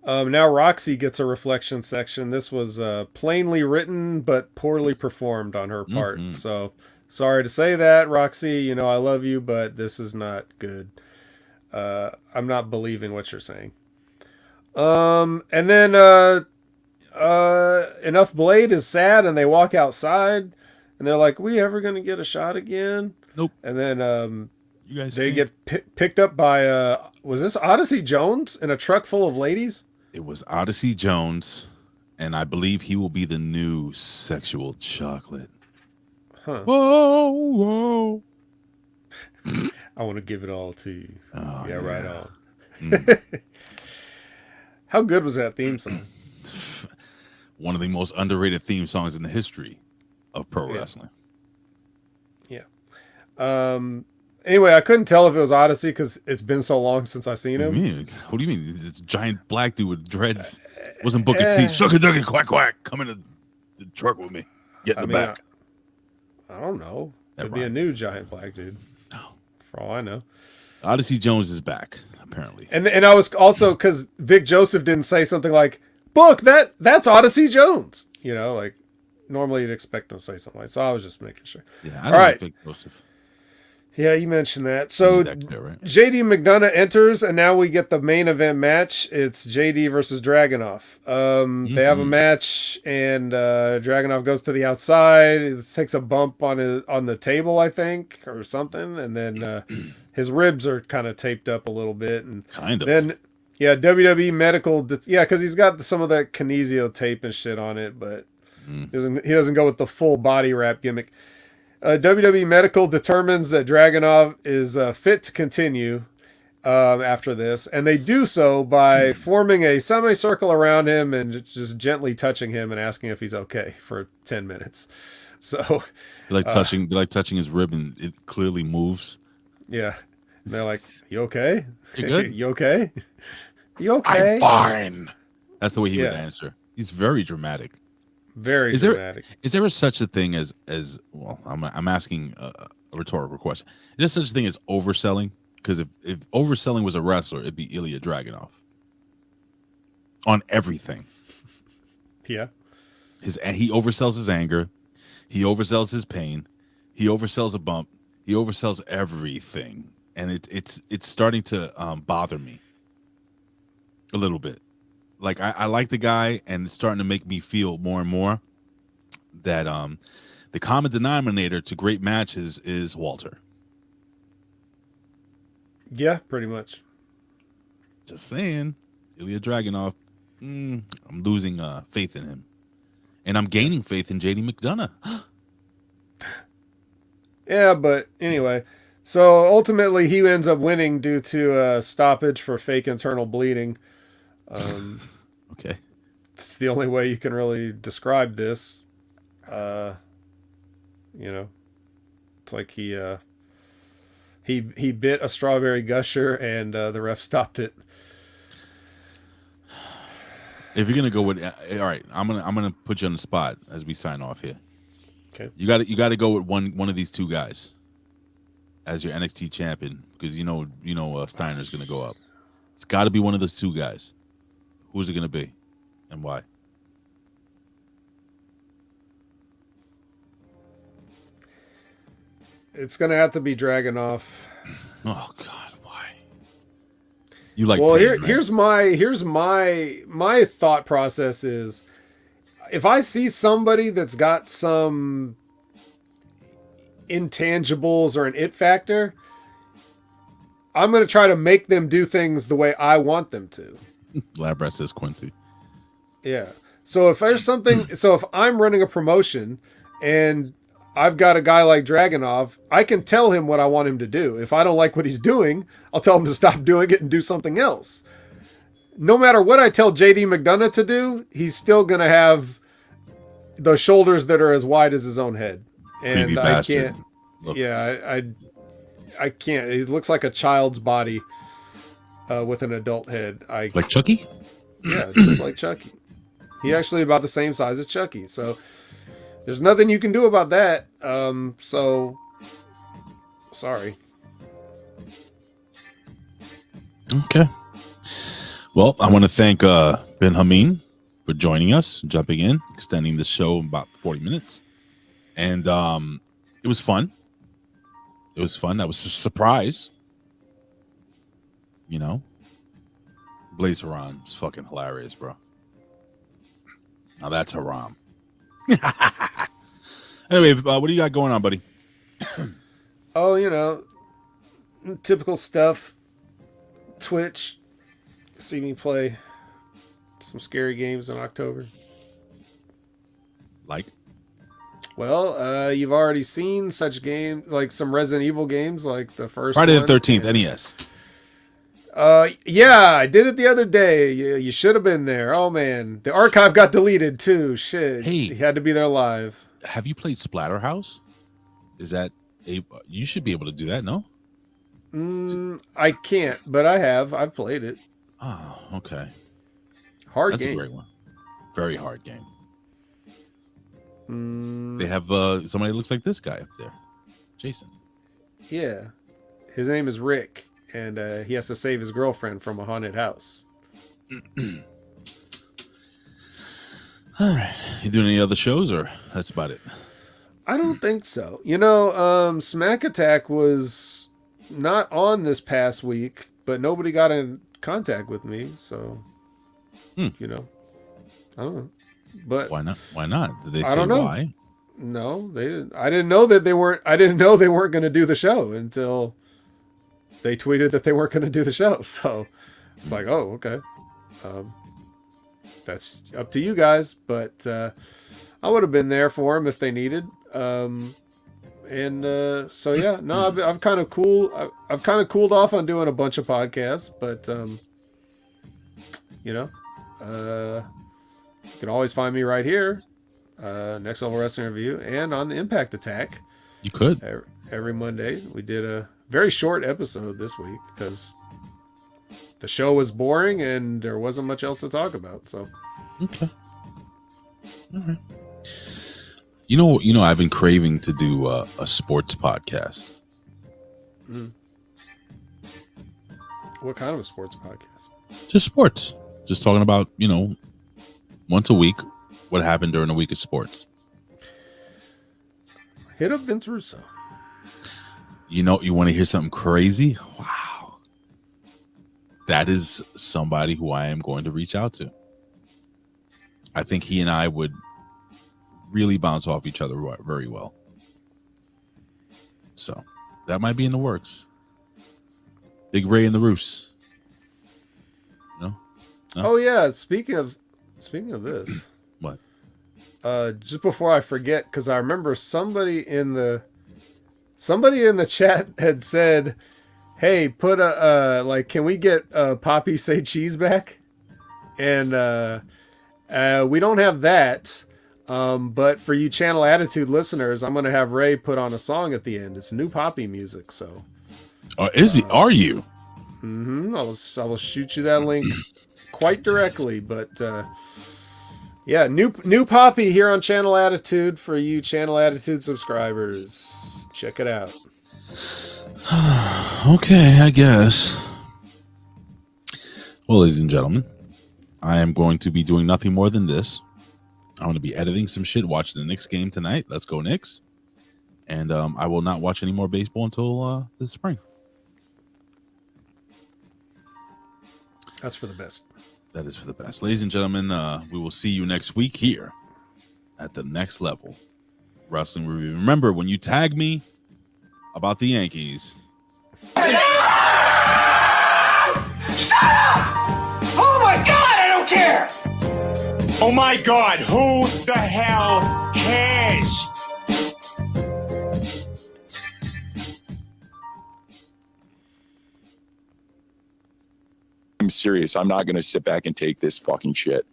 Now Roxy gets a reflection section. This was plainly written but poorly performed on her part. So sorry to say that, Roxy. You know I love you, but this is not good. I'm not believing what you're saying. And then Enough Blade is sad, and they walk outside, and they're like, "We ever gonna get a shot again?" Nope. And then you guys they get picked up by was this Odyssey Jones in a truck full of ladies? It was Odyssey Jones, and I believe he will be the new sexual chocolate. Huh. Whoa, whoa. I want to give it all to you. Oh, yeah, right on. How good was that theme song? One of the most underrated theme songs in the history of pro wrestling. Yeah. Anyway, I couldn't tell if it was Odyssey because it's been so long since I've seen him. What do you mean? This giant black dude with dreads wasn't Booker T. Sucker ducky quack quack. Come in the truck with me. Get in the back. I don't know. Could be a new giant black dude. Oh. For all I know. Odyssey Jones is back, apparently. And I was also, because Vic Joseph didn't say something like, "Book, that's Odyssey Jones." You know, like normally you'd expect him to say something like that. So I was just making sure. Yeah, I don't like Vic Joseph. Yeah, you mentioned that. So There, right? JD McDonough enters, and now we get the main event match. It's JD versus Dragunov. They have a match, and Dragunov goes to the outside. He takes a bump on the table, I think, or something, and then his ribs are kind of taped up a little bit. And kind of. Then, yeah, WWE medical. Because he's got some of that kinesio tape and shit on it, but he doesn't go with the full body wrap gimmick. WWE Medical determines that Dragunov is fit to continue after this, and they do so by forming a semicircle around him and just gently touching him and asking if he's okay for 10 minutes. So, They like touching his rib, and it clearly moves. Yeah, and they're like, "You okay? You good? You okay? You okay?" I'm fine. That's the way he would answer. He's very dramatic. Very dramatic. Is there such a thing as well? I'm asking a rhetorical question. Is there such a thing as overselling? Because if overselling was a wrestler, it'd be Ilya Dragunov on everything. Yeah. He oversells his anger, he oversells his pain, he oversells a bump, he oversells everything, and it's starting to bother me a little bit. Like I like the guy, and it's starting to make me feel more and more that the common denominator to great matches is Walter. Yeah, pretty much. Just saying, Ilya Dragunov. I'm losing faith in him, and I'm gaining faith in JD McDonough. Yeah, but anyway, so ultimately he ends up winning due to a stoppage for fake internal bleeding. Okay, it's the only way you can really describe this. You know, it's like he bit a strawberry gusher, and the ref stopped it. If you're gonna go with, all right, I'm gonna put you on the spot as we sign off here. Okay, you got to go with one of these two guys as your NXT champion, because you know Steiner's gonna go up. It's got to be one of those two guys. Who's it going to be, and why? It's going to have to be Dragunov. Oh God, why? You like? Well, pain, here's my thought process is, if I see somebody that's got some intangibles or an it factor, I'm going to try to make them do things the way I want them to. Lab Rat says Quincy. Yeah. So if there's something, so if I'm running a promotion and I've got a guy like Dragunov. I can tell him what I want him to do. If I don't like what he's doing, I'll tell him to stop doing it and do something else. No matter what I tell JD McDonough to do, he's still going to have the shoulders that are as wide as his own head. And Creepy I bastard. can't. Look. Yeah, I can't. It looks like a child's body with an adult head. Like Chucky? Yeah, just like Chucky. He actually about the same size as Chucky. So there's nothing you can do about that. So sorry. Okay. Well, I want to thank Ben Hameen for joining us, jumping in, extending the show about 40 minutes. And it was fun. It was fun. That was a surprise. You know? Blaze Haram is fucking hilarious, bro. Now that's haram. Anyway, what do you got going on, buddy? Oh, you know, typical stuff. Twitch. See me play some scary games in October. Like? Well, you've already seen such games, like some Resident Evil games, like the first Friday one. the 13th, NES. Yeah, I did it the other day. You should have been there. Oh, man. The archive got deleted, too. Shit. Hey. You had to be there live. Have you played Splatterhouse? Is that you should be able to do that, no? I can't, but I have. I've played it. Oh, okay. Hard That's game. a great one. Very hard game. They have somebody that looks like this guy up there. Jason. Yeah. His name is Rick, and he has to save his girlfriend from a haunted house. All right. You doing any other shows, or that's about it? I don't think so. You know, Smack Attack was not on this past week, but nobody got in contact with me, so you know, I don't know. But why not? Why not? Did they say I don't know. why? No, they didn't. I didn't know that they weren't. I didn't know they weren't going to do the show until they tweeted that they weren't going to do the show. So it's like, oh, okay. That's up to you guys, but I would have been there for them if they needed. So yeah, no, I've kind of cool. I've kind of cooled off on doing a bunch of podcasts, but you know, you can always find me right here, Next Level Wrestling Review, and on the Impact Attack. You could every Monday. We did a very short episode this week because the show was boring and there wasn't much else to talk about. So okay, all right. You know, I've been craving to do a sports podcast. What kind of a sports podcast? Just sports. Just talking about, you know, once a week, what happened during a week of sports. Hit up Vince Russo. You know, you want to hear something crazy? Wow. That is somebody who I am going to reach out to. I think he and I would really bounce off each other very well. So that might be in the works. Big Ray and the Roos. No? Oh yeah. Speaking of this, what? Just before I forget, because I remember somebody in the chat had said, "Hey, put a like, can we get Poppy Say Cheese back?" And we don't have that. But for you Channel Attitude listeners, I'm gonna have Ray put on a song at the end. It's new Poppy music, so. Is he? Are you? Mm-hmm. I will shoot you that link quite directly, but yeah, new Poppy here on Channel Attitude for you Channel Attitude subscribers. Check it out. Okay, I guess. Well, ladies and gentlemen, I am going to be doing nothing more than this. I'm going to be editing some shit, watching the Knicks game tonight. Let's go Knicks. And I will not watch any more baseball until this spring. That's for the best. That is for the best. Ladies and gentlemen, we will see you next week here at the Next Level Wrestling Review. Remember, when you tag me about the Yankees... Shut up! Oh my God, I don't care! Oh my God, who the hell cares? I'm serious. I'm not going to sit back and take this fucking shit.